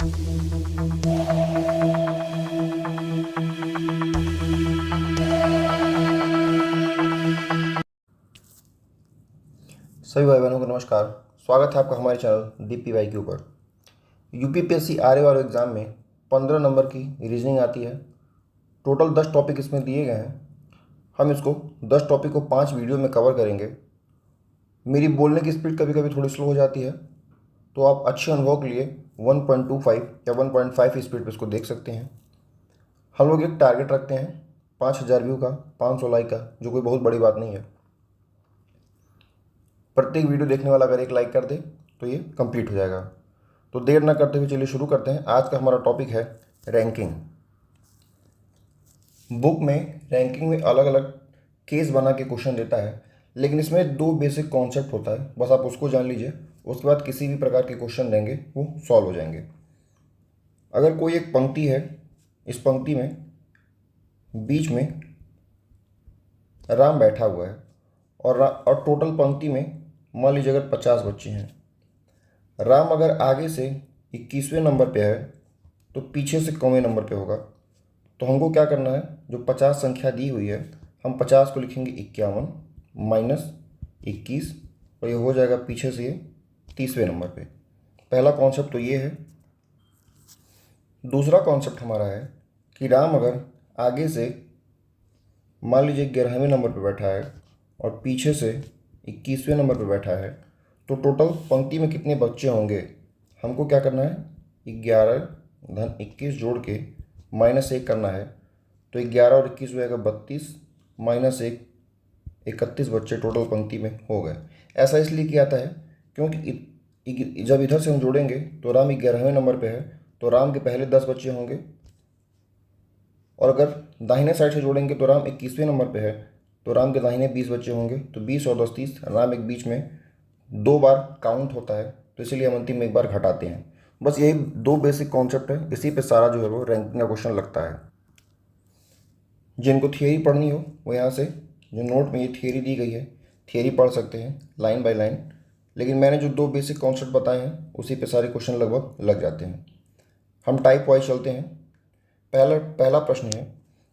सभी भाई बहनों को नमस्कार। स्वागत है आपका हमारे चैनल DPY के ऊपर। यूपीपीएससी आरए वाले एग्ज़ाम में 15 नंबर की रीजनिंग आती है। टोटल 10 टॉपिक इसमें दिए गए हैं। हम इसको 10 टॉपिक को 5 वीडियो में कवर करेंगे। मेरी बोलने की स्पीड कभी कभी थोड़ी स्लो हो जाती है, तो आप अच्छे अनुभव के लिए 1.25 या 1.5 स्पीड पर इसको देख सकते हैं। हम लोग एक टारगेट रखते हैं 5000 व्यू का, 500 लाइक का, जो कोई बहुत बड़ी बात नहीं है। प्रत्येक वीडियो देखने वाला अगर एक लाइक कर दे तो ये कंप्लीट हो जाएगा। तो देर ना करते हुए चलिए शुरू करते हैं। आज का हमारा टॉपिक है रैंकिंग। बुक में रैंकिंग में अलग अलग केस बना के क्वेश्चन देता है, लेकिन इसमें 2 बेसिक कॉन्सेप्ट होता है, बस आप उसको जान लीजिए। उसके बाद किसी भी प्रकार के क्वेश्चन देंगे वो सॉल्व हो जाएंगे। अगर कोई एक पंक्ति है, इस पंक्ति में बीच में राम बैठा हुआ है और टोटल पंक्ति में मान लीजिए अगर 50 बच्चे हैं। राम अगर आगे से 21वें नंबर पे है तो पीछे से कौवें नंबर पे होगा। तो हमको क्या करना है, जो 50 संख्या दी हुई है, हम 50 को लिखेंगे 51 माइनस 21, और ये हो जाएगा पीछे से ये 30वें नंबर पे। पहला कॉन्सेप्ट तो ये है। दूसरा कॉन्सेप्ट हमारा है कि राम अगर आगे से मान लीजिए 11वें नंबर पे बैठा है और पीछे से 21वें नंबर पे बैठा है, तो टोटल पंक्ति में कितने बच्चे होंगे, हमको क्या करना है, 11 धन 21 जोड़ के -1 करना है। तो 11 और 21 हो जाएगा 32, -1 31 बच्चे टोटल पंक्ति में हो गए। ऐसा इसलिए किया जाता है क्योंकि जब इधर से हम जोड़ेंगे तो राम 11वें नंबर पे है, तो राम के पहले 10 बच्चे होंगे, और अगर दाहिने साइड से जोड़ेंगे तो राम 21वें नंबर पे है, तो राम के दाहिने 20 बच्चे होंगे। तो 20 और 10 30, राम एक बीच में 2 बार काउंट होता है, तो इसीलिए हम अंतिम में 1 बार घटाते हैं। बस यही 2 बेसिक कॉन्सेप्ट है, इसी पे सारा जो है वो रैंकिंग का क्वेश्चन लगता है। जिनको थियरी पढ़नी हो वो यहाँ से जो नोट में ये थियरी दी गई है, थियरी पढ़ सकते हैं लाइन बाय लाइन। लेकिन मैंने जो 2 बेसिक कॉन्सेप्ट बताए हैं उसी पे सारे क्वेश्चन लगभग लग जाते हैं। हम टाइप वाइज चलते हैं। पहला प्रश्न है,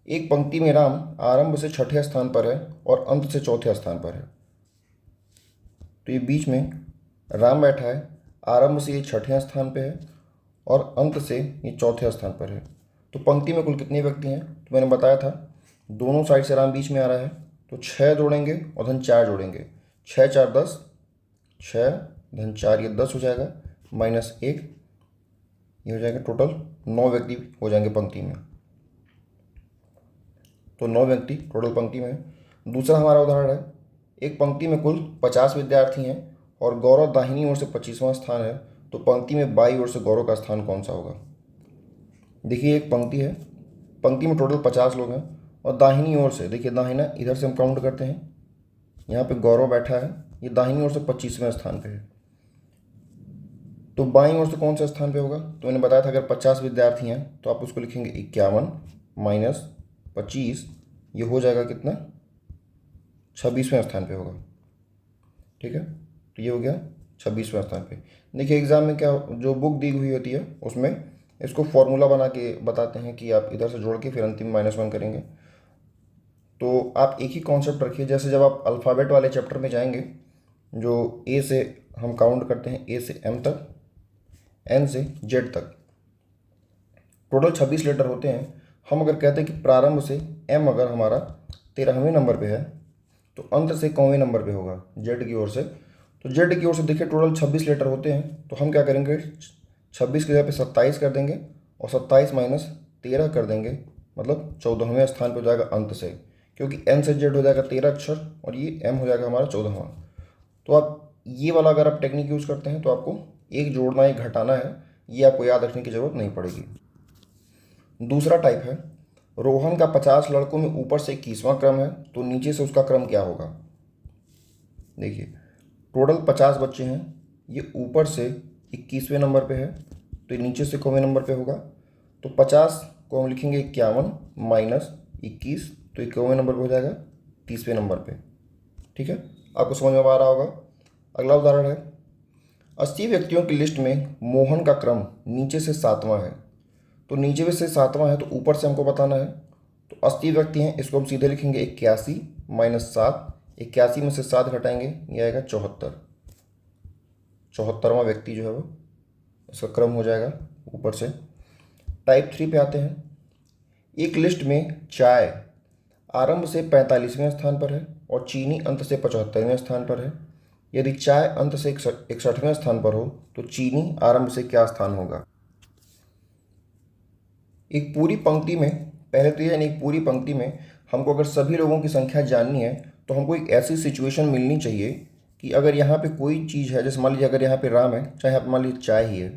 एक पंक्ति में राम आरंभ से 6ठे स्थान पर है और अंत से 4थे स्थान पर है। तो ये बीच में राम बैठा है, आरंभ से ये 6ठे स्थान पे है और अंत से ये 4थे स्थान पर है। तो पंक्ति में कुल कितने व्यक्ति हैं, तो मैंने बताया था दोनों साइड से राम बीच में आ रहा है, तो 6 जोड़ेंगे और धन 4 जोड़ेंगे। 6 4 10, 6 धन 4 ये 10 हो जाएगा, -1 ये हो जाएगा। टोटल 9 व्यक्ति हो जाएंगे पंक्ति में। तो 9 व्यक्ति टोटल पंक्ति में। दूसरा हमारा उदाहरण है, एक पंक्ति में कुल 50 विद्यार्थी हैं और गौरव दाहिनी ओर से 25वां स्थान है, तो पंक्ति में बाईं ओर से गौरव का स्थान कौन सा होगा। देखिए एक पंक्ति है, पंक्ति में टोटल 50 लोग हैं और दाहिनी ओर से, देखिए दाहिना इधर से हम काउंट करते हैं, यहाँ पे गौरव बैठा है, ये दाहिनी ओर से 25वें स्थान पे है। तो बाईं ओर से कौन सा स्थान पे होगा, तो मैंने बताया था अगर 50 विद्यार्थी हैं तो आप उसको लिखेंगे 51 माइनस 25, ये हो जाएगा कितना, 26वें स्थान पे होगा। ठीक है, तो ये हो गया 26वें स्थान पे। देखिए एग्जाम में क्या जो बुक दी हुई होती है उसमें इसको फॉर्मूला बना के बताते हैं कि आप इधर से जोड़ के फिर अंतिम -1 करेंगे। तो आप एक ही कॉन्सेप्ट रखिए, जैसे जब आप अल्फ़ाबेट वाले चैप्टर में जाएंगे, जो ए से हम काउंट करते हैं, ए से एम तक, एन से जेड तक, टोटल 26 लेटर होते हैं। हम अगर कहते हैं कि प्रारंभ से एम अगर हमारा 13वें नंबर पे है तो अंत से कौवें नंबर पे होगा जेड की ओर से। तो जेड की ओर से देखिए टोटल 26 लेटर होते हैं, तो हम क्या करेंगे, 26 की जगह पे 27 कर देंगे और 27 माइनस 13 कर देंगे, मतलब 14वें स्थान पे हो जाएगा अंत से, क्योंकि एन से जेड हो जाएगा 13 अक्षर और ये एम हो जाएगा हमारा 14वां। तो आप ये वाला अगर आप टेक्निक यूज़ करते हैं तो आपको एक जोड़ना एक घटाना है, ये आपको याद रखने की ज़रूरत नहीं पड़ेगी। दूसरा टाइप है, रोहन का 50 लड़कों में ऊपर से 21वां क्रम है, तो नीचे से उसका क्रम क्या होगा। देखिए टोटल 50 बच्चे हैं, ये ऊपर से 21वें नंबर पे है, तो नीचे से कौवें नंबर पे होगा। तो 50 को हम लिखेंगे 51 माइनस 21, तो 51वें नंबर पे हो जाएगा 30वें नंबर पे। ठीक है, आपको समझ में आ रहा होगा। अगला उदाहरण है, 80 व्यक्तियों की लिस्ट में मोहन का क्रम नीचे से 7वां है। तो नीचे से 7वां है तो ऊपर से हमको बताना है। तो 80 व्यक्ति हैं, इसको हम सीधे लिखेंगे 81 माइनस 7। 81 में से 7 घटाएंगे, ये आएगा 74। 74वां व्यक्ति जो है वो इसका क्रम हो जाएगा ऊपर से। टाइप 3 पे आते हैं। एक लिस्ट में चाय आरंभ से 45वें स्थान पर है और चीनी अंत से 75वें स्थान पर है। यदि चाय अंत से 61वें स्थान पर हो तो चीनी आरंभ से क्या स्थान होगा। एक पूरी पंक्ति में, पहले तो यानी एक पूरी पंक्ति में हमको अगर सभी लोगों की संख्या जाननी है तो हमको एक ऐसी सिचुएशन मिलनी चाहिए कि अगर यहाँ पे कोई चीज़ है, जैसे मान लीजिए अगर यहाँ पे राम है, चाहे यहाँ पे मान लीजिए चाय ही है,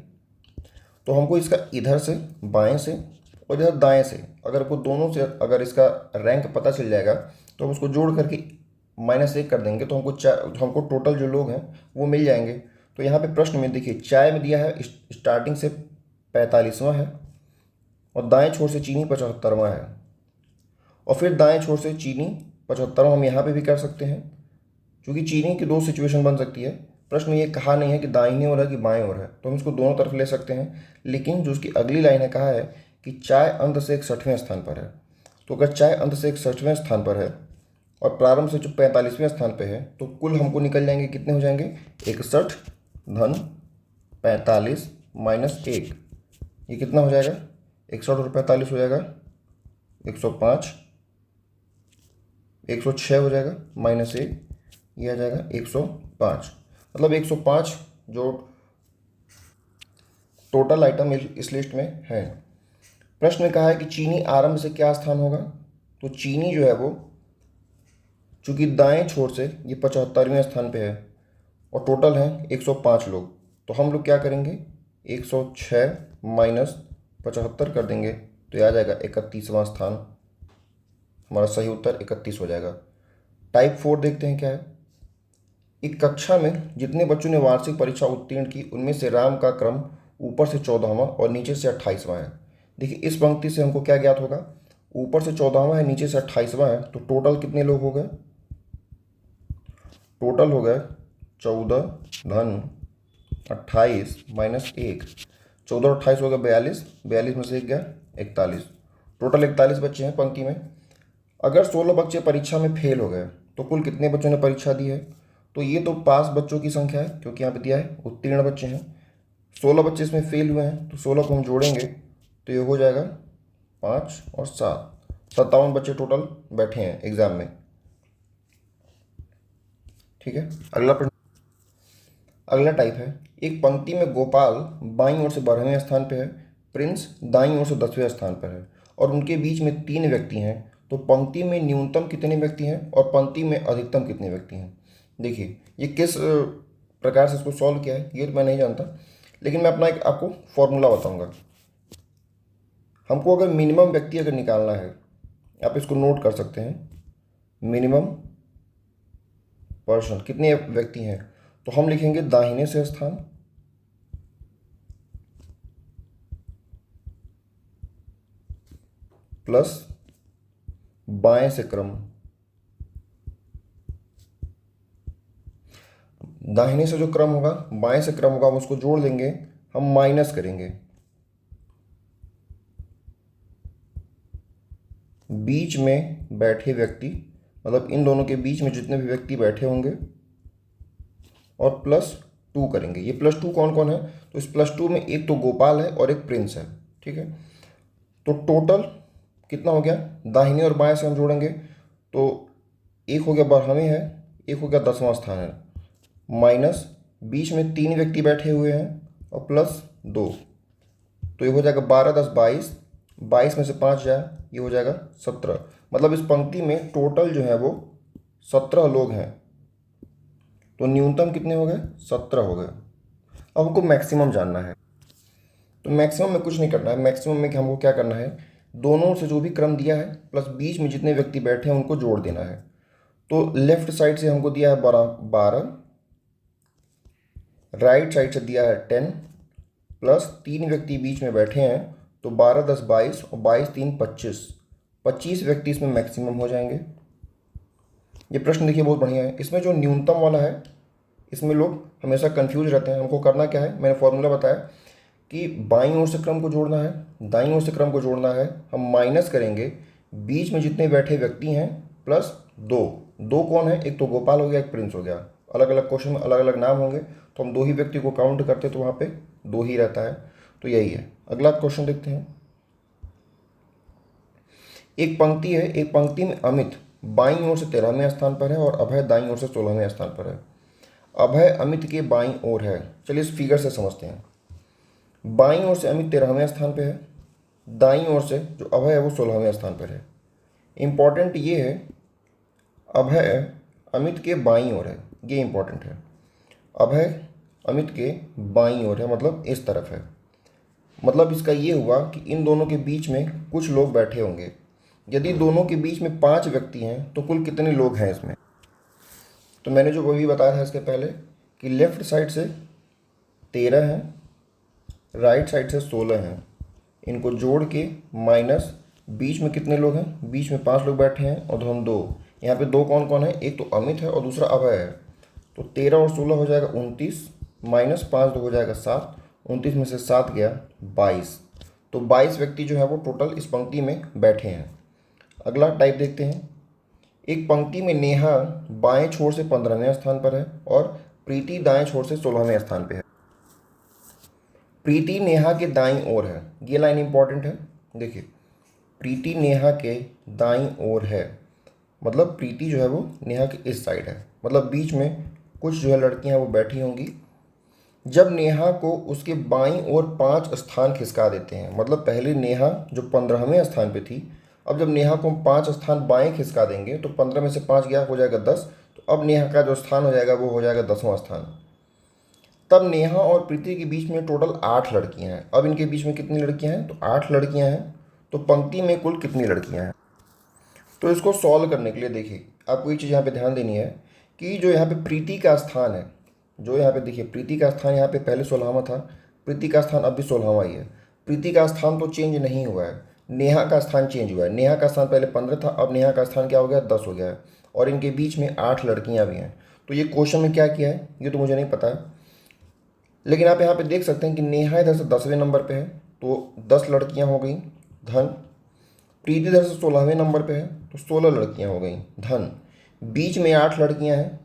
तो हमको इसका इधर से बाएं से और इधर दाएं से अगर को दोनों से अगर इसका रैंक पता चल जाएगा तो हम उसको जोड़ करके -1 कर देंगे तो हमको टोटल जो लोग हैं वो मिल जाएंगे। तो यहाँ पे प्रश्न में देखिए चाय में दिया है स्टार्टिंग से 45वां है और दाएं छोर से चीनी 75वां है, और फिर दाएं छोर से चीनी 75वां हम यहाँ पे भी कर सकते हैं, क्योंकि चीनी की 2 सिचुएशन बन सकती है। प्रश्न में ये कहा नहीं है कि दाहिनी ओर है कि बाएं ओर है, तो हम इसको दोनों तरफ ले सकते हैं। लेकिन जो उसकी अगली लाइन है, कहा है कि चाय अंत से 61वें स्थान पर है। तो अगर चाय अंत से 61वें स्थान पर है और प्रारंभ से जो 45वें स्थान पर है, तो कुल हमको निकल जाएंगे, कितने हो जाएंगे, 61 धन 45 माइनस 1। ये कितना हो जाएगा, 61 और 45 हो जाएगा 105, 106 हो जाएगा -1, ये आ जाएगा 105। मतलब 105 जो टोटल आइटम इस लिस्ट में है। प्रश्न में कहा है कि चीनी आरंभ से क्या स्थान होगा। तो चीनी जो है वो चूंकि दाएं छोर से ये 75वें स्थान पे है और टोटल है 105 लोग, तो हम लोग क्या करेंगे, 106 माइनस 75 कर देंगे तो ये आ जाएगा 31वां स्थान। हमारा सही उत्तर 31 हो जाएगा। टाइप 4 देखते हैं क्या है। एक कक्षा में जितने बच्चों ने वार्षिक परीक्षा उत्तीर्ण की उनमें से राम का क्रम ऊपर से 14वां और नीचे से 28वां है। देखिए इस पंक्ति से हमको क्या ज्ञात होगा, ऊपर से 14वां है नीचे से 28वां है, तो टोटल कितने लोग हो गए, टोटल हो गए 14 धन 28 माइनस 1। 14 और 28 हो गया 42, 42 में से 1 गया 41, टोटल 41 बच्चे हैं पंक्ति में। अगर 16 बच्चे परीक्षा में फेल हो गए तो कुल कितने बच्चों ने परीक्षा दी है। तो ये तो पास बच्चों की संख्या है, क्योंकि यहाँ पे दिया है उत्तीर्ण बच्चे हैं। 16 बच्चे इसमें फेल हुए हैं, तो 16 को हम जोड़ेंगे तो ये हो जाएगा 5 और 7, 57 बच्चे टोटल बैठे हैं एग्जाम में। ठीक है, अगला प्रश्न, अगला टाइप है। एक पंक्ति में गोपाल बाईं ओर से 12वें स्थान पर है, प्रिंस दाईं ओर से 10वें स्थान पर है और उनके बीच में 3 व्यक्ति हैं। तो पंक्ति में न्यूनतम कितने व्यक्ति हैं और पंक्ति में अधिकतम कितने व्यक्ति हैं। देखिए ये किस प्रकार से इसको सॉल्व किया है ये तो मैं नहीं जानता, लेकिन मैं अपना एक आपको फॉर्मूला बताऊंगा। हमको अगर मिनिमम व्यक्ति अगर निकालना है, आप इसको नोट कर सकते हैं, मिनिमम पर्सन कितने व्यक्ति हैं, तो हम लिखेंगे दाहिने से स्थान प्लस बाएं से क्रम। दाहिने से जो क्रम होगा बाएं से क्रम होगा, हम उसको जोड़ देंगे, हम माइनस करेंगे बीच में बैठे व्यक्ति, मतलब इन दोनों के बीच में जितने भी व्यक्ति बैठे होंगे, और +2 करेंगे। ये +2 कौन कौन है, तो इस +2 में एक तो गोपाल है और एक प्रिंस है। ठीक है, तो टोटल कितना हो गया, दाहिने और बाएं से हम जोड़ेंगे तो एक हो गया 12वें है, एक हो गया 10वां स्थान है, माइनस बीच में 3 व्यक्ति बैठे हुए हैं और +2, तो ये हो जाएगा 12 10 22, 22 में से 5 जाए, ये हो जाएगा 17। मतलब इस पंक्ति में टोटल जो है वो 17 लोग हैं। तो न्यूनतम कितने हो गए, 17 हो गए। अब हमको मैक्सिमम जानना है, तो मैक्सिमम में कुछ नहीं करना है। मैक्सिमम में हमको क्या करना है, दोनों से जो भी क्रम दिया है प्लस बीच में जितने व्यक्ति बैठे हैं उनको जोड़ देना है। तो लेफ्ट साइड से हमको दिया है 12, राइट साइड से दिया है 10, प्लस 3 व्यक्ति बीच में बैठे हैं, तो 12 10 22 और 22 3 25, 25 व्यक्ति इसमें मैक्सिमम हो जाएंगे। ये प्रश्न देखिए बहुत बढ़िया है। इसमें जो न्यूनतम वाला है इसमें लोग हमेशा कंफ्यूज रहते हैं। हमको करना क्या है, मैंने फॉर्मूला बताया कि बाईं ओर से क्रम को जोड़ना है, दाईं ओर से क्रम को जोड़ना है। हम माइनस करेंगे बीच में जितने बैठे व्यक्ति हैं प्लस दो। दो कौन है, एक तो गोपाल हो गया, एक प्रिंस हो गया। अलग अलग क्वेश्चन में अलग अलग नाम होंगे, तो हम दो ही व्यक्ति को काउंट करते तो वहाँ पे दो ही रहता है। तो यही है। अगला क्वेश्चन देखते हैं। एक पंक्ति है, एक पंक्ति में अमित बाईं ओर से 13वें स्थान पर है और अभय दाईं ओर से 16वें स्थान पर है। अभय अमित के बाईं ओर है। चलिए इस फिगर से समझते हैं। बाईं ओर से अमित 13वें स्थान पर है, दाईं ओर से जो अभय है वो 16वें स्थान पर है। इम्पॉर्टेंट ये है, अभय अमित के बाईं ओर है, ये इम्पॉर्टेंट है। अभय अमित के बाईं ओर है मतलब इस तरफ है। मतलब इसका ये हुआ कि इन दोनों के बीच में कुछ लोग बैठे होंगे। यदि दोनों के बीच में 5 व्यक्ति हैं तो कुल कितने लोग हैं इसमें। तो मैंने जो अभी बताया था इसके पहले कि लेफ्ट साइड से 13 हैं, राइट साइड से 16 हैं। इनको जोड़ के माइनस बीच में कितने लोग हैं, बीच में 5 लोग बैठे हैं और हम 2। यहाँ पे 2 कौन कौन है, एक तो अमित है और दूसरा अभय है। तो 13 और 16 हो जाएगा 29, माइनस 5 2 हो जाएगा 7। 29 में से 7 गया 22। तो 22 व्यक्ति जो है वो टोटल इस पंक्ति में बैठे हैं। अगला टाइप देखते हैं। एक पंक्ति में नेहा बाएं छोर से 15वें स्थान पर है और प्रीति दाएं छोर से 16वें स्थान पर है। प्रीति नेहा के दाईं ओर है, ये लाइन इंपॉर्टेंट है। देखिए, प्रीति नेहा के दाईं ओर है मतलब प्रीति जो है वो नेहा के इस साइड है, मतलब बीच में कुछ जो है लड़कियां वो बैठी होंगी। जब नेहा को उसके बाईं ओर 5 स्थान खिसका देते हैं, मतलब पहले नेहा जो 15वें स्थान पे थी, अब जब नेहा को हम 5 स्थान बाएं खिसका देंगे तो 15 में से 5 गया हो जाएगा 10। तो अब नेहा का जो स्थान हो जाएगा वो हो जाएगा 10वां स्थान। तब नेहा और प्रीति के बीच में टोटल 8 लड़कियां हैं। अब इनके बीच में कितनी लड़कियां हैं, तो 8 लड़कियां हैं। तो पंक्ति में कुल कितनी लड़कियां हैं। तो इसको सॉल्व करने के लिए देखिए, आपको ये चीज़ यहाँ पे ध्यान देनी है कि जो यहाँ पे प्रीति का स्थान है, जो यहाँ पे देखिए प्रीति का स्थान यहाँ पे पहले 16वां था, प्रीति का स्थान अब भी 16वां ही है। प्रीति का स्थान तो चेंज नहीं हुआ है, नेहा का स्थान चेंज हुआ है। नेहा का स्थान पहले 15 था, अब नेहा का स्थान क्या हो गया, 10 हो गया है। और इनके बीच में 8 लड़कियाँ भी हैं। तो ये क्वेश्चन में क्या किया है ये तो मुझे नहीं पता है, लेकिन आप यहाँ पे देख सकते हैं कि नेहा इधर से 10वें नंबर पे है तो 10 लड़कियाँ हो गई धन। प्रीति इधर से 16वें नंबर पे है तो 16 लड़कियाँ हो गई धन। बीच में 8 लड़कियाँ हैं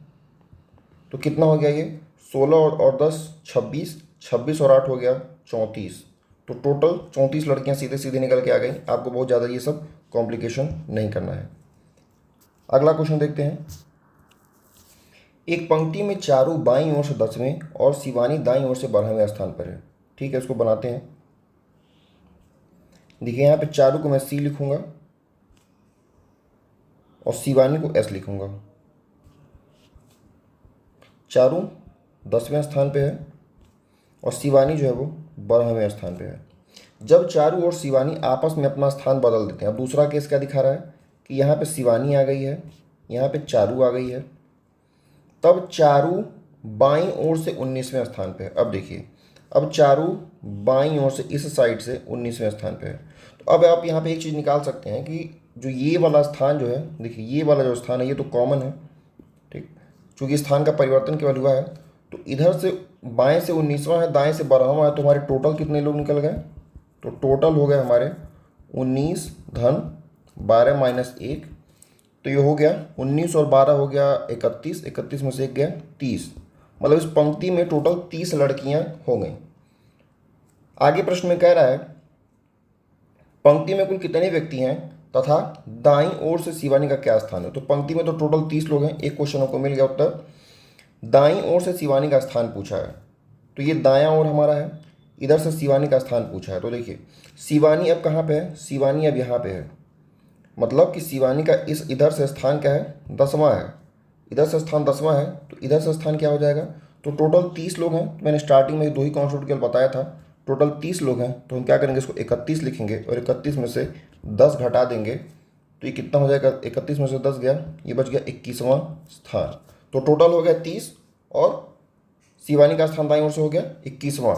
तो कितना हो गया ये, 16 और 10 26, 26 और 8 हो गया 34। तो टोटल 34 लड़कियाँ सीधे सीधे निकल के आ गई। आपको बहुत ज़्यादा ये सब कॉम्प्लिकेशन नहीं करना है। अगला क्वेश्चन देखते हैं। एक पंक्ति में चारू बाईं ओर से 10वें और शिवानी दाईं ओर से 12वें स्थान पर है। ठीक है, इसको बनाते हैं। देखिए यहाँ पे चारू को मैं C लिखूंगा और शिवानी को S लिखूंगा। चारू 10वें स्थान पे है और शिवानी जो है वो 12वें स्थान पे है। जब चारू और शिवानी आपस में अपना स्थान बदल देते हैं, अब दूसरा केस क्या दिखा रहा है कि यहाँ पे शिवानी आ गई है, यहाँ पे चारू आ गई है, तब चारू बाईं ओर से 19वें स्थान पे है। अब देखिए, अब चारू बाईं ओर से इस साइड से 19वें स्थान पे है। तो अब आप यहाँ पे एक चीज़ निकाल सकते हैं कि जो ये वाला स्थान जो है, देखिए ये वाला जो स्थान है ये तो कॉमन है, ठीक, चूँकि स्थान का परिवर्तन केवल हुआ है। तो इधर से बाएं से 19वां है, दाएं से 12वां है, तो हमारे टोटल कितने लोग निकल गए, तो टोटल हो गए हमारे 19 धन 12 माइनस 1, तो ये हो गया 19 और 12 हो गया 31, 31 में से 1 गया 30। मतलब इस पंक्ति में टोटल 30 लड़कियां हो गई। आगे प्रश्न में कह रहा है पंक्ति में कुल कितने व्यक्ति हैं तथा दाईं ओर से शिवानी का क्या स्थान है। तो पंक्ति में तो टोटल 30 लोग हैं। एक क्वेश्चन को मिल गया उत्तर। दाईं ओर से शिवानी का स्थान पूछा है, तो ये दायां ओर हमारा है, इधर से शिवानी का स्थान पूछा है। तो देखिए शिवानी अब कहाँ पे है, शिवानी अब यहाँ पे है, मतलब कि शिवानी का इस इधर से स्थान क्या है, 10वां है। इधर से स्थान 10वां है तो इधर से स्थान क्या हो जाएगा, तो टोटल 30 लोग हैं। मैंने स्टार्टिंग में 2 ही कॉन्स्टिट्यूट केवल बताया था, टोटल 30 लोग हैं। तो हम क्या करेंगे, इसको 31 लिखेंगे और 31 में से 10 घटा देंगे तो ये कितना हो जाएगा, 31 में से 10 गया, ये बच गया 21वां स्थान। तो टोटल हो गया 30 और शिवानी का स्थान दाईं ओर से हो गया 21वां।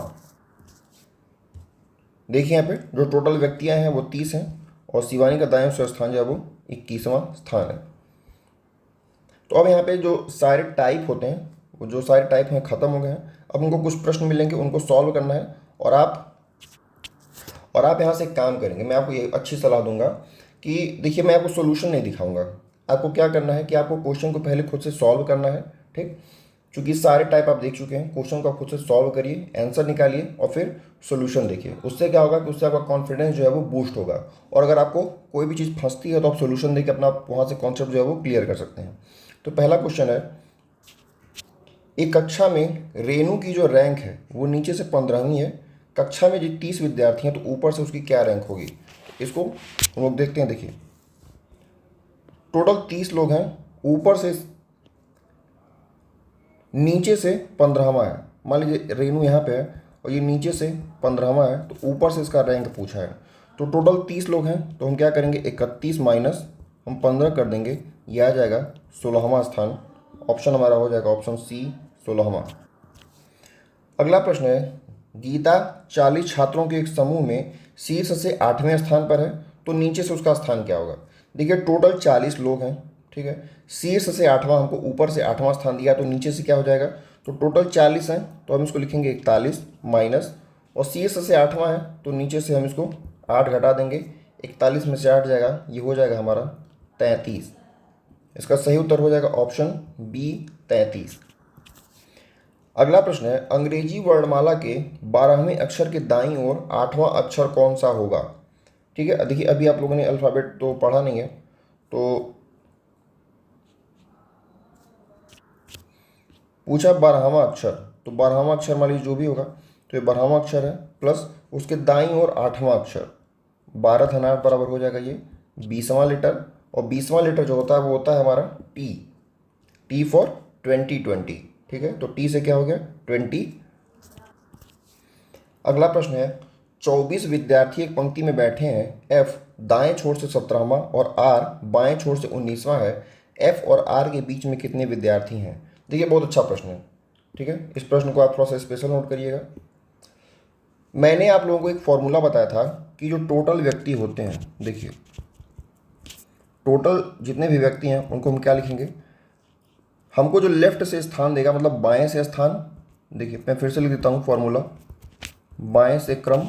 देखिए यहाँ पे जो टोटल व्यक्तियाँ हैं वो 30 हैं और शिवानी का दाईं ओर से स्थान जो है वो 21वां स्थान है। तो अब यहाँ पे जो सारे टाइप होते हैं वो जो सारे टाइप हैं ख़त्म हो गए हैं। अब उनको कुछ प्रश्न मिलेंगे, उनको सॉल्व करना है। और आप यहाँ से एक काम करेंगे, मैं आपको ये अच्छी सलाह दूंगा कि देखिए मैं आपको सोल्यूशन नहीं दिखाऊंगा। आपको क्या करना है कि आपको क्वेश्चन को पहले खुद से सॉल्व करना है, ठीक। क्योंकि सारे टाइप आप देख चुके हैं, क्वेश्चन को आप खुद से सॉल्व करिए, आंसर निकालिए और फिर सोल्यूशन देखिए। उससे क्या होगा कि उससे आपका कॉन्फिडेंस जो है वो बूस्ट होगा। और अगर आपको कोई भी चीज़ फंसती है तो आप सोल्यूशन देकर अपना वहाँ से कॉन्सेप्ट जो है वो क्लियर कर सकते हैं। तो पहला क्वेश्चन है, एक कक्षा में रेनू की जो रैंक है वो नीचे से 15वीं है। कक्षा में जो 30 विद्यार्थी हैं तो ऊपर से उसकी क्या रैंक होगी। इसको हम लोग देखते हैं। देखिए टोटल 30 लोग हैं, ऊपर से नीचे से 15वां है। मान लीजिए रेनू यहाँ पे है और ये नीचे से 15वां है, तो ऊपर से इसका रैंक पूछा है। तो टोटल 30 लोग हैं, तो हम क्या करेंगे 31 माइनस हम 15 कर देंगे, ये आ जाएगा 16वां स्थान। ऑप्शन हमारा हो जाएगा ऑप्शन सी 16वां। अगला प्रश्न है, गीता 40 छात्रों के एक समूह में शीर्ष से 8वें स्थान पर है, तो नीचे से उसका स्थान क्या होगा। देखिए टोटल 40 लोग हैं, ठीक है। शीर्ष से 8वां, हमको ऊपर से 8वां स्थान दिया, तो नीचे से क्या हो जाएगा। तो टोटल 40 हैं तो हम इसको लिखेंगे 41 माइनस, और शीर्ष से 8वां है तो नीचे से हम इसको 8 घटा देंगे। 41 में से 8 जाएगा, ये हो जाएगा हमारा 33। इसका सही उत्तर हो जाएगा ऑप्शन बी 33। अगला प्रश्न है, अंग्रेजी वर्णमाला के 12वें अक्षर के दाईं ओर 8वां अक्षर कौन सा होगा। ठीक है, देखिए अभी आप लोगों ने अल्फ़ाबेट तो पढ़ा नहीं है, तो पूछा 12वां अक्षर, तो 12वां अक्षर मान लीजिए जो भी होगा, तो ये 12वां अक्षर है प्लस उसके दाईं ओर 8वां अक्षर। 12 धन 8 बराबर हो जाएगा ये 20वां लेटर, और 20वां लेटर जो होता है वो होता है हमारा टी। टी फॉर 2020, ठीक है। तो टी से क्या हो गया 20। अगला प्रश्न है, 24 विद्यार्थी एक पंक्ति में बैठे हैं। एफ दाएं छोर से 17वां और आर बाएं छोर से 19वां है। एफ और आर के बीच में कितने विद्यार्थी हैं। देखिए बहुत अच्छा प्रश्न है, ठीक है। इस प्रश्न को आप थोड़ा सा स्पेशल नोट करिएगा। मैंने आप लोगों को एक फॉर्मूला बताया था कि जो टोटल व्यक्ति होते हैं, देखिए टोटल जितने भी व्यक्ति हैं उनको हम क्या लिखेंगे, हमको जो लेफ्ट से स्थान देगा मतलब बाएं से स्थान। देखिए मैं फिर से लिख देता हूँ फॉर्मूला, बाएं से क्रम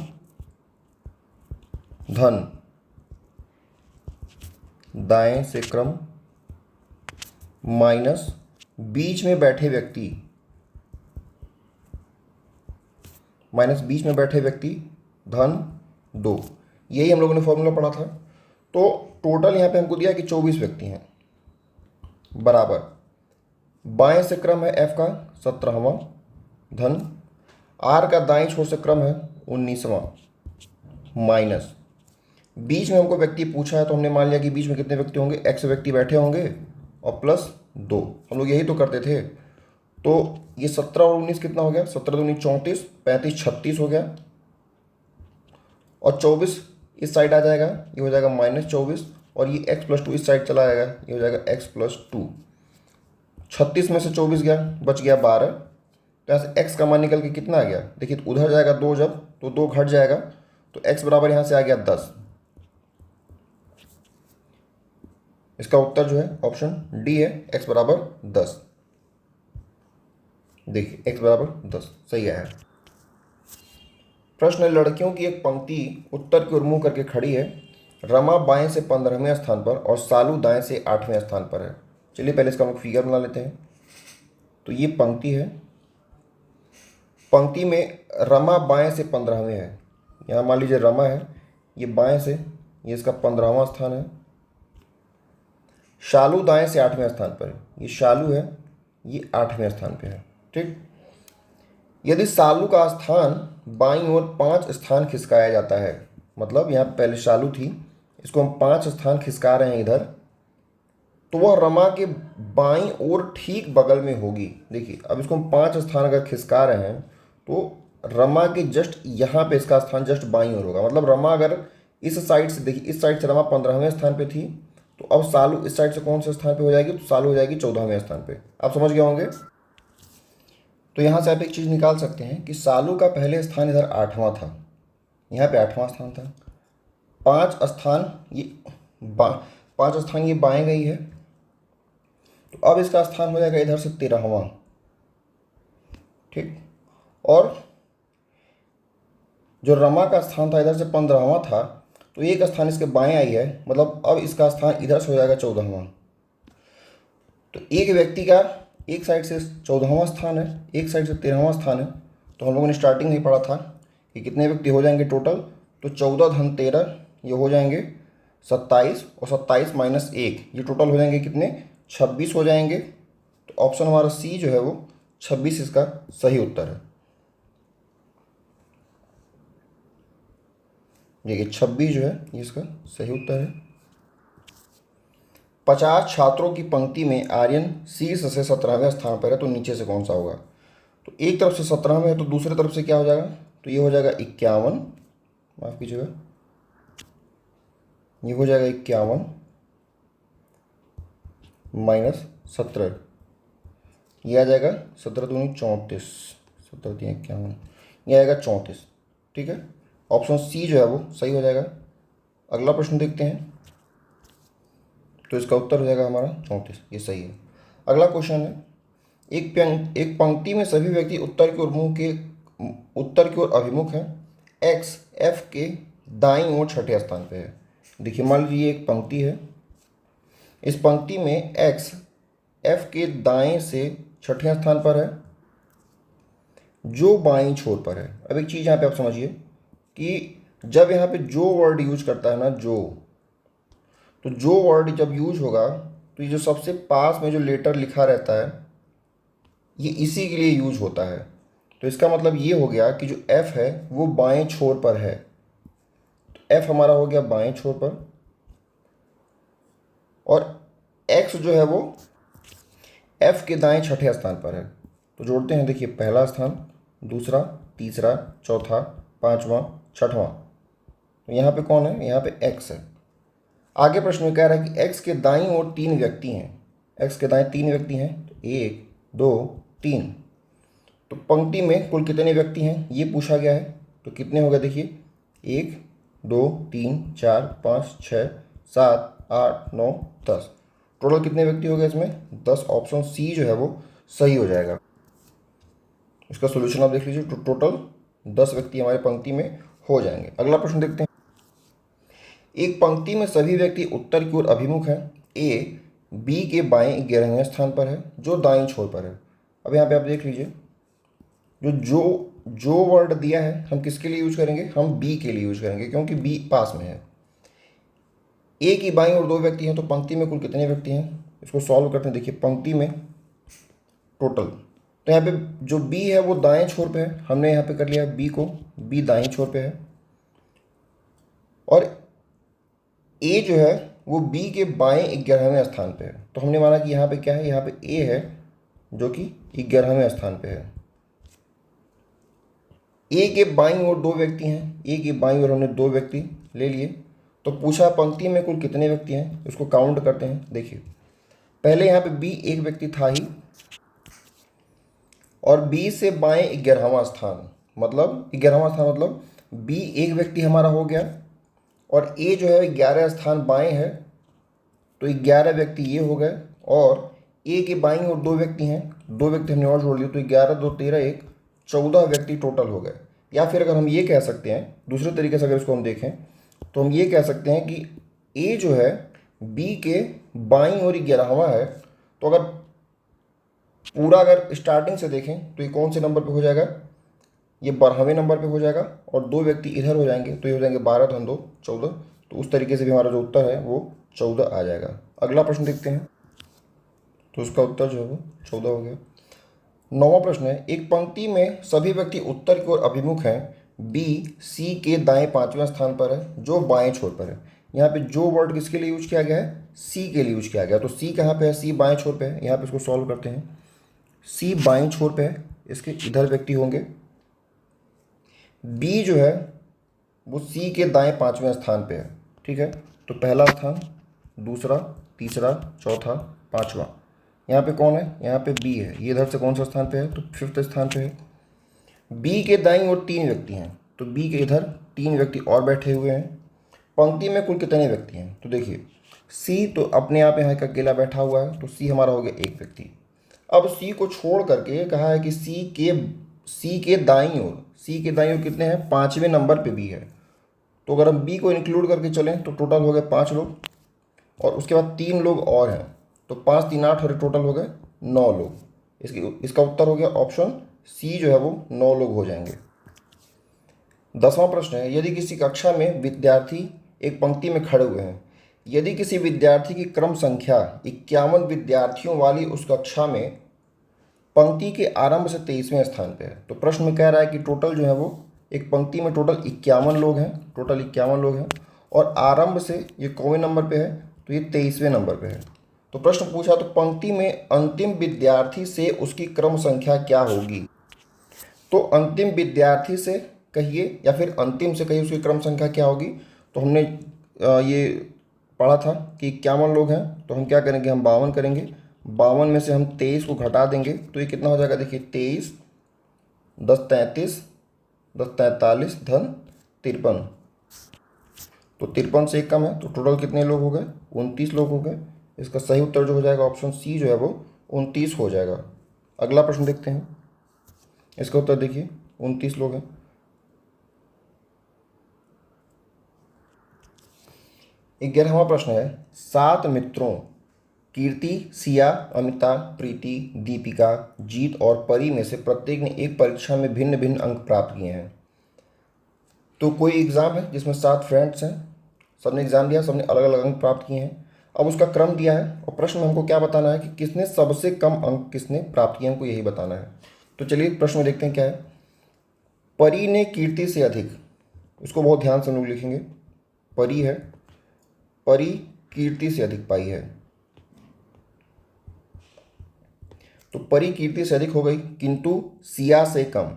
धन दाएं से क्रम माइनस बीच में बैठे व्यक्ति, माइनस बीच में बैठे व्यक्ति धन 2। यही हम लोगों ने फॉर्मूला पढ़ा था। तो टोटल यहाँ पे हमको दिया कि 24 व्यक्ति हैं, बराबर बाएं से क्रम है एफ का 17वां धन आर का दाएं छोर से क्रम है 19वां माइनस बीच में हमको व्यक्ति पूछा है, तो हमने मान लिया कि बीच में कितने व्यक्ति होंगे, एक्स व्यक्ति बैठे होंगे और प्लस 2। हम लोग यही तो करते थे। तो ये 17 और 19 कितना हो गया, 17 दूनी 34, 35 36 हो गया, और 24 इस साइड आ जाएगा, ये हो जाएगा -24, और ये x + 2 इस साइड चला आएगा, ये हो जाएगा x + 2। 36 में से 24 गया, बच गया 12। तो यहाँ से x का मान निकल के कितना आ गया, देखिए तो उधर जाएगा 2, जब तो 2 घट जाएगा, तो x बराबर यहाँ से आ गया 10। इसका उत्तर जो है ऑप्शन डी है, x बराबर 10। देखिए x बराबर 10 सही आया। प्रश्न है, लड़कियों की एक पंक्ति उत्तर की ओर मुंह करके खड़ी है। रमा बाएं से 15वें स्थान पर और सालू दाएं से 8वें स्थान पर है। चलिए पहले इसका हम फिगर बना लेते हैं। तो ये पंक्ति है, पंक्ति में रमा बाएं से 15वें है। यहाँ मान लीजिए रमा है, ये बाएं से, ये इसका 15वां स्थान है। शालू दाएं से 8वें स्थान पर है, ये शालू है, ये 8वें स्थान पे है, ठीक। यदि सालू का स्थान बाईं ओर 5 स्थान खिसकाया जाता है, मतलब यहाँ पहले शालू थी, इसको हम 5 स्थान खिसका रहे हैं इधर, तो वह रमा के बाईं ओर ठीक बगल में होगी। देखिए अब इसको हम 5 स्थान अगर खिसका रहे हैं तो रमा के जस्ट यहाँ पे इसका स्थान जस्ट बाईं ओर होगा। मतलब रमा अगर इस साइड से, देखिए इस साइड से रमा 15वें स्थान पे थी, तो अब सालू इस साइड से कौन से स्थान पे हो जाएगी, तो सालू हो जाएगी 14वें स्थान पे। आप समझ गए होंगे। तो यहाँ से आप एक चीज़ निकाल सकते हैं कि सालू का पहले स्थान इधर 8वां था, यहाँ पे 8वां स्थान था। 5 स्थान ये 5 स्थान ये बाएं गई है, तो अब इसका स्थान हो जाएगा इधर से 13वां। ठीक। और जो रमा का स्थान था इधर से 15वां था, तो एक स्थान इसके बाएं आई है, मतलब अब इसका स्थान इधर से हो जाएगा 14वां। तो एक व्यक्ति का एक साइड से 14वां स्थान है, एक साइड से 13वां स्थान है। तो हम लोगों ने स्टार्टिंग में पढ़ा था कि कितने व्यक्ति हो जाएंगे टोटल, तो 14 धन 13 ये हो जाएंगे 27, और 27 माइनस 1 ये टोटल हो जाएंगे कितने, 26 हो जाएंगे। तो ऑप्शन हमारा सी जो है वो 26 इसका सही उत्तर है। देखिए 26 जो है ये इसका सही उत्तर है। 50 छात्रों की पंक्ति में आर्यन शीर्ष से 17वें स्थान पर है, तो नीचे से कौन सा होगा। तो एक तरफ से 17 में है, तो दूसरी तरफ से क्या हो जाएगा, तो ये हो जाएगा 51, माफ़ कीजिएगा, ये हो जाएगा 51 माइनस 17, ये आ जाएगा 17 दूनी 34, 17 3 51, ये आएगा 34। ठीक है, ऑप्शन सी जो है वो सही हो जाएगा। अगला प्रश्न देखते हैं, तो इसका उत्तर हो जाएगा हमारा 34, ये सही है। अगला क्वेश्चन है, एक पंक्ति में सभी व्यक्ति उत्तर की ओर अभिमुख हैं, एक्स एफ के दाईं ओर छठे स्थान पे है। देखिए मान लीजिए एक पंक्ति है, इस पंक्ति में एक्स एफ के दाएं से छठे स्थान पर है, जो बाईं छोर पर है। अब एक चीज़ यहाँ पे आप समझिए कि जब यहाँ पे जो वर्ड यूज करता है ना, तो जो वर्ड जब यूज होगा, तो ये जो सबसे पास में जो लेटर लिखा रहता है ये इसी के लिए यूज होता है। तो इसका मतलब ये हो गया कि जो एफ है वो बाएं छोर पर है, तो एफ हमारा हो गया बाएं छोर पर, और एक्स जो है वो एफ के दाएं छठे स्थान पर है। तो जोड़ते हैं, देखिए पहला स्थान, दूसरा, तीसरा, चौथा, पांचवा, छठवां। तो यहाँ पे कौन है, यहाँ पे एक्स है। आगे प्रश्न में कह रहा है कि एक्स के दाईं ओर 3 व्यक्ति हैं, एक्स के दाएं 3 व्यक्ति हैं, तो 1 2 3। तो पंक्ति में कुल कितने व्यक्ति हैं ये पूछा गया है। तो कितने हो गए, देखिए 1 2 3 4 5 6 7 8 9 10, टोटल कितने व्यक्ति हो गए इसमें, 10। ऑप्शन सी जो है वो सही हो जाएगा। इसका सोल्यूशन आप देख लीजिए, तो टोटल 10 व्यक्ति हमारे पंक्ति में हो जाएंगे। अगला प्रश्न देखते हैं, एक पंक्ति में सभी व्यक्ति उत्तर की ओर अभिमुख हैं, ए बी के बाएं 11वें स्थान पर है, जो दाईं छोर पर है। अब यहाँ पे आप देख लीजिए, जो वर्ड दिया है हम किसके लिए यूज करेंगे, हम बी के लिए यूज करेंगे, क्योंकि बी पास में है। ए की बाईं ओर 2 व्यक्ति हैं, तो पंक्ति में कुल कितने व्यक्ति हैं, इसको सॉल्व करते हैं। देखिए पंक्ति में टोटल, तो यहाँ पे जो बी है वो दाएं छोर पे है, हमने यहाँ पे कर लिया बी को, बी दाईं छोर पे है, और ए जो है वो बी के बाएं 11वें स्थान पे है। तो हमने माना कि यहाँ पे क्या है, यहाँ पे ए है जो कि 11वें स्थान पे है। ए के बाईं ओर 2 व्यक्ति हैं, ए के बाईं ओर हमने 2 व्यक्ति ले लिए। तो पूछा पंक्ति में कुल कितने व्यक्ति हैं, इसको काउंट करते हैं। देखिए पहले यहाँ पे बी एक व्यक्ति था ही, और बी से बाएं 11वां स्थान, मतलब 11वां स्थान मतलब बी एक व्यक्ति हमारा हो गया, और ए जो है 11 स्थान बाएं है, तो 11 व्यक्ति ये हो गए, और ए के बाईं ओर 2 व्यक्ति हैं, 2 व्यक्ति हमने और जोड़ लिए, तो 11 2 13 1 14 व्यक्ति टोटल हो गए। या फिर अगर हम ये कह सकते हैं दूसरे तरीके से, अगर इसको हम देखें तो हम ये कह सकते हैं कि ए जो है बी के बाईं ओर 11वां है, तो अगर पूरा अगर स्टार्टिंग से देखें तो ये कौन से नंबर पे हो जाएगा, ये 12वें नंबर पे हो जाएगा, और 2 व्यक्ति इधर हो जाएंगे, तो ये हो जाएंगे 12 धन 2 14। तो उस तरीके से भी हमारा जो उत्तर है वो 14 आ जाएगा। अगला प्रश्न देखते हैं, तो उसका उत्तर जो है वो 14 हो गया। 9वां प्रश्न है, एक पंक्ति में सभी व्यक्ति उत्तर की ओर अभिमुख हैं, बी सी के दाएं 5वें स्थान पर है, जो बाएं छोर पर है। यहाँ पे जो वर्ड किसके लिए यूज किया गया है, सी के लिए यूज किया गया। तो सी कहाँ पे है, सी बाएं छोर पे है। यहाँ पे इसको सॉल्व करते हैं, सी बाएं छोर पे है, इसके इधर व्यक्ति होंगे। बी जो है वो सी के दाएं 5वें स्थान पे है। ठीक है, तो पहला स्थान, दूसरा, तीसरा, चौथा, पांचवा। यहाँ पे कौन है, यहाँ पे बी है, ये इधर से कौन सा स्थान पे है, तो 5th स्थान पे है। बी के दाईं ओर 3 व्यक्ति हैं, तो बी के इधर 3 व्यक्ति और बैठे हुए हैं। पंक्ति में कुल कितने व्यक्ति हैं, तो देखिए सी तो अपने आप यहाँ एक अकेला बैठा हुआ है, तो सी हमारा हो गया एक व्यक्ति। अब सी को छोड़ करके कहा है कि सी के सी के दाईं ओर कितने हैं, 5वें नंबर पे बी है। तो अगर हम बी को इंक्लूड करके चलें तो टोटल हो गए 5 लोग, और उसके बाद 3 लोग और हैं, तो 5 3 8 और टोटल हो गए 9 लोग। इसका उत्तर हो गया ऑप्शन सी जो है वो 9 लोग हो जाएंगे। 10वां प्रश्न है, यदि किसी कक्षा में विद्यार्थी एक पंक्ति में खड़े हुए हैं, यदि किसी विद्यार्थी की क्रम संख्या 51 विद्यार्थियों वाली उस कक्षा में पंक्ति के आरंभ से 23वें स्थान पे है, तो प्रश्न में कह रहा है कि टोटल जो है वो एक पंक्ति में टोटल 51 लोग हैं, और आरंभ से ये कौवें नंबर पे है, तो ये 23वें नंबर पे है। तो प्रश्न पूछा, तो पंक्ति में अंतिम विद्यार्थी से उसकी क्रम संख्या क्या होगी। तो अंतिम विद्यार्थी से कहिए या फिर अंतिम से कहिए उसकी क्रम संख्या क्या होगी। तो हमने ये पढ़ा था कि 51 लोग हैं, तो हम क्या करेंगे, हम 52 करेंगे। 52 में से हम 23 को घटा देंगे तो ये कितना हो जाएगा, देखिए 23 10 33 10 43 धन 53, तो 53 से एक कम है, तो टोटल कितने लोग हो गए, 29 लोग हो गए। इसका सही उत्तर जो हो जाएगा ऑप्शन सी जो है वो 29 हो जाएगा। अगला प्रश्न देखते हैं, इसका उत्तर देखिए 29 लोग हैं। 11वां प्रश्न है, 7 मित्रों कीर्ति, सिया, अमिता, प्रीति, दीपिका, जीत और परी में से प्रत्येक ने एक परीक्षा में भिन्न भिन्न अंक प्राप्त किए हैं। तो कोई एग्ज़ाम है जिसमें 7 फ्रेंड्स हैं, सबने एग्ज़ाम दिया, सबने अलग अलग अंक प्राप्त किए हैं। अब उसका क्रम दिया है और प्रश्न में हमको क्या बताना है कि किसने सबसे कम अंक किसने प्राप्त किए, हमको यही बताना है। तो चलिए प्रश्न में देखते हैं क्या है। परी ने कीर्ति से अधिक, उसको बहुत ध्यान से हम लोग लिखेंगे, परी है, परी कीर्ति से अधिक पाई है, तो परी कीर्ति से अधिक हो गई, किंतु सिया से कम।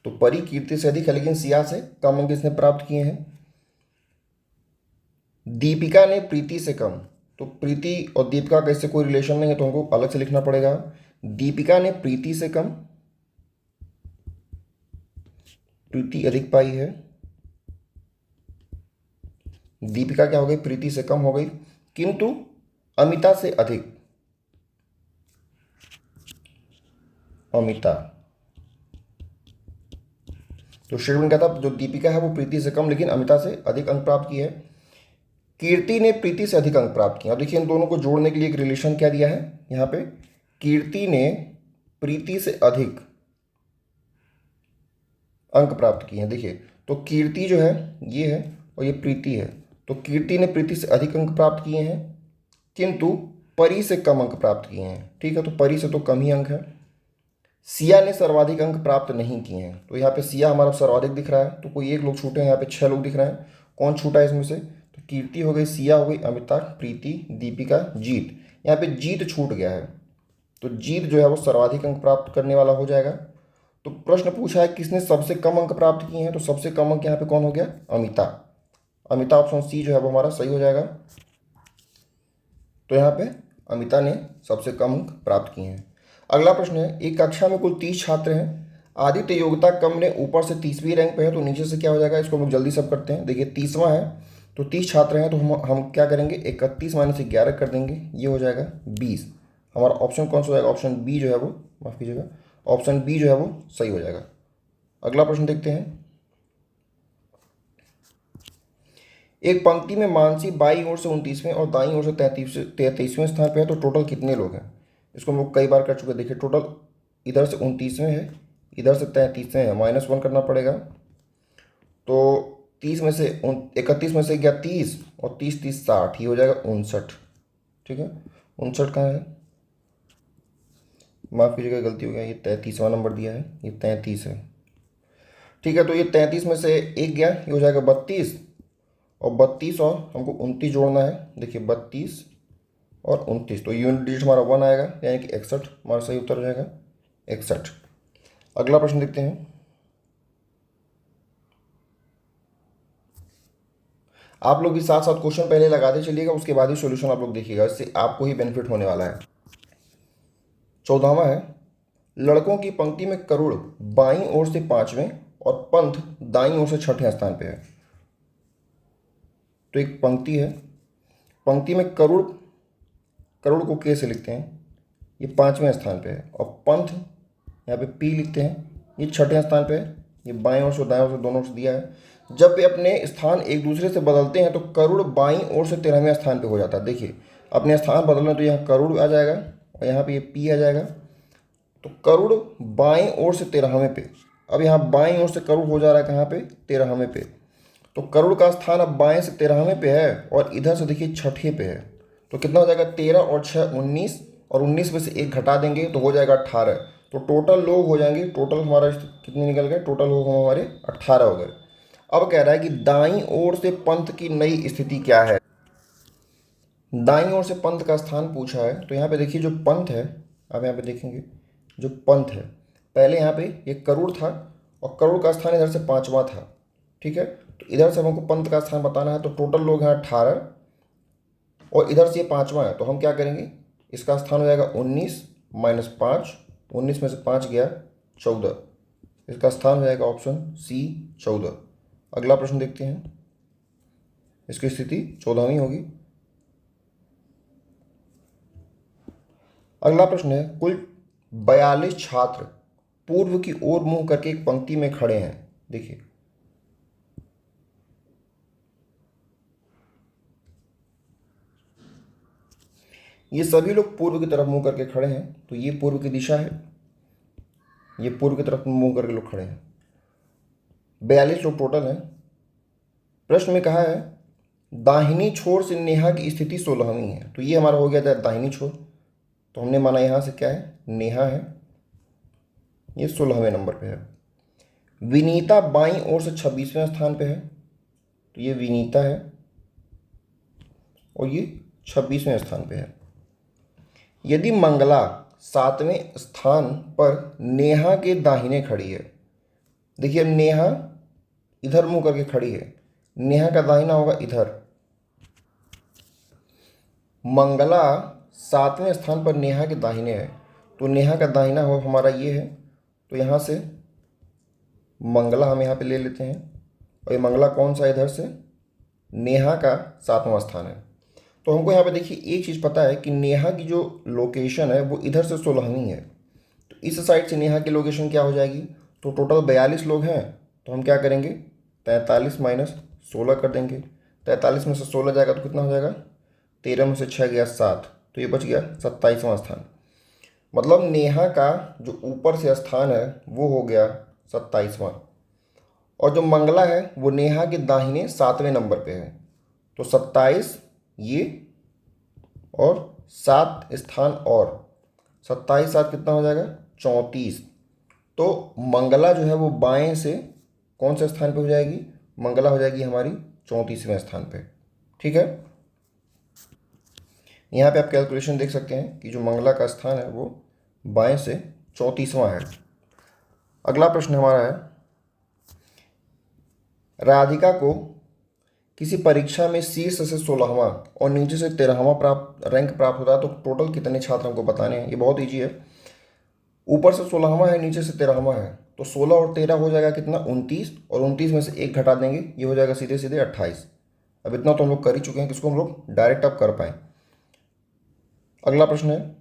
तो परी कीर्ति से अधिक है लेकिन सिया से कम अंक इसने प्राप्त किए हैं। दीपिका ने प्रीति से कम, तो प्रीति और दीपिका का इससे कोई रिलेशन नहीं है, तो हमको अलग से लिखना पड़ेगा। दीपिका ने प्रीति से कम, प्रीति अधिक पाई है, दीपिका क्या हो गई, प्रीति से कम हो गई, किंतु अमिता से अधिक, अमिता। तो शेरविन कहता जो दीपिका है वो प्रीति से कम लेकिन अमिता से अधिक अंक प्राप्त की है। कीर्ति ने प्रीति से अधिक अंक प्राप्त किए। अब देखिए इन दोनों को जोड़ने के लिए एक रिलेशन क्या दिया है यहाँ पे, कीर्ति ने प्रीति से अधिक अंक प्राप्त किए हैं। देखिए तो कीर्ति जो है ये है और ये प्रीति है, तो कीर्ति ने प्रीति से अधिक अंक प्राप्त किए हैं किंतु परी से कम अंक प्राप्त किए हैं। ठीक है, तो परी से तो कम ही अंक है। सिया ने सर्वाधिक अंक प्राप्त नहीं किए हैं, तो यहाँ पे सिया हमारा सर्वाधिक दिख रहा है, तो कोई एक लोग छूटे हैं, यहाँ पे 6 लोग दिख रहे हैं। कौन छूटा है इसमें से, तो कीर्ति हो गई, सिया हो गई, अमिता, प्रीति, दीपिका, जीत। यहाँ पे जीत छूट गया है, तो जीत जो है वो सर्वाधिक अंक प्राप्त करने वाला हो जाएगा। तो प्रश्न पूछा है किसने सबसे कम अंक प्राप्त किए हैं, तो सबसे कम अंक यहाँ पे कौन हो गया, अमिता। अमिता ऑप्शन सी जो है वो हमारा सही हो जाएगा। तो यहाँ पे अमिता ने सबसे कम अंक प्राप्त किए हैं। अगला प्रश्न है, एक कक्षा में कुल 30 छात्र हैं, आदित्य योग्यता क्रम में ऊपर से 30वीं रैंक पे है, तो नीचे से क्या हो जाएगा, इसको हम लोग जल्दी सब करते हैं। देखिए 30वां है, तो 30 छात्र हैं, तो हम क्या करेंगे, 31 माइनस 11 कर देंगे, ये हो जाएगा 20। हमारा ऑप्शन कौन सा हो जाएगा, ऑप्शन बी जो है वो, माफ़ कीजिएगा, ऑप्शन बी जो है वो सही हो जाएगा। अगला प्रश्न देखते हैं, एक पंक्ति में मानसी बाईं ओर से 29वें और दाईं ओर से 33वें स्थान पे है, तो टोटल कितने लोग हैं। इसको हम लोग कई बार कर चुके हैं। देखिए टोटल इधर से 29वें है, इधर से 33वें है, -1 करना पड़ेगा। तो 30 में से 31 में से गया 30 और 30 30 60, ये हो जाएगा 59। ठीक है, 59 कहाँ है, माफ़ कीजिएगा गलती हो गया, ये 33वां नंबर दिया है, ये 33 है। ठीक है, तो ये 33 में से एक गया, ये हो जाएगा 32, और 32 और हमको 29 जोड़ना है। देखिए 32 और 29, तो यूनिट डिजिट हमारा 1 आएगा, यानी कि 61 हमारा सही उत्तर हो जाएगा 61। अगला प्रश्न देखते हैं, आप लोग भी साथ साथ क्वेश्चन पहले लगाते चलिएगा, उसके बाद ही सॉल्यूशन आप लोग देखिएगा, इससे आपको ही बेनिफिट होने वाला है। 14वां है, लड़कों की पंक्ति में करुण बाईं ओर से 5वें और पंथ दाईं ओर से 6ठे स्थान पे है। तो एक पंक्ति है, पंक्ति में करुण, करुण को के से लिखते हैं, ये 5वें स्थान पे है, और पंथ यहाँ पे P लिखते हैं, ये 6ठे स्थान पे है। ये बाएं ओर से दाएं ओर से दोनों से दिया है। जब ये अपने स्थान एक दूसरे से बदलते हैं तो करुड़ बाईं ओर से 13वें स्थान पे हो जाता है। देखिए अपने स्थान बदलना, तो यहाँ करुड़ आ जाएगा और यहाँ पे ये P आ जाएगा, तो करुड़ बाईं ओर से 13वें पे। अब यहाँ बाईं ओर से करुड़ हो जा रहा है कहाँ पे, 13वें पे। तो करुड़ का स्थान अब बाएं से 13वें पे है और इधर से देखिए 6ठे पे है। तो कितना हो जाएगा, 13 और 6 19, और 19 में से 1 घटा देंगे तो हो जाएगा 18। तो टोटल लोग हो जाएंगे, टोटल हमारा कितने निकल गए, टोटल लोग हमारे 18 हो गए। अब कह रहा है कि दाईं ओर से पंथ की नई स्थिति क्या है। दाईं ओर से पंथ का स्थान पूछा है, तो यहाँ पे देखिए जो पंथ है, अब यहाँ पे देखेंगे जो पंथ है, पहले यहाँ पे ये करुड़ था और करुड़ का स्थान इधर से 5वां था, ठीक है। तो इधर से हमको पंथ का स्थान बताना है, तो टोटल लोग हैं 18 और इधर से ये 5वां है, तो हम क्या करेंगे, इसका स्थान हो जाएगा 19 माइनस 5, 19 में से 5 गया 14, इसका स्थान हो जाएगा ऑप्शन सी 14। अगला प्रश्न देखते हैं, इसकी स्थिति 14वीं होगी। अगला प्रश्न है, कुल 42 छात्र पूर्व की ओर मुंह करके एक पंक्ति में खड़े हैं। देखिए ये सभी लोग पूर्व की तरफ मुंह करके खड़े हैं, तो ये पूर्व की दिशा है, ये पूर्व की तरफ मुंह करके लोग खड़े हैं। 42 लोग टोटल हैं। प्रश्न में कहा है दाहिनी छोर से नेहा की स्थिति 16वीं है, तो ये हमारा हो गया था दाहिनी छोर, तो हमने माना यहाँ से क्या है, नेहा है, ये 16वें नंबर पे है। विनीता बाईं ओर से 26वें स्थान पे है, तो ये विनीता है और ये 26वें स्थान पे है। यदि मंगला 7वें स्थान पर नेहा के दाहिने खड़ी है, देखिए अब नेहा इधर मुंह करके खड़ी है, नेहा का दाहिना होगा इधर। मंगला 7वें स्थान पर नेहा के दाहिने है, तो नेहा का दाहिना हो हमारा ये है, तो यहाँ से मंगला हम यहाँ पे ले लेते हैं, और ये मंगला कौन सा इधर से, नेहा का 7वां स्थान है। तो हमको यहाँ पे देखिए एक चीज़ पता है कि नेहा की जो लोकेशन है वो इधर से 16वीं है, तो इस साइड से नेहा की लोकेशन क्या हो जाएगी, तो टोटल 42 लोग हैं, तो हम क्या करेंगे 43 माइनस 16 कर देंगे। 43 में से 16 जाएगा तो कितना हो जाएगा, 13 में से 6 गया 7, तो ये बच गया 27वां स्थान। मतलब नेहा का जो ऊपर से स्थान है वो हो गया 27वां, और जो मंगला है वो नेहा के दाहिने 7वें नंबर पे है, तो 27 ये और 7 स्थान और 27 7 कितना हो जाएगा 34। तो मंगला जो है वो बाएं से कौन से स्थान पे हो जाएगी, मंगला हो जाएगी हमारी 34वें स्थान पे, ठीक है। यहाँ पे आप कैलकुलेशन देख सकते हैं कि जो मंगला का स्थान है वो बाएं से 34वां है। अगला प्रश्न हमारा है, राधिका को किसी परीक्षा में शीर्ष से 16वां और नीचे से 13वां रैंक प्राप्त होता है, तो टोटल कितने छात्र हमको बताने हैं। ये बहुत ईजी है, ऊपर से 16वां है नीचे से 13वां है, तो 16 और 13 हो जाएगा कितना 29, और 29 में से 1 घटा देंगे, ये हो जाएगा सीधे सीधे 28। अब इतना तो हम लोग कर ही चुके हैं, किसको हम लोग डायरेक्ट अब कर पाएँ। अगला प्रश्न है,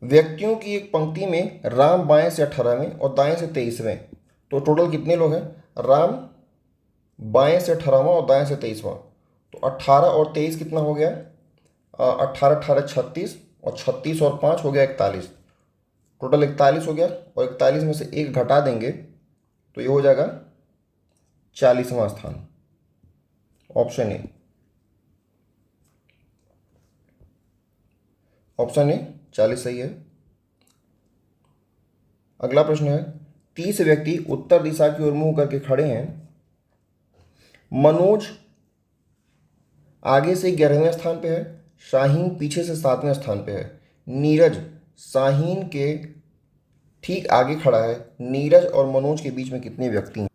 व्यक्तियों की एक पंक्ति में राम बाएं से 18वें और दाएं से 23वें, तो टोटल कितने लोग हैं, राम बाएं से 18वां और दाएं से 23वां, तो 18 और 23 कितना हो गया, 18 18 36, और 36 और 5 हो गया 41, टोटल 41 हो गया, और 41 में से 1 घटा देंगे तो ये हो जाएगा 40वां स्थान, ऑप्शन ए। ऑप्शन ए 40 सही है। अगला प्रश्न है, 30 व्यक्ति उत्तर दिशा की ओर मुंह करके खड़े हैं, मनोज आगे से 11वें स्थान पे है, शाहीन पीछे से 7वें स्थान पे है, नीरज शाहीन के ठीक आगे खड़ा है, नीरज और मनोज के बीच में कितने व्यक्ति हैं।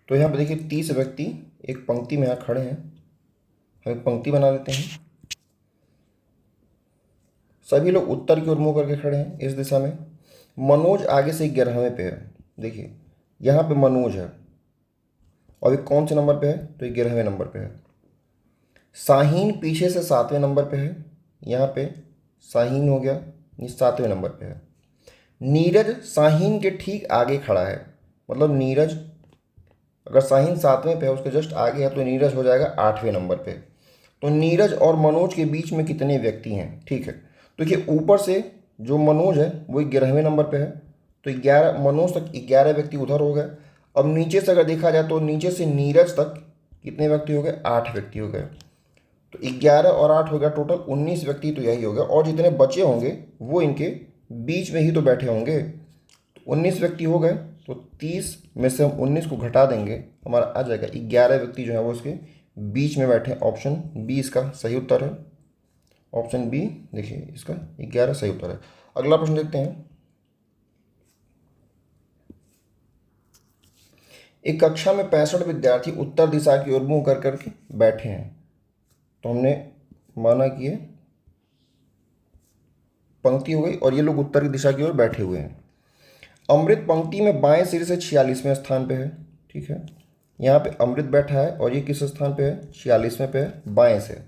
तो यहाँ पे देखिए 30 व्यक्ति एक पंक्ति में यहाँ खड़े हैं, हम एक पंक्ति बना लेते हैं, सभी लोग उत्तर की ओर मुंह करके खड़े हैं इस दिशा में। मनोज आगे से 11वें पे है, देखिए यहाँ पे मनोज है, और ये कौन से नंबर पे है, तो 11वें नंबर पे है। शाहीन पीछे से 7वें नंबर पे है, यहाँ पे शाहीन हो गया, ये 7वें नंबर पे है। नीरज शाहीन के ठीक आगे खड़ा है, मतलब नीरज अगर शाहीन 7वें पे है उसके जस्ट आगे है तो नीरज हो जाएगा 8वें नंबर पे। तो नीरज और मनोज के बीच में कितने व्यक्ति हैं, ठीक है। तो देखिए ऊपर से जो मनोज है वो 11वें नंबर पे है, तो 11 मनोज तक 11 व्यक्ति उधर हो गए। अब नीचे से अगर देखा जाए तो नीचे से नीरज तक कितने व्यक्ति हो गए, 8 व्यक्ति हो गए। तो 11 और 8 हो गया टोटल 19 व्यक्ति, तो यही हो गया। और जितने बचे होंगे वो इनके बीच में ही तो बैठे होंगे, तो 19 व्यक्ति हो गए। तो 30 में से हम 19 को घटा देंगे, हमारा आ जाएगा 11 व्यक्ति जो है वो इसके बीच में बैठे। ऑप्शन बी इसका सही उत्तर है। ऑप्शन बी देखिए इसका 11 सही उत्तर है। अगला प्रश्न देखते हैं। एक कक्षा में 65 विद्यार्थी उत्तर दिशा की ओर मुंह कर करके बैठे हैं, तो हमने माना कि ये पंक्ति हो गई और ये लोग उत्तर की दिशा की ओर बैठे हुए हैं। अमृत पंक्ति में बाएं सिरे से 46वें स्थान पे है, ठीक है। यहाँ पे अमृत बैठा है और ये किस स्थान पे है, 46वें पे है बाएं से।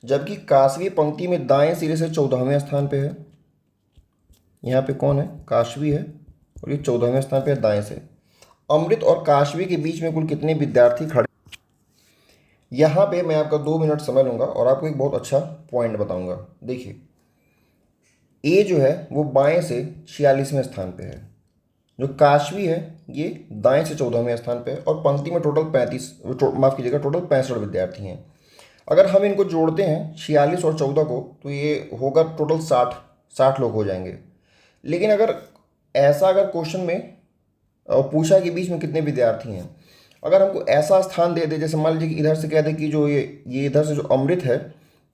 जबकि काशवी पंक्ति में दाएं सिरे से 14वें स्थान पे है। यहाँ पे कौन है, काशवी है और ये 14वें स्थान पे है दाएं से। अमृत और काशवी के बीच में कुल कितने विद्यार्थी खड़े। यहाँ पे मैं आपका 2 मिनट समय लूँगा और आपको एक बहुत अच्छा पॉइंट बताऊँगा। देखिए ए जो है वो बाएं से 46वें स्थान पे है, जो काशवी है ये दाएं से 14वें स्थान पे है, और पंक्ति में टोटल 35 माफ़ कीजिएगा टोटल 65 विद्यार्थी हैं। अगर हम इनको जोड़ते हैं 46 और 14 को तो ये होगा टोटल 60 लोग हो जाएंगे। लेकिन अगर क्वेश्चन में पूछा कि बीच में कितने विद्यार्थी हैं, अगर हमको ऐसा स्थान दे दे, जैसे मान लीजिए कि इधर से कह दे कि जो ये इधर से जो अमृत है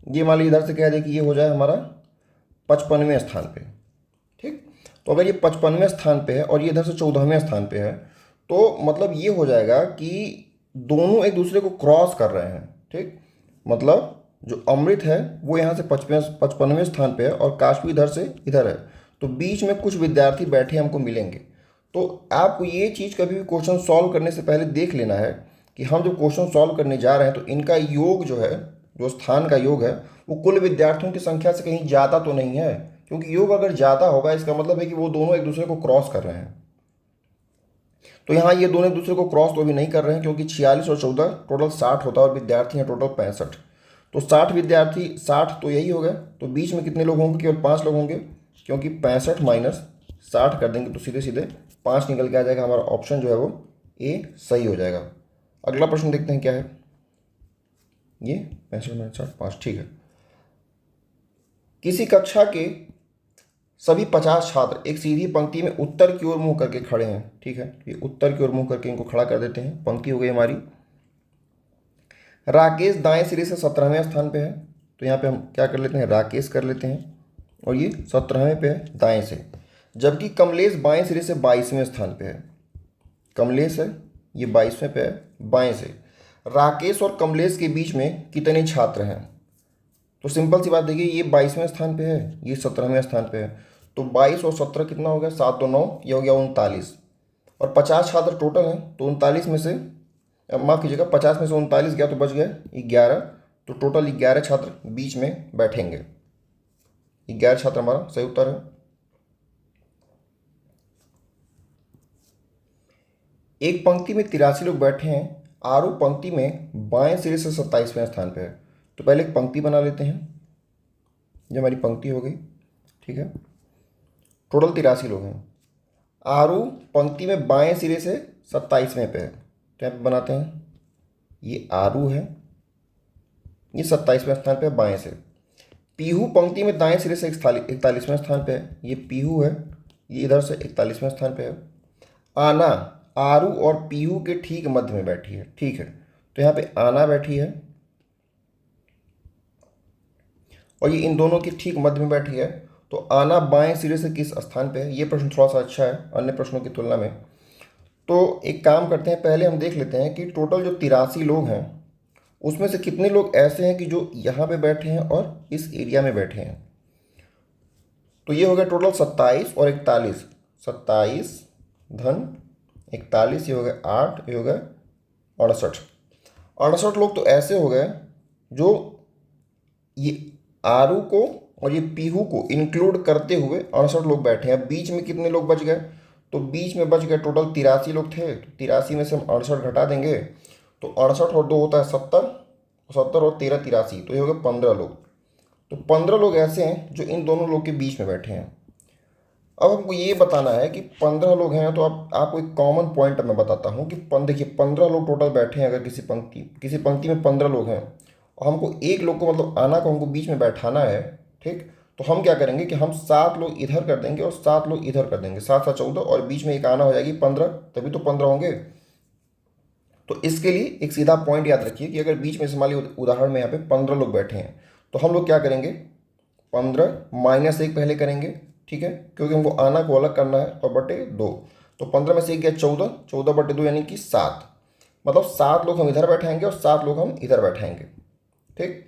ये मान लीजिए इधर से कह दे कि ये हो जाए हमारा 55वें स्थान पे, ठीक। तो अगर ये 55वें स्थान पे है और ये इधर से 14वें स्थान पे है, तो मतलब ये हो जाएगा कि दोनों एक दूसरे को क्रॉस कर रहे हैं, ठीक। मतलब जो अमृत है वो यहाँ से 55वें स्थान पे है और काशवी इधर से इधर है, तो बीच में कुछ विद्यार्थी बैठे हमको मिलेंगे। तो आपको ये चीज़ कभी भी क्वेश्चन सॉल्व करने से पहले देख लेना है कि हम जो क्वेश्चन सॉल्व करने जा रहे हैं तो इनका योग जो है, जो स्थान का योग है वो कुल विद्यार्थियों की संख्या से कहीं ज़्यादा तो नहीं है, क्योंकि योग अगर ज़्यादा होगा इसका मतलब है कि वो दोनों एक दूसरे को क्रॉस कर रहे हैं। तो यहाँ ये दोनों एक दूसरे को क्रॉस तो अभी नहीं कर रहे हैं, क्योंकि 46 और 14 टोटल 60 होता है और विद्यार्थी हैं टोटल 65। तो 60 विद्यार्थी 60 तो यही हो गए, तो बीच में कितने लोग होंगे, केवल 5 लोग होंगे, क्योंकि 65 माइनस 60 कर देंगे तो सीधे सीधे 5 निकल के आ जाएगा। हमारा ऑप्शन जो है वो ए सही हो जाएगा। अगला प्रश्न देखते हैं क्या है। ये 65 माइनस 60 5, ठीक है। किसी कक्षा के सभी 50 छात्र एक सीधी पंक्ति में उत्तर की ओर मुंह करके खड़े हैं, ठीक है। ये उत्तर की ओर मुंह करके इनको खड़ा कर देते हैं, पंक्ति हो गई हमारी। राकेश दाएं सिरे से 17वें स्थान पे है, तो यहाँ पे हम क्या कर लेते हैं, राकेश कर लेते हैं, और ये 17वें पे है दाएं से। जबकि कमलेश बाएं सिरे से 22वें स्थान पे है। कमलेश है ये 22वें पे है बाएं से। राकेश और कमलेश के बीच में कितने छात्र हैं, तो सिंपल सी बात देखिए, ये 22वें स्थान पे है, ये 17वें स्थान पे है, तो 22 और 17 कितना हो गया, 7 2 9, ये हो गया 39। और 50 छात्र टोटल हैं, तो 39 में से माफ़ कीजिएगा 50 में से 39 गया तो बच गए 11, तो टोटल 11 छात्र बीच में बैठेंगे। 11 छात्र हमारा सही उत्तर है। एक पंक्ति में 83 लोग बैठे हैं, आरू पंक्ति में बाएं सिरे से 27वें स्थान पे है। तो पहले एक पंक्ति बना लेते हैं, ये हमारी पंक्ति हो गई, ठीक है। टोटल 83 लोग हैं। आरू पंक्ति में बाएं सिरे से 27वें पे है, तो यहाँ पे बनाते हैं, ये आरू है, ये 27वें स्थान पे है बाएं से। पीहू पंक्ति में दाएं सिरे से 41वें स्थान पे है, ये पीहू है, ये इधर से 41वें स्थान पे है। आना आरू और पीहू के ठीक मध्य में बैठी है, ठीक है। तो यहाँ पे आना बैठी है और ये इन दोनों के ठीक मध्य में बैठी है। तो आना बाएं सिरे से किस स्थान पे है, ये प्रश्न थोड़ा सा अच्छा है अन्य प्रश्नों की तुलना में। तो एक काम करते हैं, पहले हम देख लेते हैं कि टोटल जो 83 लोग हैं उसमें से कितने लोग ऐसे हैं कि जो यहाँ पे बैठे हैं और इस एरिया में बैठे हैं। तो ये हो गया टोटल 27 और 41, 27 धन 41, ये हो गया 8, ये हो गया 68। 68 लोग तो ऐसे हो गए जो ये आरू को और ये पीहू को इंक्लूड करते हुए 68 लोग बैठे हैं। बीच में कितने लोग बच गए? तो बीच में बच गए टोटल 83 लोग थे। तो 83 में से हम 68 घटा देंगे तो 68 और 2 होता है 70, 70 और 13 83, तो ये हो गए 15 लोग। तो 15 लोग ऐसे हैं जो इन दोनों लोग के बीच में बैठे हैं। अब हमको ये बताना है कि 15 लोग हैं, तो अब आपको एक कॉमन पॉइंट मैं बताता हूँ कि देखिए 15 लोग टोटल बैठे हैं। अगर किसी पंक्ति में 15 लोग हैं और हमको एक लोग को मतलब आना को हमको बीच में बैठाना है, ठीक, तो हम क्या करेंगे कि हम 7 लोग इधर कर देंगे और 7 लोग इधर कर देंगे, 7 7 14, और बीच में एक आना हो जाएगी 15, तभी तो 15 होंगे। तो इसके लिए एक सीधा पॉइंट याद रखिए कि अगर बीच में से मान लीजिए उदाहरण में यहाँ पे 15 लोग बैठे हैं, तो हम लोग क्या करेंगे, 15 -1 पहले करेंगे, ठीक है, क्योंकि हमको आना को अलग करना है, और बटे 2। तो 15 में से 1 गया 14, 14 बटे 2 यानी कि 7, मतलब 7 लोग हम इधर बैठाएंगे और 7 लोग हम इधर बैठाएंगे, ठीक।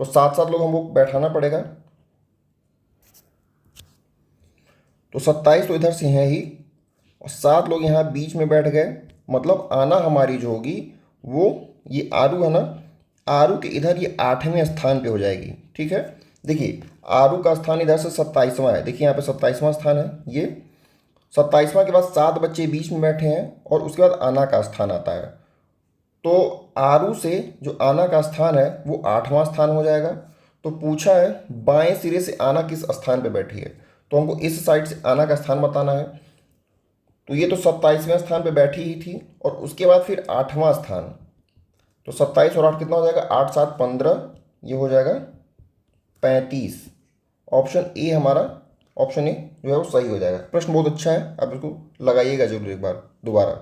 तो 7 लोग हमको बैठाना पड़ेगा। तो 27 तो इधर से हैं ही, और 7 लोग यहाँ बीच में बैठ गए, मतलब आना हमारी जो होगी वो ये आरू है ना, आरू के इधर ये 8वें स्थान पे हो जाएगी, ठीक है। देखिए आरू का स्थान इधर से 27वां है, देखिए यहाँ पे 27वां स्थान है, ये 27वां के बाद 7 बच्चे बीच में बैठे हैं और उसके बाद आना का स्थान आता है। तो आरू से जो आना का स्थान है वो 8वां स्थान हो जाएगा। तो पूछा है बाएं सिरे से आना किस स्थान पे बैठी है, तो हमको इस साइड से आना का स्थान बताना है। तो ये तो 27वें स्थान पे बैठी ही थी, और उसके बाद फिर 8वां स्थान, तो 27 और 8 कितना हो जाएगा, 8 7 15, ये हो जाएगा 35। ऑप्शन ए हमारा, ऑप्शन ए जो है वो सही हो जाएगा। प्रश्न बहुत अच्छा है, आप इसको लगाइएगा जरूर एक बार दोबारा।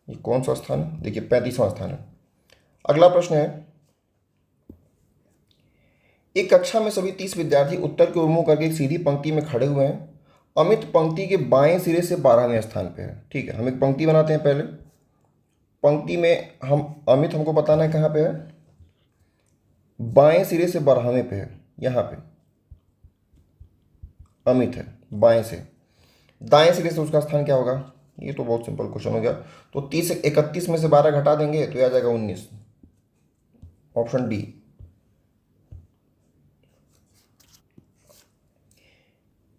ये कौन सा स्थान है, देखिए 35वां स्थान है। अगला प्रश्न है, एक कक्षा में सभी 30 विद्यार्थी उत्तर की ओर मुंह करके एक सीधी पंक्ति में खड़े हुए हैं। अमित पंक्ति के बाएं सिरे से 12वें स्थान पे है, ठीक है। हम एक पंक्ति बनाते हैं पहले। पंक्ति में हम अमित हमको बताना है कहाँ पे है, बाएं सिरे से 12वें पे है, यहाँ पे अमित है बाएं से। दाएं सिरे से उसका स्थान क्या होगा, ये तो बहुत सिंपल क्वेश्चन हो गया। तो 31 में से 12 घटा देंगे तो आ जाएगा 19, ऑप्शन डी।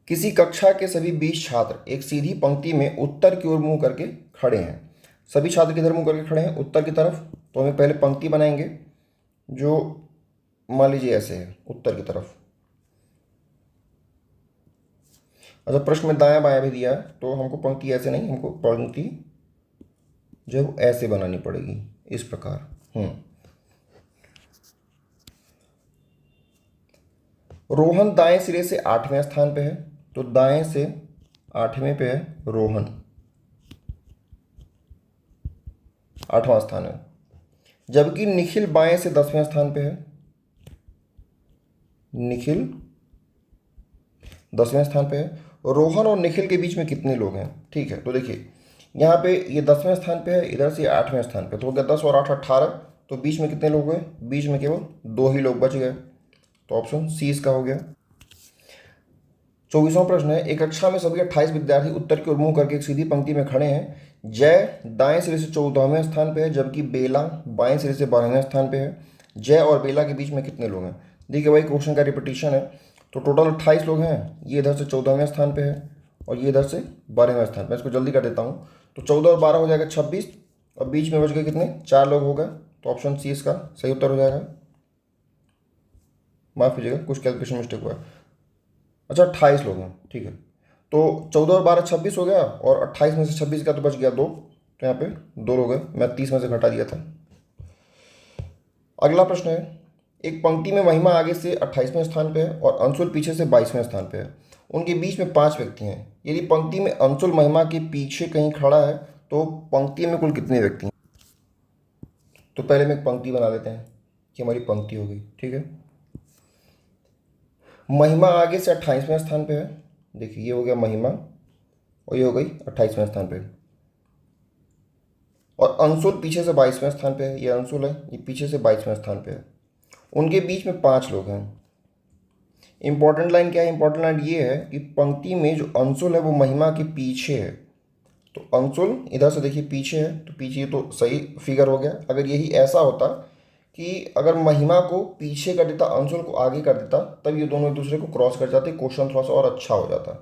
किसी कक्षा के सभी 20 छात्र एक सीधी पंक्ति में उत्तर की ओर मुंह करके खड़े हैं। सभी छात्र किधर मुंह करके खड़े हैं, उत्तर की तरफ। तो हमें पहले पंक्ति बनाएंगे जो मान लीजिए ऐसे है, उत्तर की तरफ। अच्छा, प्रश्न में दायां बायां भी दिया है, तो हमको पंक्ति ऐसे नहीं, हमको पंक्ति जो है वो ऐसे बनानी पड़ेगी, इस प्रकार। रोहन दाएं सिरे से 8वें स्थान पे है, तो दाएं से 8वें पे है रोहन, 8वां स्थान है। जबकि निखिल बाएं से 10वें स्थान पे है, निखिल 10वें स्थान पे है। रोहन और निखिल के बीच में कितने लोग हैं, ठीक है। तो देखिए यहाँ पे ये 10वें स्थान पे है, इधर से 8वें स्थान पे, तो हो गया 10 और 8 18, तो बीच में कितने लोग हुए, बीच में केवल 2 ही लोग बच गए, तो ऑप्शन सी इसका हो गया। 24वां प्रश्न है, एक कक्षा में सभी 28 विद्यार्थी उत्तर की ओर मुंह करके एक सीधी पंक्ति में खड़े हैं। जय दाएं सिरे से 14वें स्थान पे है, जबकि बेला बाएं सिरे से 12वें स्थान पे है। जय और बेला के बीच में कितने लोग हैं, देखिए भाई क्वेश्चन का रिपीटिशन है, तो टोटल 28 लोग हैं। ये इधर से 14वें स्थान पे है और ये इधर से 12वें स्थान पे। इसको जल्दी कर देता हूँ, तो 14 और 12 हो जाएगा 26, और बीच में बच गए कितने, 4 लोग हो गए, तो ऑप्शन सी इसका सही उत्तर हो जाएगा। माफ़ कीजिएगा, कुछ कैलकुलेशन मिस्टेक हुआ है। अच्छा 28 लोग हैं, ठीक है। तो 14 और 12 26 हो गया, और 28 में से 26 का तो बच गया 2, तो यहाँ पे 2 लोग हैं, मैं 30 में से घटा दिया था। अगला प्रश्न है, एक पंक्ति में महिमा आगे से 28वें स्थान पे है और अंशुल पीछे से 22वें स्थान पे है। उनके बीच में 5 व्यक्ति हैं। यदि पंक्ति में अंशुल महिमा के पीछे कहीं खड़ा है तो पंक्ति में कुल कितने व्यक्ति हैं। तो पहले में एक पंक्ति बना लेते हैं कि हमारी पंक्ति हो गई, ठीक है। महिमा आगे से 28वें स्थान पे है, देखिए ये हो गया महिमा, और ये हो गई 28वें स्थान पे, और अंशुल पीछे से 22वें स्थान पे है, ये अंशुल है, ये पीछे से 22वें स्थान पे है। उनके बीच में 5 लोग हैं। इंपॉर्टेंट लाइन क्या है, इंपॉर्टेंट लाइन ये है कि पंक्ति में जो अंशुल है वो महिमा के पीछे है, तो अंशुल इधर से देखिए पीछे है, तो पीछे तो सही फिगर हो गया। अगर यही ऐसा होता कि अगर महिमा को पीछे कर देता, अंशुल को आगे कर देता, तब ये दोनों एक दूसरे को क्रॉस कर जाते, क्वेश्चन थोड़ा सा और अच्छा हो जाता।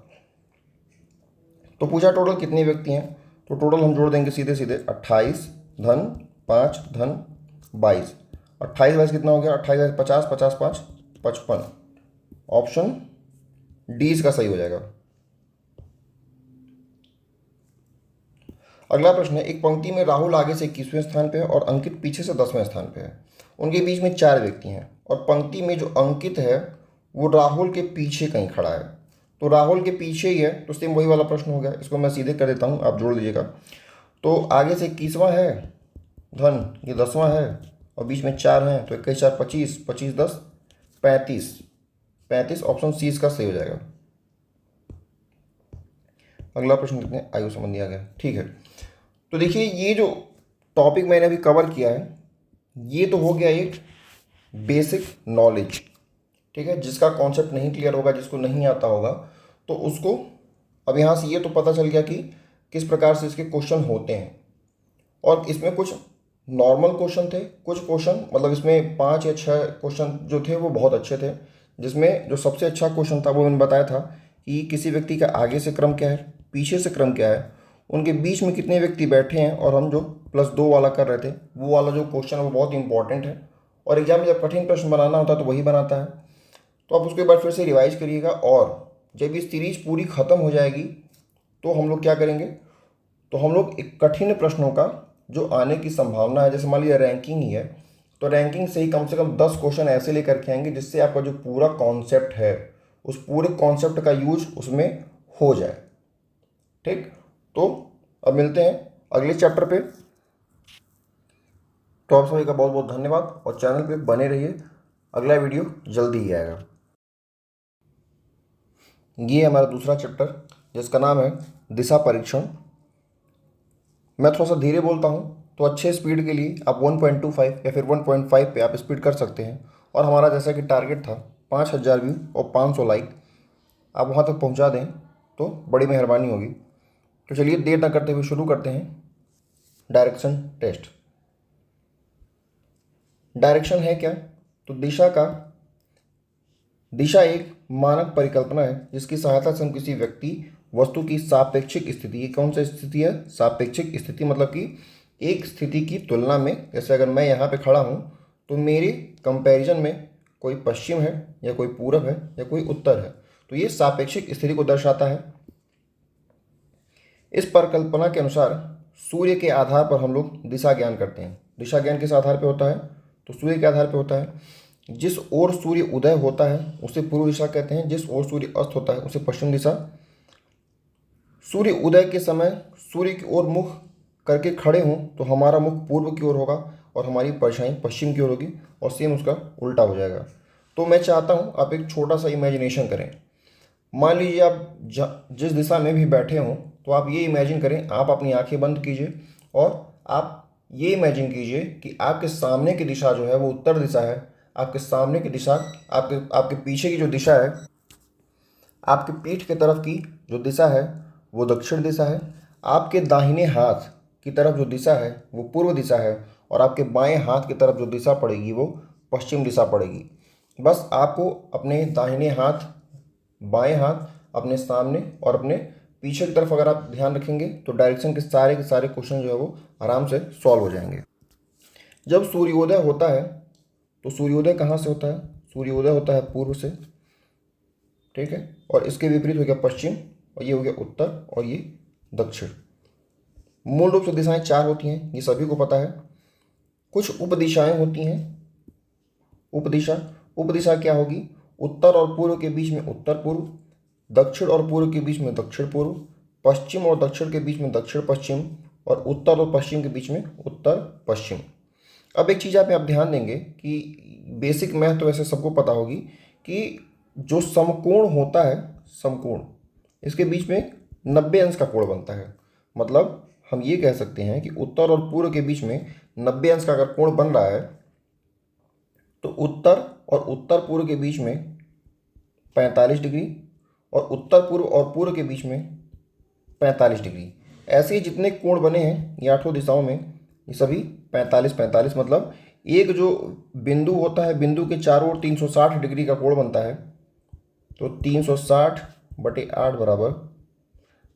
तो पूछा टोटल कितने व्यक्ति हैं, तो टोटल हम जोड़ देंगे सीधे सीधे 28 धन 5 धन 22। 28 22 कितना हो गया, 28 50 50 5 55। ऑप्शन डी इसका सही हो जाएगा। अगला प्रश्न है, एक पंक्ति में राहुल आगे से 21वें स्थान पे है और अंकित पीछे से 10वें स्थान पे है। उनके बीच में 4 व्यक्ति हैं और पंक्ति में जो अंकित है वो राहुल के पीछे कहीं खड़ा है। तो राहुल के पीछे ही है, तो सेम वही वाला प्रश्न हो गया। इसको मैं सीधे कर देता हूँ, आप जोड़ लीजिएगा। तो आगे से 21वां है धन, ये 10वां है और बीच में 4 हैं, तो 21 4 25, 25 10 35। 35 ऑप्शन सी इसका सही हो जाएगा। अगला प्रश्न देखते हैं, आयु संबंधी आ गया, ठीक है। तो देखिए ये जो टॉपिक मैंने अभी कवर किया है ये तो हो गया एक बेसिक नॉलेज, ठीक है। जिसका कॉन्सेप्ट नहीं क्लियर होगा, जिसको नहीं आता होगा, तो उसको अब यहाँ से ये तो पता चल गया कि किस प्रकार से इसके क्वेश्चन होते हैं। और इसमें कुछ नॉर्मल क्वेश्चन थे, कुछ क्वेश्चन मतलब इसमें 5 या 6 क्वेश्चन जो थे वो बहुत अच्छे थे। जिसमें जो सबसे अच्छा क्वेश्चन था वो मैंने बताया था कि किसी व्यक्ति का आगे से क्रम क्या है, पीछे से क्रम क्या है, उनके बीच में कितने व्यक्ति बैठे हैं, और हम जो +2 वाला कर रहे थे वो वाला जो क्वेश्चन है वो बहुत इंपॉर्टेंट है। और एग्जाम में जब कठिन प्रश्न बनाना होता है तो वही बनाता है। तो आप उसको एक बार फिर से रिवाइज करिएगा, और जब ये सीरीज पूरी ख़त्म हो जाएगी तो हम लोग क्या करेंगे, तो हम लोग एक कठिन प्रश्नों का जो आने की संभावना है, जैसे मान लीजिए रैंकिंग ही है, तो रैंकिंग से ही कम 10 क्वेश्चन ऐसे लेकर के आएंगे जिससे आपका जो पूरा कॉन्सेप्ट है उस पूरे कॉन्सेप्ट का यूज उसमें हो जाए, ठीक। तो अब मिलते हैं अगले चैप्टर पे। तो आप सभी का बहुत बहुत धन्यवाद और चैनल पे बने रहिए, अगला वीडियो जल्दी ही आएगा। ये हमारा दूसरा चैप्टर जिसका नाम है दिशा परीक्षण। मैं थोड़ा सा धीरे बोलता हूँ तो अच्छे स्पीड के लिए आप 1.25 या फिर 1.5 पे आप स्पीड कर सकते हैं। और हमारा जैसा कि टारगेट था 5000 व्यू और 500 लाइक, आप वहाँ तक पहुँचा दें तो बड़ी मेहरबानी होगी। तो चलिए देर न करते हुए शुरू करते हैं डायरेक्शन टेस्ट। डायरेक्शन है क्या, तो दिशा एक मानक परिकल्पना है जिसकी सहायता से हम किसी व्यक्ति वस्तु की सापेक्षिक स्थिति, ये कौन सी स्थिति है, सापेक्षिक स्थिति, मतलब कि एक स्थिति की तुलना में, जैसे अगर मैं यहाँ पे खड़ा हूँ तो मेरे कंपैरिजन में कोई पश्चिम है या कोई पूरब है या कोई उत्तर है, तो ये सापेक्षिक स्थिति को दर्शाता है। इस परिकल्पना के अनुसार सूर्य के आधार पर हम लोग दिशा ज्ञान करते हैं। दिशा ज्ञान किस आधार पर होता है, तो सूर्य के आधार पर होता है। जिस ओर सूर्य उदय होता है उसे पूर्व दिशा कहते हैं, जिस ओर सूर्य अस्त होता है उसे पश्चिम दिशा। सूर्य उदय के समय सूर्य की ओर मुख करके खड़े हों तो हमारा मुख पूर्व की ओर होगा और हमारी परछाई पश्चिम की ओर होगी, और सेम उसका उल्टा हो जाएगा। तो मैं चाहता हूँ आप एक छोटा सा इमेजिनेशन करें। मान लीजिए आप जिस दिशा में भी बैठे हों तो आप ये इमेजिन करें, आप अपनी आंखें बंद कीजिए और आप ये इमेजिन कीजिए कि आपके सामने की दिशा जो है वो उत्तर दिशा है, आपके सामने की दिशा, आपके पीछे की जो दिशा है, आपके पीठ की तरफ की जो दिशा है वो दक्षिण दिशा है, आपके दाहिने हाथ की तरफ जो दिशा है वो पूर्व दिशा है, और आपके बाएं हाथ की तरफ जो दिशा पड़ेगी वो पश्चिम दिशा पड़ेगी। बस आपको अपने दाहिने हाथ, बाएं हाथ, अपने सामने और अपने पीछे की तरफ अगर आप ध्यान रखेंगे तो डायरेक्शन के सारे क्वेश्चन जो है वो आराम से सॉल्व हो जाएंगे। जब सूर्योदय होता है तो सूर्योदय कहाँ से होता है, सूर्योदय होता है पूर्व से, ठीक है, और इसके विपरीत हो गया पश्चिम, और ये हो गया उत्तर, और ये दक्षिण। मूल रूप से दिशाएं 4 होती हैं, ये सभी को पता है। कुछ उपदिशाएं होती हैं। उपदिशा क्या होगी, उत्तर और पूर्व के बीच में उत्तर पूर्व, दक्षिण और पूर्व के बीच में दक्षिण पूर्व, पश्चिम और दक्षिण के बीच में दक्षिण पश्चिम, और उत्तर और पश्चिम के बीच में उत्तर पश्चिम। अब एक चीज़ आप ध्यान देंगे कि बेसिक मैथ तो वैसे सबको पता होगी कि जो समकोण होता है, समकोण, इसके बीच में 90 अंश का कोण बनता है। मतलब हम ये कह सकते हैं कि उत्तर और पूर्व के बीच में 90 अंश का अगर कोण बन रहा है तो उत्तर और उत्तर पूर्व के बीच में 45 डिग्री, और उत्तर पूर्व और पूर्व के बीच में 45 डिग्री। ऐसे ही जितने कोण बने हैं ये 8 दिशाओं में, ये सभी 45 45, मतलब एक जो बिंदु होता है, बिंदु के चारों ओर 360 डिग्री का कोण बनता है। तो 360/8 बराबर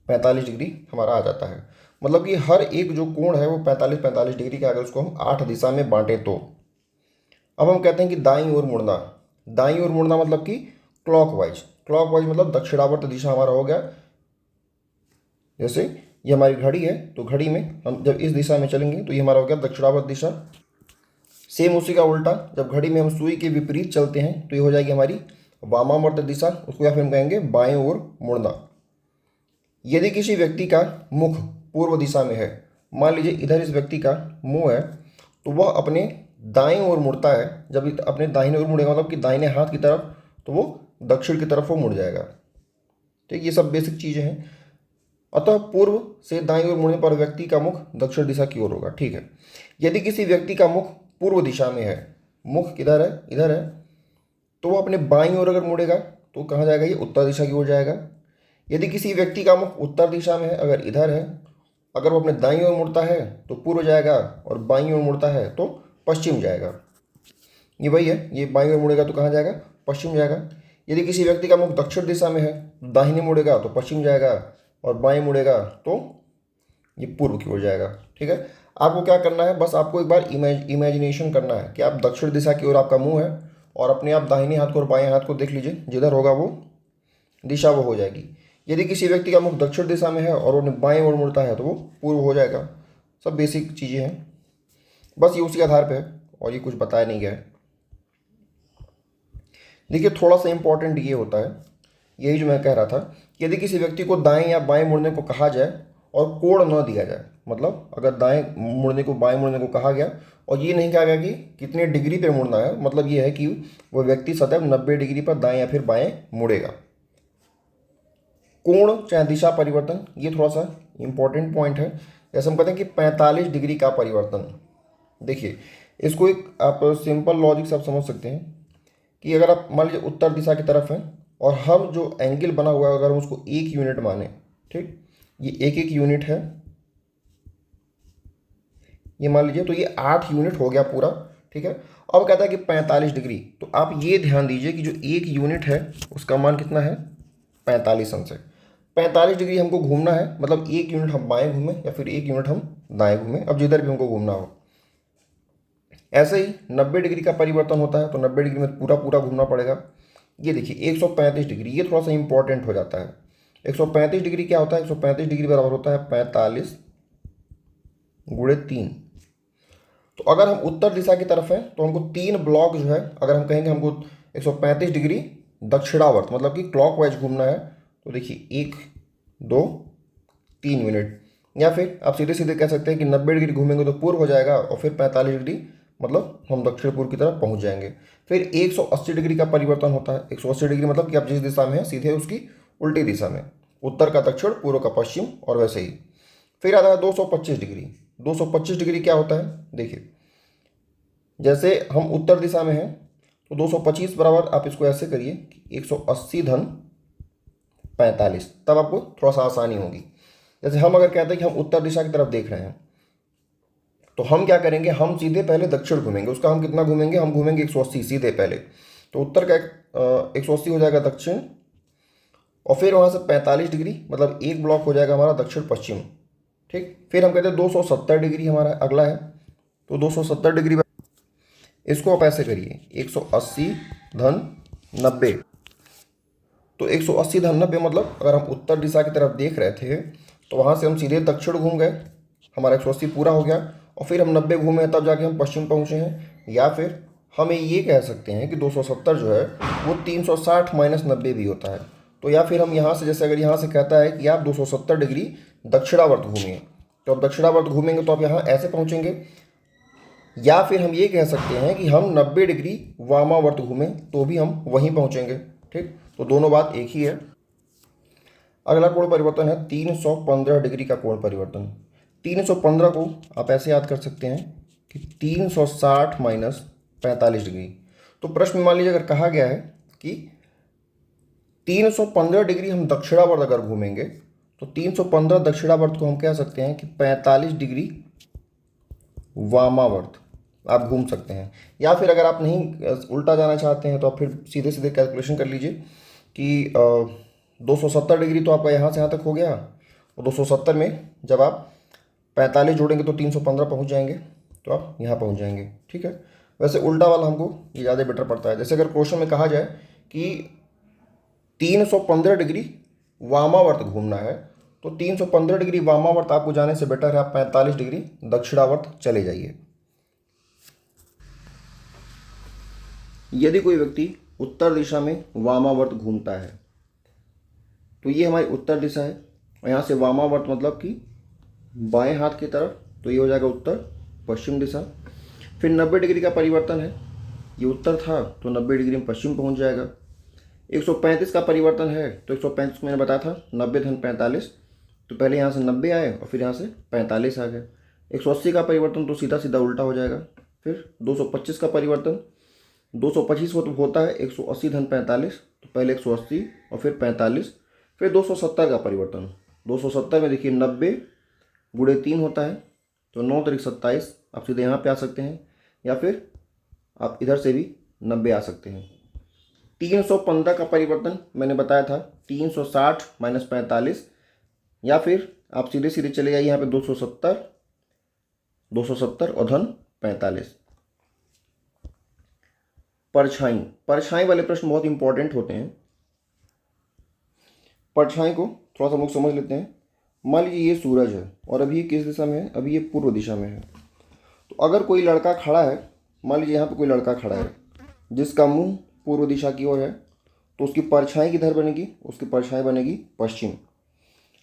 45 डिग्री हमारा आ जाता है। मतलब कि हर एक जो कोण है वो 45 डिग्री का, अगर उसको हम 8 दिशा में बांटें तो। अब हम कहते हैं कि दाईं ओर मुड़ना। दाईं ओर मुड़ना मतलब कि क्लॉकवाइज। क्लॉकवाइज मतलब दक्षिणावर्त दिशा हमारा हो गया। जैसे ये हमारी घड़ी है, तो घड़ी में हम जब इस दिशा में चलेंगे तो ये हमारा हो गया दक्षिणावर्त दिशा। सेम उसी का उल्टा, जब घड़ी में हम सुई के विपरीत चलते हैं तो ये हो जाएगी हमारी वामावर्त दिशा, उसको या फिर हम कहेंगे बाएं ओर मुड़ना। यदि किसी व्यक्ति का मुख पूर्व दिशा में है, मान लीजिए इधर इस व्यक्ति का मुंह है, तो वह अपने दाएं ओर मुड़ता है। जब अपने दाहिने ओर मुड़ेगा मतलब कि दाहिने हाथ की तरफ, तो वो दक्षिण की तरफ वो मुड़ जाएगा। ठीक, ये सब बेसिक चीज़ें हैं। अतः पूर्व से दाईं ओर मुड़ने पर व्यक्ति का मुख दक्षिण दिशा की ओर होगा। ठीक है। यदि किसी व्यक्ति का मुख पूर्व दिशा में है, मुख किधर है, इधर है, तो वो अपने बाईं ओर अगर मुड़ेगा तो कहाँ जाएगा, ये उत्तर दिशा की ओर जाएगा। यदि किसी व्यक्ति का मुख उत्तर दिशा में है, अगर इधर है, अगर वो अपने दाईं ओर मुड़ता है तो पूर्व जाएगा, और बाईं ओर मुड़ता है तो पश्चिम जाएगा। ये वही है, ये बाईं ओर मुड़ेगा तो कहाँ जाएगा, पश्चिम जाएगा। यदि किसी व्यक्ति का मुख दक्षिण दिशा में है, दाहिने मुड़ेगा तो पश्चिम जाएगा, और बाएं मुड़ेगा तो ये पूर्व की ओर जाएगा। ठीक है। आपको क्या करना है, बस आपको एक बार इमेजिनेशन करना है कि आप दक्षिण दिशा की ओर आपका मुंह है, और अपने आप दाहिने हाथ को और बाएं हाथ को देख लीजिए, जिधर होगा वो दिशा वो हो जाएगी। यदि किसी व्यक्ति का मुख दक्षिण दिशा में है और वो बाएं ओर मुड़ता है तो वो पूर्व हो जाएगा। सब बेसिक चीज़ें हैं, बस ये उसी आधार पे है, और ये कुछ बताया नहीं गया है। देखिए थोड़ा सा इंपॉर्टेंट ये होता है, यही जो मैं कह रहा था कि यदि किसी व्यक्ति को दाएं या बाएं मुड़ने को कहा जाए और कोण न दिया जाए, मतलब अगर दाएं मुड़ने को बाएं मुड़ने को कहा गया और ये नहीं कहा गया कि कितने डिग्री पे मुड़ना है, मतलब ये है कि वो व्यक्ति सदैव 90 डिग्री पर दाएं या फिर बाएं मुड़ेगा। कोण चाहे दिशा परिवर्तन, ये थोड़ा सा इंपॉर्टेंट पॉइंट है। जैसे हम कहते हैं कि 45 डिग्री का परिवर्तन। देखिए इसको एक आप सिंपल लॉजिक से आप समझ सकते हैं कि अगर आप मान लीजिए उत्तर दिशा की तरफ हैं और हम जो एंगल बना हुआ है अगर हम उसको 1 यूनिट माने, ठीक, ये 1 यूनिट है, ये मान लीजिए, तो ये 8 यूनिट हो गया पूरा। ठीक है। अब कहता है कि 45 डिग्री, तो आप ये ध्यान दीजिए कि जो 1 यूनिट है उसका मान कितना है, 45 अंश है। 45 डिग्री हमको घूमना है, मतलब 1 यूनिट हम बाएं घूमें या फिर 1 यूनिट हम दाएं घूमें, अब जिधर भी हमको घूमना हो। ऐसे ही 90 डिग्री का परिवर्तन होता है, तो 90 डिग्री में पूरा पूरा घूमना पड़ेगा। ये देखिए 135 डिग्री, ये थोड़ा सा इंपॉर्टेंट हो जाता है। 135 डिग्री क्या होता है, 135 डिग्री बराबर होता है 45 गुणे 3। तो अगर हम उत्तर दिशा की तरफ हैं तो हमको 3 ब्लॉक जो है, अगर हम कहेंगे हमको 135 डिग्री दक्षिणावर्त मतलब कि क्लॉकवाइज घूमना है, तो देखिए 1 2 3 यूनिट, या फिर आप सीधे सीधे कह सकते हैं कि 90 डिग्री घूमेंगे तो पूर्व हो जाएगा, और फिर 45 डिग्री मतलब हम दक्षिण पूर्व की तरफ पहुंच जाएंगे। फिर 180 डिग्री का परिवर्तन होता है। 180 डिग्री मतलब कि आप जिस दिशा में हैं सीधे उसकी उल्टी दिशा में, उत्तर का दक्षिण, पूर्व का पश्चिम, और वैसे ही। फिर आता है 225 डिग्री। 225 डिग्री क्या होता है, देखिए जैसे हम उत्तर दिशा में हैं तो 225 बराबर आप इसको ऐसे करिए 180 धन 45, तब आपको थोड़ा सा आसानी होगी। जैसे हम अगर कहते हैं कि हम उत्तर दिशा की तरफ देख रहे हैं, तो हम क्या करेंगे, हम सीधे पहले दक्षिण घूमेंगे। उसका हम कितना घूमेंगे, हम घूमेंगे 180 सीधे पहले, तो उत्तर का 180 हो जाएगा दक्षिण, और फिर वहाँ से 45 डिग्री मतलब एक ब्लॉक हो जाएगा हमारा दक्षिण पश्चिम। ठीक। फिर हम कहते हैं 270 डिग्री हमारा अगला है, तो 270 डिग्री इसको आप ऐसे करिए 180 धन 90, तो 180 धन 90 मतलब अगर हम उत्तर दिशा की तरफ देख रहे थे तो वहाँ से हम सीधे दक्षिण घूम गए, हमारा 180 पूरा हो गया, और फिर हम 90 घूमे तब जाके हम पश्चिम पहुँचे हैं। या फिर हमें ये कह सकते हैं कि 270 जो है वो 360 माइनस 90 भी होता है। तो या फिर हम यहाँ से, जैसे अगर यहाँ से कहता है कि आप 270 डिग्री दक्षिणावर्त घूमिए, तो अब दक्षिणावर्त घूमेंगे तो आप यहाँ ऐसे पहुँचेंगे। या फिर हम ये कह सकते हैं कि हम 90 डिग्री वामावर्त घूमें तो भी हम वहीं पहुँचेंगे। ठीक, तो दोनों बात एक ही है। अगला कोण परिवर्तन है 315 डिग्री का कोण परिवर्तन। 315 को आप ऐसे याद कर सकते हैं कि 360 माइनस 45 डिग्री। तो प्रश्न में मान लीजिए अगर कहा गया है कि 315 डिग्री हम दक्षिणावर्त अगर घूमेंगे, तो 315 दक्षिणावर्त को हम कह सकते हैं कि 45 डिग्री वामावर्त। आप घूम सकते हैं। या फिर अगर आप नहीं उल्टा जाना चाहते हैं तो आप फिर सीधे सीधे कैलकुलेशन कर लीजिए कि 270 डिग्री तो आपका यहाँ से यहाँ तक हो गया, और 270 में जब आप 45 जोड़ेंगे तो 315 पहुँच जाएंगे, तो आप यहाँ पहुँच जाएंगे। ठीक है, वैसे उल्टा वाला हमको ये ज़्यादा बेटर पड़ता है। जैसे अगर क्वेश्चन में कहा जाए कि 315 डिग्री वामावर्त घूमना है, तो 315 डिग्री वामावर्त आपको जाने से बेटर है आप 45 डिग्री दक्षिणावर्त चले जाइए। यदि कोई व्यक्ति उत्तर दिशा में वामावर्त घूमता है, तो ये हमारी उत्तर दिशा है, और यहाँ से वामावर्त मतलब कि बाएं हाथ की तरफ, तो ये हो जाएगा उत्तर पश्चिम दिशा। फिर 90 डिग्री का परिवर्तन है, ये उत्तर था तो 90 डिग्री में पश्चिम पहुँच जाएगा। 135 का परिवर्तन है, तो 135 को मैंने बताया था 90 धन 45, तो पहले यहाँ से 90 आए और फिर यहाँ से 45 आ गए। 180 का परिवर्तन तो सीधा सीधा उल्टा हो जाएगा। फिर 225 का परिवर्तन, 225 होता है 180 धन 45, तो पहले 180 और फिर 45। फिर 270 का परिवर्तन, 270 में देखिए 90 गुणे 3 होता है, तो 9 तारीख 27, आप सीधे यहाँ पे आ सकते हैं, या फिर आप इधर से भी 90 आ सकते हैं। 315 का परिवर्तन मैंने बताया था 360 माइनस 45, या फिर आप सीधे सीधे चले जाइए यहाँ पे 270 और धन 45। परछाई, परछाई वाले प्रश्न बहुत इंपॉर्टेंट होते हैं। परछाई को थोड़ा सा हम लोग समझ लेते हैं। मान लीजिए ये सूरज है और अभी ये किस दिशा में है, अभी ये पूर्व दिशा में है। तो अगर कोई लड़का खड़ा है, मान लीजिए यहाँ पे कोई लड़का खड़ा है जिसका मुंह पूर्व दिशा की ओर है, तो उसकी परछाई किधर बनेगी, उसकी परछाई बनेगी पश्चिम।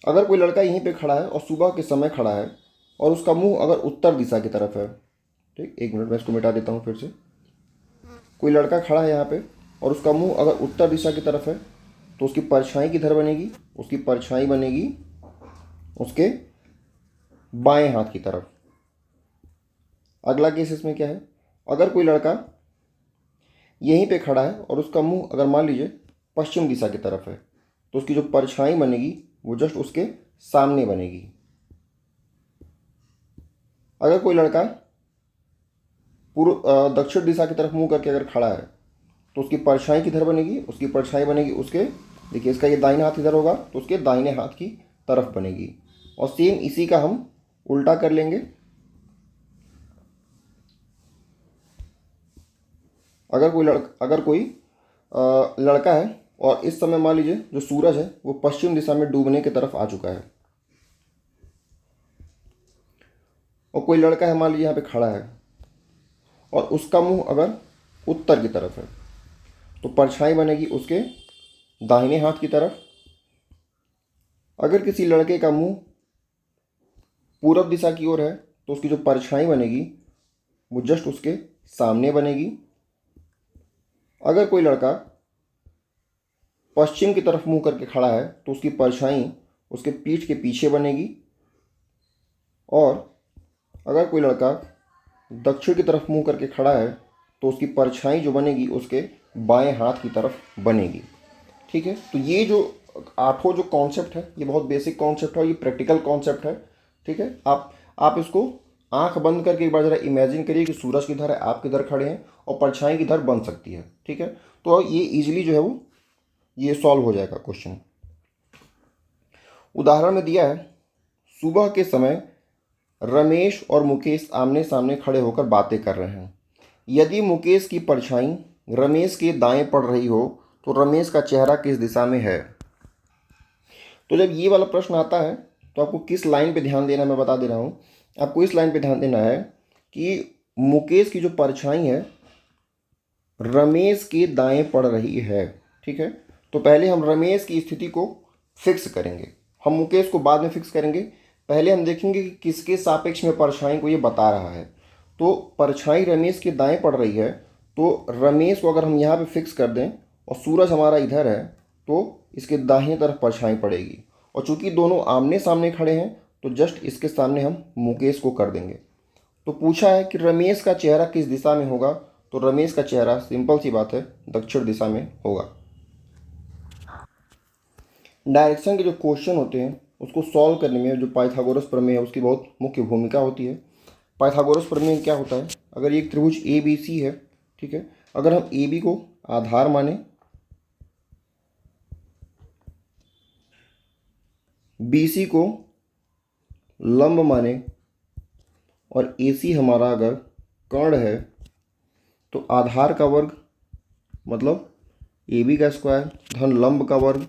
अगर कोई लड़का यहीं पे खड़ा है और सुबह के समय खड़ा है और उसका मुंह अगर उत्तर दिशा की तरफ है, ठीक, एक मिनट मैं इसको मिटा देता हूँ फिर से। कोई लड़का खड़ा है यहाँ पे और उसका मुंह अगर उत्तर दिशा की तरफ है, तो उसकी परछाई किधर बनेगी, उसकी परछाई बनेगी उसके बाएं हाथ की तरफ। अगला केस इसमें क्या है, अगर कोई लड़का यहीं पे खड़ा है और उसका मुंह अगर मान लीजिए पश्चिम दिशा की तरफ है, तो उसकी जो परछाई बनेगी वो जस्ट उसके सामने बनेगी। अगर कोई लड़का पूर्व दक्षिण दिशा की तरफ मुंह करके अगर खड़ा है, तो उसकी परछाई किधर बनेगी, उसकी परछाई बनेगी उसके, देखिए इसका ये दाहिना हाथ इधर होगा तो उसके दाहिने हाथ की तरफ बनेगी। और सेम इसी का हम उल्टा कर लेंगे। अगर कोई लड़का है और इस समय मान लीजिए जो सूरज है वो पश्चिम दिशा में डूबने की तरफ आ चुका है, और कोई लड़का है मान लीजिए यहाँ पे खड़ा है और उसका मुंह अगर उत्तर की तरफ है, तो परछाई बनेगी उसके दाहिने हाथ की तरफ। अगर किसी लड़के का मुंह पूरब दिशा की ओर है, तो उसकी जो परछाई बनेगी वो जस्ट उसके सामने बनेगी। अगर कोई लड़का पश्चिम की तरफ मुंह करके खड़ा है, तो उसकी परछाई उसके पीठ के पीछे बनेगी। और अगर कोई लड़का दक्षिण की तरफ मुंह करके खड़ा है, तो उसकी परछाई जो बनेगी उसके बाएं हाथ की तरफ बनेगी। ठीक है, तो ये जो आठों जो कॉन्सेप्ट है ये बहुत बेसिक कॉन्सेप्ट है, ये प्रैक्टिकल कॉन्सेप्ट है। ठीक है, आप इसको आंख बंद करके एक बार ज़रा इमेजिन करिए कि सूरज किधर है, आप किधर खड़े हैं और परछाई किधर बन सकती है। ठीक है, तो ये इजीली जो है वो ये सॉल्व हो जाएगा क्वेश्चन। उदाहरण में दिया है, सुबह के समय रमेश और मुकेश आमने सामने खड़े होकर बातें कर रहे हैं। यदि मुकेश की परछाई रमेश के दाएं पड़ रही हो, तो रमेश का चेहरा किस दिशा में है। तो जब ये वाला प्रश्न आता है तो आपको किस लाइन पे ध्यान देना, मैं बता दे रहा हूँ। आपको इस लाइन पे ध्यान देना है कि मुकेश की जो परछाई है रमेश के दाएं पड़ रही है। ठीक है, तो पहले हम रमेश की स्थिति को फिक्स करेंगे, हम मुकेश को बाद में फिक्स करेंगे। पहले हम देखेंगे कि किसके सापेक्ष में परछाई को ये बता रहा है। तो परछाई रमेश के दाएं पड़ रही है, तो रमेश को अगर हम यहाँ पे फिक्स कर दें और सूरज हमारा इधर है, तो इसके दाहिने तरफ परछाई पड़ेगी। और चूंकि दोनों आमने सामने खड़े हैं, तो जस्ट इसके सामने हम मुकेश को कर देंगे। तो पूछा है कि रमेश का चेहरा किस दिशा में होगा, तो रमेश का चेहरा सिंपल सी बात है दक्षिण दिशा में होगा। डायरेक्शन के जो क्वेश्चन होते हैं उसको सॉल्व करने में जो पाइथागोरस प्रमेय है उसकी बहुत मुख्य भूमिका होती है। पाइथागोरस प्रमेय क्या होता है अगर एक त्रिभुज ए बी सी है, ठीक है, अगर हम ए बी को आधार माने, बी सी को लंब माने और ए सी हमारा अगर कर्ण है, तो आधार का वर्ग मतलब ए बी का स्क्वायर धन लंब का वर्ग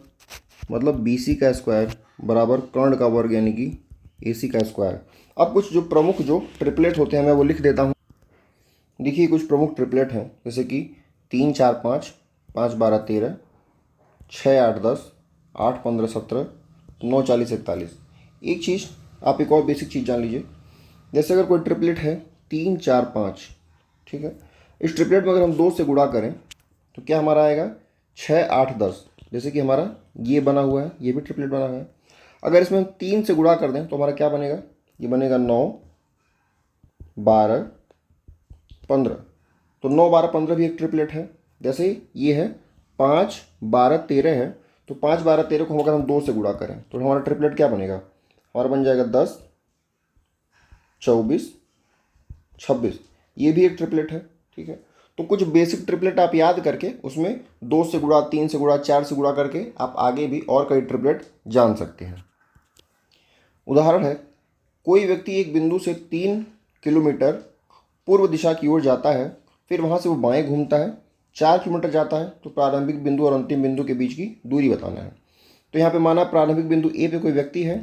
मतलब बी सी का स्क्वायर बराबर कर्ण का वर्ग यानी कि ए सी का स्क्वायर। अब कुछ जो प्रमुख जो ट्रिपलेट होते हैं मैं वो लिख देता हूँ। देखिए कुछ प्रमुख ट्रिपलेट हैं, जैसे कि 3 4 5, 5 12 13, 6 8 10, 8 15 17, 9 40 41। एक चीज़ आप एक और बेसिक चीज़ जान लीजिए, जैसे अगर कोई ट्रिपलेट है 3 4 5, ठीक है, इस ट्रिपलेट में अगर हम 2 से गुणा करें तो क्या हमारा आएगा 6 8 10। जैसे कि हमारा ये बना हुआ है, ये भी ट्रिपलेट बना हुआ है। अगर इसमें हम 3 से गुणा कर दें तो हमारा क्या बनेगा, ये बनेगा 9 12 15। तो 9 12 15 भी एक ट्रिपलेट है। जैसे ये है 5 12 13 है, तो 5 12 13 को अगर हम 2 से गुणा करें तो हमारा ट्रिपलेट क्या बनेगा, हमारा बन जाएगा 10 24 26। ये भी एक ट्रिपलेट है, ठीक है। तो कुछ बेसिक ट्रिपलेट आप याद करके उसमें 2 से गुणा 3 से गुणा 4 से गुणा करके आप आगे भी और कई ट्रिपलेट जान सकते हैं। उदाहरण है, कोई व्यक्ति एक बिंदु से 3 किलोमीटर पूर्व दिशा की ओर जाता है, फिर वहाँ से वो बाएं घूमता है, 4 किलोमीटर जाता है, तो प्रारंभिक बिंदु और अंतिम बिंदु के बीच की दूरी बताना है। तो यहाँ पे माना प्रारंभिक बिंदु ए पे कोई व्यक्ति है,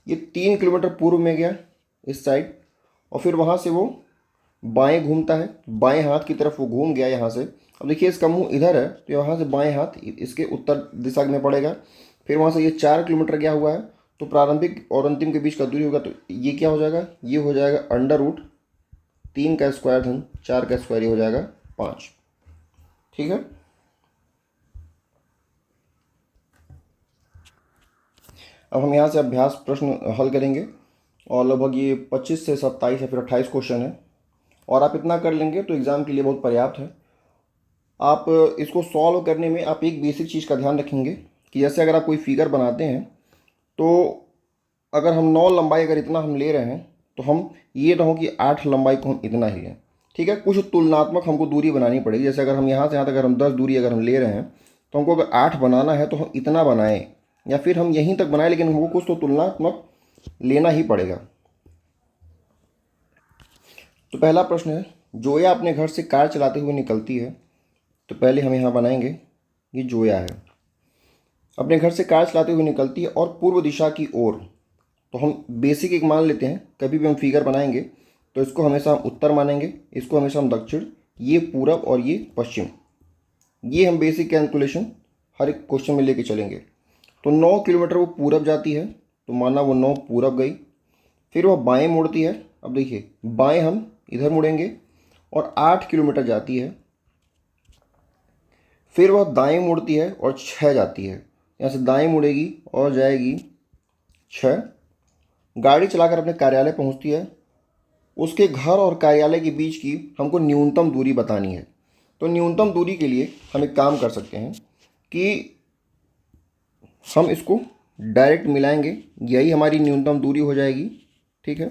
ये 3 किलोमीटर पूर्व में गया इस साइड, और फिर वहाँ से वो बाएं घूमता है, बाएं हाथ की तरफ वो घूम गया यहाँ से। अब देखिए इसका मुंह इधर है, तो यहाँ से बाएं हाथ इसके उत्तर दिशा में पड़ेगा। फिर वहाँ से ये 4 किलोमीटर गया हुआ है, तो प्रारंभिक और अंतिम के बीच का दूरी होगा, तो ये क्या हो जाएगा, ये हो जाएगा √3 का स्क्वायर धन 4 का स्क्वायर, ये हो जाएगा 5, ठीक है। अब हम यहाँ से अभ्यास प्रश्न हल करेंगे और लगभग ये 25 से 27 या फिर 28 क्वेश्चन है, और आप इतना कर लेंगे तो एग्ज़ाम के लिए बहुत पर्याप्त है। आप इसको सॉल्व करने में आप एक बेसिक चीज़ का ध्यान रखेंगे कि जैसे अगर आप कोई फिगर बनाते हैं, तो अगर हम 9 लंबाई अगर इतना हम ले रहे हैं, तो हम ये ना हो कि 8 लंबाई को हम इतना ही लें, ठीक है। कुछ तुलनात्मक हमको दूरी बनानी पड़ेगी। जैसे अगर हम यहाँ से यहाँ तक अगर हम 10 दूरी अगर हम ले रहे हैं, तो हमको अगर 8 बनाना है तो हम इतना बनाएं, या फिर हम यहीं तक बनाएं, लेकिन हमको कुछ तो तुलनात्मक लेना ही पड़ेगा। तो पहला प्रश्न है, जोया अपने घर से कार चलाते हुए निकलती है। तो पहले हम यहाँ बनाएंगे, ये जोया है, अपने घर से कार चलाते हुए निकलती है और पूर्व दिशा की ओर। तो हम बेसिक एक मान लेते हैं, कभी भी हम फिगर बनाएंगे तो इसको हमेशा हम उत्तर मानेंगे, इसको हमेशा हम दक्षिण, ये पूरब और ये पश्चिम। ये हम बेसिक कैलकुलेशन हर एक क्वेश्चन में लेके चलेंगे। तो 9 किलोमीटर वो पूरब जाती है, तो माना वो 9 पूरब गई। फिर वह बाएं मुड़ती है, अब देखिए बाएं हम इधर मुड़ेंगे, और 8 किलोमीटर जाती है। फिर वह दाएं मुड़ती है और 6 जाती है, यहाँ से दाएं मुड़ेगी और जाएगी 6। गाड़ी चलाकर अपने कार्यालय पहुंचती है। उसके घर और कार्यालय के बीच की हमको न्यूनतम दूरी बतानी है। तो न्यूनतम दूरी के लिए हम एक काम कर सकते हैं कि हम इसको डायरेक्ट मिलाएंगे, यही हमारी न्यूनतम दूरी हो जाएगी, ठीक है।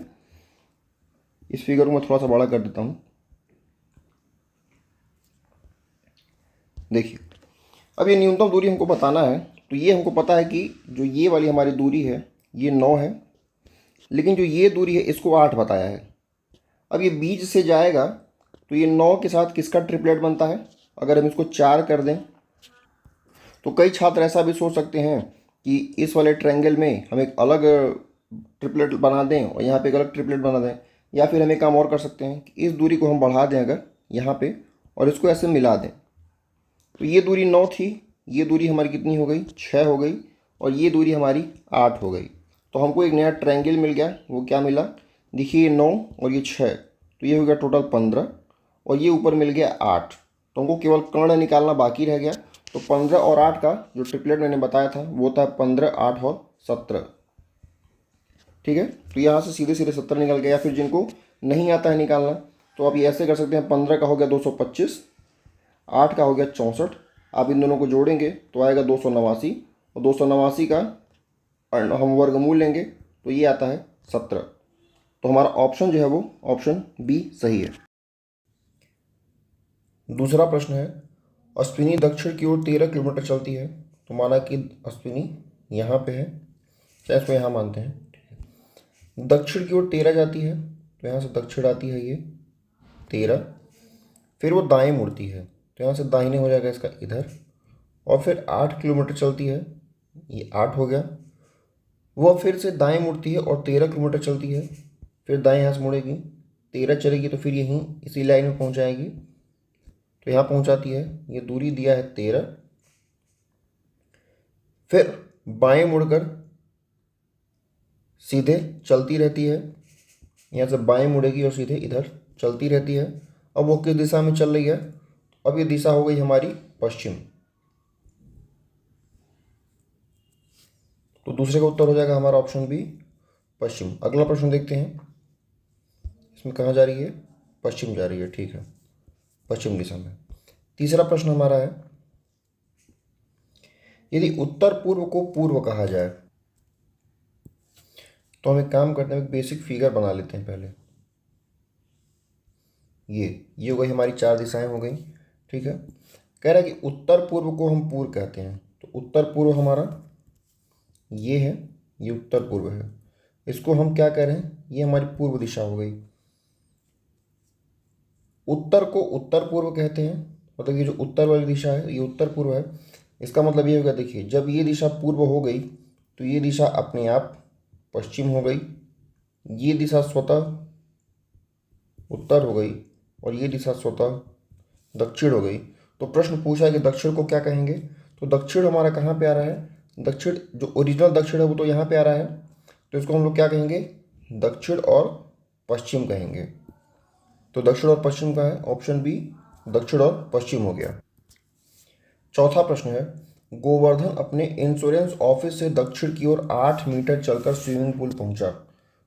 इस फिगर को मैं थोड़ा सा बड़ा कर देता हूँ। देखिए अब ये न्यूनतम दूरी हमको बताना है, तो ये हमको पता है कि जो ये वाली हमारी दूरी है ये 9 है, लेकिन जो ये दूरी है इसको 8 बताया है। अब ये बीच से जाएगा, तो ये 9 के साथ किसका ट्रिपलेट बनता है, अगर हम इसको 4 कर दें, तो कई छात्र ऐसा भी सोच सकते हैं कि इस वाले ट्रायंगल में हम एक अलग ट्रिपलेट बना दें और यहाँ पे एक अलग ट्रिपलेट बना दें, या फिर हम एक काम और कर सकते हैं कि इस दूरी को हम बढ़ा दें अगर यहाँ पे, और इसको ऐसे मिला दें। तो ये दूरी 9 थी, ये दूरी हमारी कितनी हो गई, 6 हो गई, और ये दूरी हमारी 8 हो गई। तो हमको एक नया ट्रायंगल मिल गया। वो क्या मिला, देखिए 9 और ये 6, तो ये हो गया टोटल 15, और ये ऊपर मिल गया 8। तो हमको केवल कर्ण निकालना बाकी रह गया। तो 15 और 8 का जो ट्रिपलेट मैंने बताया था वो था 15 8 और 17, ठीक है। तो यहाँ से सीधे सीधे 17 निकल गया। या फिर जिनको नहीं आता है निकालना, तो आप ये ऐसे कर सकते हैं, 15 का हो गया 225, 8 का हो गया 64। आप इन दोनों को जोड़ेंगे तो आएगा 289, और 289 का हम वर्गमूल लेंगे तो ये आता है 17। तो हमारा ऑप्शन जो है वो ऑप्शन बी सही है। दूसरा प्रश्न है, अश्विनी दक्षिण की ओर 13 किलोमीटर चलती है। तो माना कि अश्विनी यहाँ पे है, चाहे इसको यहाँ मानते हैं। दक्षिण की ओर 13 जाती है, तो यहाँ से दक्षिण आती है ये 13। फिर वो दाएं मुड़ती है, तो यहाँ से दाहिने हो जाएगा इसका इधर। और फिर 8 किलोमीटर चलती है, ये 8 हो गया। वह फिर से दाएं मुड़ती है और 13 किलोमीटर चलती है। फिर दाएं यहाँ से मुड़ेगी, 13 चलेगी तो फिर यहीं इसी लाइन में पहुँच जाएगी। तो यहाँ पहुँचाती है, ये दूरी दिया है 13। फिर बाएं मुड़कर सीधे चलती रहती है, यहाँ से बाएं मुड़ेगी और सीधे इधर चलती रहती है। अब वो किस दिशा में चल रही है? अब ये दिशा हो गई हमारी पश्चिम। तो दूसरे का उत्तर हो जाएगा हमारा ऑप्शन बी, पश्चिम। अगला प्रश्न देखते हैं, इसमें कहाँ जा रही है? पश्चिम जा रही है, ठीक है, पश्चिम दिशा में। तीसरा प्रश्न हमारा है, यदि उत्तर पूर्व को पूर्व कहा जाए तो हम एक काम करते हैं, एक बेसिक फिगर बना लेते हैं पहले। ये हो गई हमारी 4 दिशाएं हो गई, ठीक है। कह रहा है कि उत्तर पूर्व को हम पूर्व कहते हैं। तो उत्तर पूर्व हमारा ये है, ये उत्तर पूर्व है। इसको हम क्या कह रहे हैं? ये हमारी पूर्व दिशा हो गई। उत्तर को उत्तर पूर्व कहते हैं, मतलब ये जो उत्तर वाली दिशा है ये उत्तर पूर्व है। इसका मतलब ये होगा, देखिए, जब ये दिशा पूर्व हो गई तो ये दिशा अपने आप पश्चिम हो गई, ये दिशा स्वतः उत्तर हो गई और ये दिशा स्वतः दक्षिण हो गई। तो प्रश्न पूछा है कि दक्षिण को क्या कहेंगे? तो दक्षिण हमारा कहाँ पे आ रहा है? दक्षिण जो ओरिजिनल दक्षिण है वो तो यहाँ पे आ रहा है, तो इसको हम लोग क्या कहेंगे? दक्षिण और पश्चिम कहेंगे। तो दक्षिण और पश्चिम का है ऑप्शन बी, दक्षिण और पश्चिम हो गया। चौथा प्रश्न है, गोवर्धन अपने इंश्योरेंस ऑफिस से दक्षिण की ओर 8 मीटर चलकर स्विमिंग पूल पहुंचा।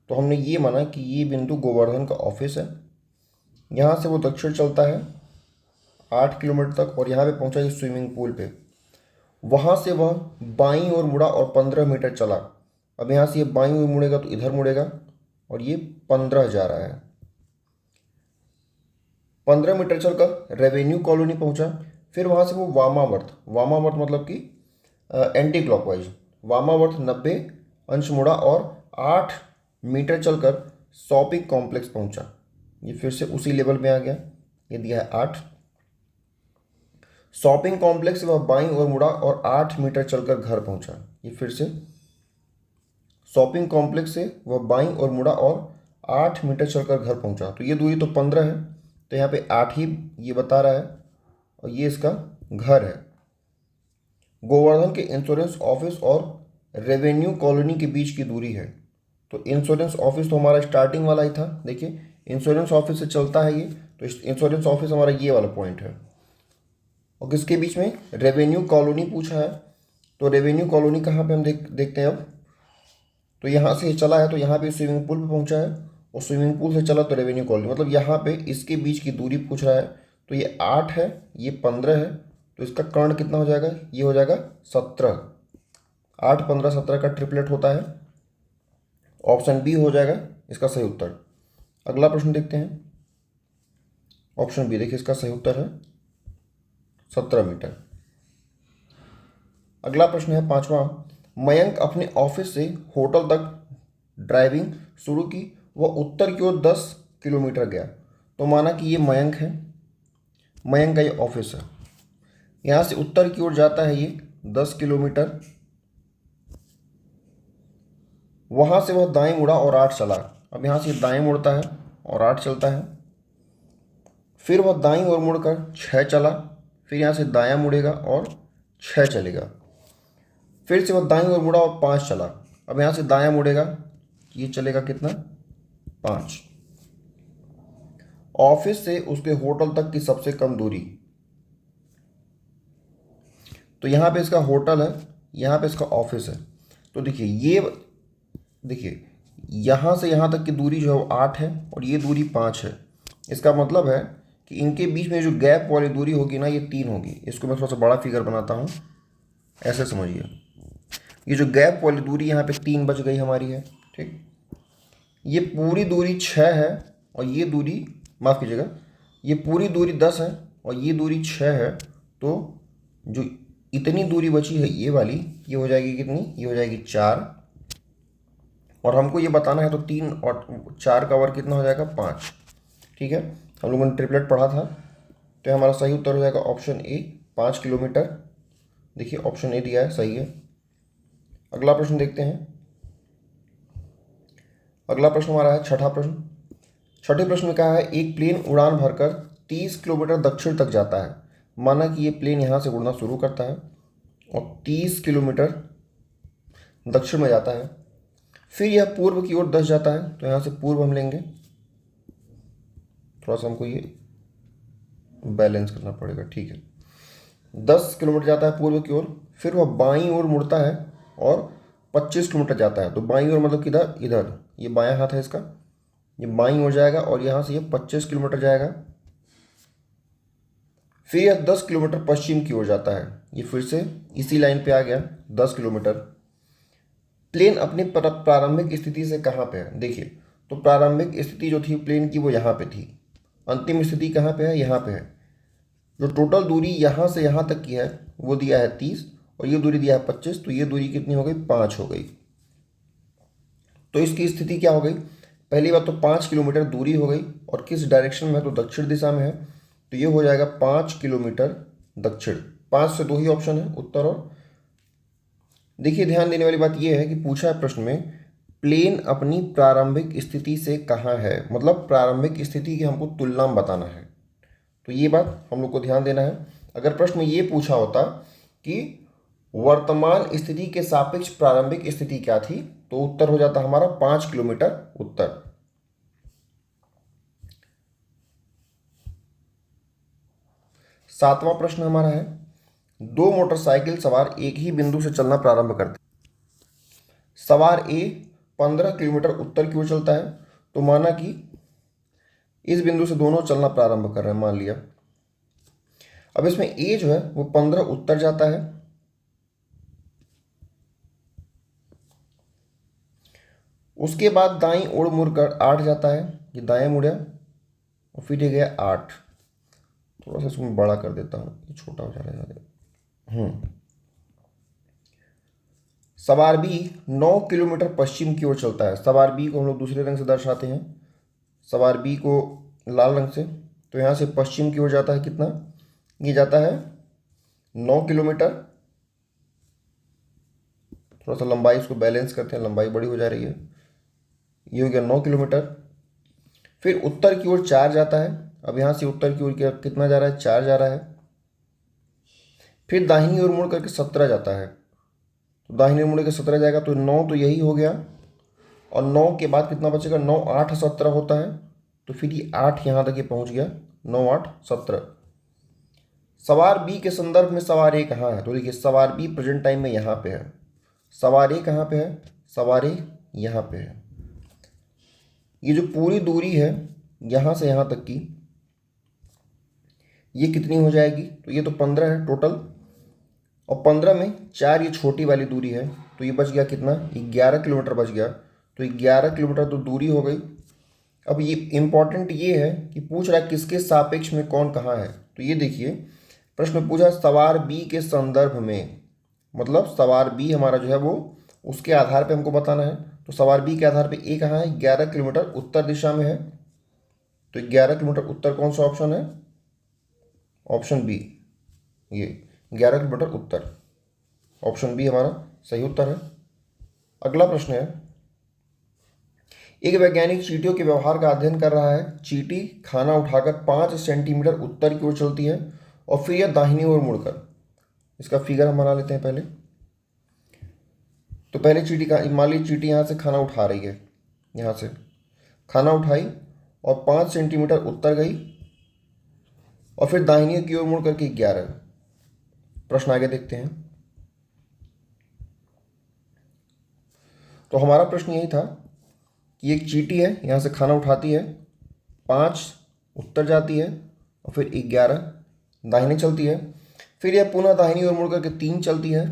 तो हमने ये माना कि ये बिंदु गोवर्धन का ऑफिस है, यहाँ से वो दक्षिण चलता है 8 किलोमीटर तक और यहाँ पे पहुंचा ये स्विमिंग पूल पे। वहाँ से वह बाईं ओर मुड़ा और 15 मीटर चला। अब यहाँ से ये बाईं ओर मुड़ेगा तो इधर मुड़ेगा और ये 15 जा रहा है। 15 मीटर चलकर रेवेन्यू कॉलोनी पहुंचा। फिर वहाँ से वो वामावर्त मतलब कि एंटी क्लॉकवाइज वामावर्त 90 अंश मुड़ा और 8 मीटर चलकर शॉपिंग कॉम्प्लेक्स पहुंचा। ये फिर से उसी लेवल में आ गया, ये दिया है 8। शॉपिंग कॉम्प्लेक्स से वह बाईं ओर मुड़ा और 8 मीटर चलकर घर पहुंचा। ये फिर से शॉपिंग कॉम्प्लेक्स से वह बाईं ओर मुड़ा और 8 मीटर चलकर घर पहुंचा। तो ये दूरी तो 15 है, तो यहाँ पे 8 ही ये बता रहा है और ये इसका घर है। गोवर्धन के इंश्योरेंस ऑफिस और रेवेन्यू कॉलोनी के बीच की दूरी है। तो इंश्योरेंस ऑफिस तो हमारा स्टार्टिंग वाला ही था, देखिए इंश्योरेंस ऑफिस से चलता है ये, तो इंश्योरेंस ऑफिस हमारा ये वाला पॉइंट है। और किसके बीच में? रेवेन्यू कॉलोनी पूछा है, तो रेवेन्यू कॉलोनी कहाँ पे हम देखते हैं अब। तो यहाँ से चला है तो यहाँ पे स्विमिंग पूल पे पहुँचा है और स्विमिंग पूल से चला तो रेवेन्यू कॉलोनी, मतलब यहाँ पे इसके बीच की दूरी पूछ रहा है। तो ये 8 है, ये 15 है, तो इसका कर्ण कितना हो जाएगा? ये हो जाएगा 17। 8, 15, 17 का ट्रिपलेट होता है। ऑप्शन बी हो जाएगा इसका सही उत्तर। अगला प्रश्न देखते हैं, ऑप्शन बी देखिए इसका सही उत्तर है 17 मीटर। अगला प्रश्न है 5वां, मयंक अपने ऑफिस से होटल तक ड्राइविंग शुरू की, वह उत्तर की ओर 10 किलोमीटर गया। तो माना कि ये मयंक है, मयंक का ये ऑफिस है, यहाँ से उत्तर की ओर जाता है ये 10 किलोमीटर। वहाँ से वह दाएं मुड़ा और 8 चला। अब यहाँ से दाएं मुड़ता है और 8 चलता है। फिर वह दाईं ओर मुड़कर 6 चला। फिर यहाँ से दायां मुड़ेगा और 6 चलेगा। फिर से वह दाईं ओर मुड़ा और 5 चला। अब यहाँ से दायां मुड़ेगा, ये चलेगा कितना? 5। ऑफिस से उसके होटल तक की सबसे कम दूरी, तो यहाँ पे इसका होटल है, यहाँ पे इसका ऑफिस है। तो देखिए ये देखिए यहाँ से यहाँ तक की दूरी जो है वो 8 है और ये दूरी 5 है। इसका मतलब है कि इनके बीच में जो गैप वाली दूरी होगी ना, ये 3 होगी। इसको मैं थोड़ा सा बड़ा फिगर बनाता हूँ, ऐसे समझिए। ये जो गैप वाली दूरी यहाँ पे 3 बच गई हमारी है, ठीक। ये पूरी दूरी 6 है और ये दूरी, माफ़ कीजिएगा, ये पूरी दूरी 10 है और ये दूरी 6 है, तो जो इतनी दूरी बची है ये वाली, ये हो जाएगी कितनी, ये हो जाएगी 4। और हमको ये बताना है तो 3 और 4 का वर्ग कितना हो जाएगा, 5। ठीक है, हम लोगों ने ट्रिपलेट पढ़ा था, तो हमारा सही उत्तर हो जाएगा ऑप्शन ए, 5 किलोमीटर। देखिए ऑप्शन ए दिया है, सही है। अगला प्रश्न देखते हैं। अगला प्रश्न हमारा है छठा प्रश्न। छठे प्रश्न में कहा है एक प्लेन उड़ान भरकर 30 किलोमीटर दक्षिण तक जाता है। माना कि ये प्लेन यहाँ से उड़ना शुरू करता है और 30 किलोमीटर दक्षिण में जाता है, फिर यह पूर्व की ओर 10 जाता है, तो यहाँ से पूर्व हम लेंगे। थोड़ा सा हमको ये बैलेंस करना पड़ेगा। ठीक है, 10 किलोमीटर जाता है पूर्व की ओर, फिर वह बाईं ओर मुड़ता है और 25 किलोमीटर जाता है। तो बाईं ओर मतलब किधर, इधर, ये बायां हाथ है इसका, ये बाईं ओर जाएगा और यहाँ से ये 25 किलोमीटर जाएगा। फिर यह 10 किलोमीटर पश्चिम की ओर जाता है, ये फिर से इसी लाइन पे आ गया 10 किलोमीटर। प्लेन अपनी प्रारंभिक स्थिति से कहाँ पे है, देखिए, तो प्रारंभिक स्थिति जो थी प्लेन की वो यहाँ पे थी, अंतिम स्थिति कहाँ पे है, यहाँ पे है। जो टोटल दूरी यहाँ से यहाँ तक की है वो दिया है 30 और ये दूरी दिया है 25, तो ये दूरी कितनी हो गई, 5 हो गई। तो इसकी स्थिति क्या हो गई, पहली बात तो 5 किलोमीटर दूरी हो गई, और किस डायरेक्शन में है, तो दक्षिण दिशा में है, तो ये हो जाएगा 5 किलोमीटर दक्षिण। 5 से 2 ही ऑप्शन है उत्तर। और देखिए ध्यान देने वाली बात यह है कि पूछा है प्रश्न में प्लेन अपनी प्रारंभिक स्थिति से कहाँ है, मतलब प्रारंभिक स्थिति की हमको तुलना में बताना है, तो ये बात हम लोग को ध्यान देना है। अगर प्रश्न में ये पूछा होता कि वर्तमान स्थिति के सापेक्ष प्रारंभिक स्थिति क्या थी, तो उत्तर हो जाता हमारा 5 किलोमीटर उत्तर। सातवां प्रश्न हमारा है दो मोटरसाइकिल सवार एक ही बिंदु से चलना प्रारंभ करते हैं। सवार ए 15 किलोमीटर उत्तर की ओर चलता है, तो माना कि इस बिंदु से दोनों चलना प्रारंभ कर रहे हैं, मान लिया। अब इसमें ए जो है वो 15 उत्तर जाता है, उसके बाद दाईं ओर मुड़कर 8 जाता है, ये दाएं मुड़ा और फिर ये गया 8। थोड़ा सा इसको मैं बड़ा कर देता हूँ, ये छोटा हो जा रहा है। सवार बी 9 किलोमीटर पश्चिम की ओर चलता है। सवार बी को हम लोग दूसरे रंग से दर्शाते हैं, सवार बी को लाल रंग से। तो यहाँ से पश्चिम की ओर जाता है कितना, ये जाता है 9 किलोमीटर। थोड़ा सा लंबाई इसको बैलेंस करते हैं, लंबाई बड़ी हो जा रही है, ये हो गया 9 किलोमीटर। फिर उत्तर की ओर 4 जाता है, अब यहाँ से उत्तर की ओर कितना जा रहा है, 4 जा रहा है। फिर दाहिनी ओर मुड़ करके 17 जाता है, तो दाहिनी ओर मुड़ के 17 जाएगा, तो 9 तो यही हो गया, और 9 के बाद कितना बचेगा, 9 8 17 होता है, तो फिर ये 8 यहाँ तक ये पहुँच गया, 9 8 17। सवार बी के संदर्भ में सवार ए कहाँ है, तो देखिए सवार बी प्रेजेंट टाइम में यहाँ पे है, सवार ए कहाँ पे है, सवार ए यहाँ पे है। ये जो पूरी दूरी है यहाँ से यहाँ तक की, ये कितनी हो जाएगी, तो ये तो 15 है टोटल, और 15 में 4 ये छोटी वाली दूरी है, तो ये बच गया कितना, 11 किलोमीटर बच गया। तो 11 किलोमीटर तो दूरी हो गई। अब ये इम्पॉर्टेंट ये है कि पूछ रहा है किसके सापेक्ष में कौन कहाँ है, तो ये देखिए प्रश्न में पूछा सवार बी के संदर्भ में, मतलब सवार बी हमारा जो है वो उसके आधार पे हमको बताना है। तो सवार बी के आधार पे ए कहाँ है, 11 किलोमीटर उत्तर दिशा में है, तो 11 किलोमीटर उत्तर कौन सा ऑप्शन है, ऑप्शन बी, ये 11 किलोमीटर उत्तर, ऑप्शन बी हमारा सही उत्तर है। अगला प्रश्न है एक वैज्ञानिक चींटियों के व्यवहार का अध्ययन कर रहा है। चींटी खाना उठाकर 5 सेंटीमीटर उत्तर की ओर चलती है और फिर यह दाहिनी ओर मुड़कर, इसका फिगर हम बना लेते हैं पहले। तो पहले चींटी का, मान लीजिए चींटी यहाँ से खाना उठा रही है, यहाँ से खाना उठाई और 5 सेंटीमीटर उत्तर गई और फिर दाहिनी की ओर मुड़ करके 11। प्रश्न आगे देखते हैं। तो हमारा प्रश्न यही था कि एक चींटी है, यहाँ से खाना उठाती है, 5 उत्तर जाती है और फिर 11 दाहिने चलती है, फिर यह पुनः दाहिनी ओर मुड़ करके 3 चलती है,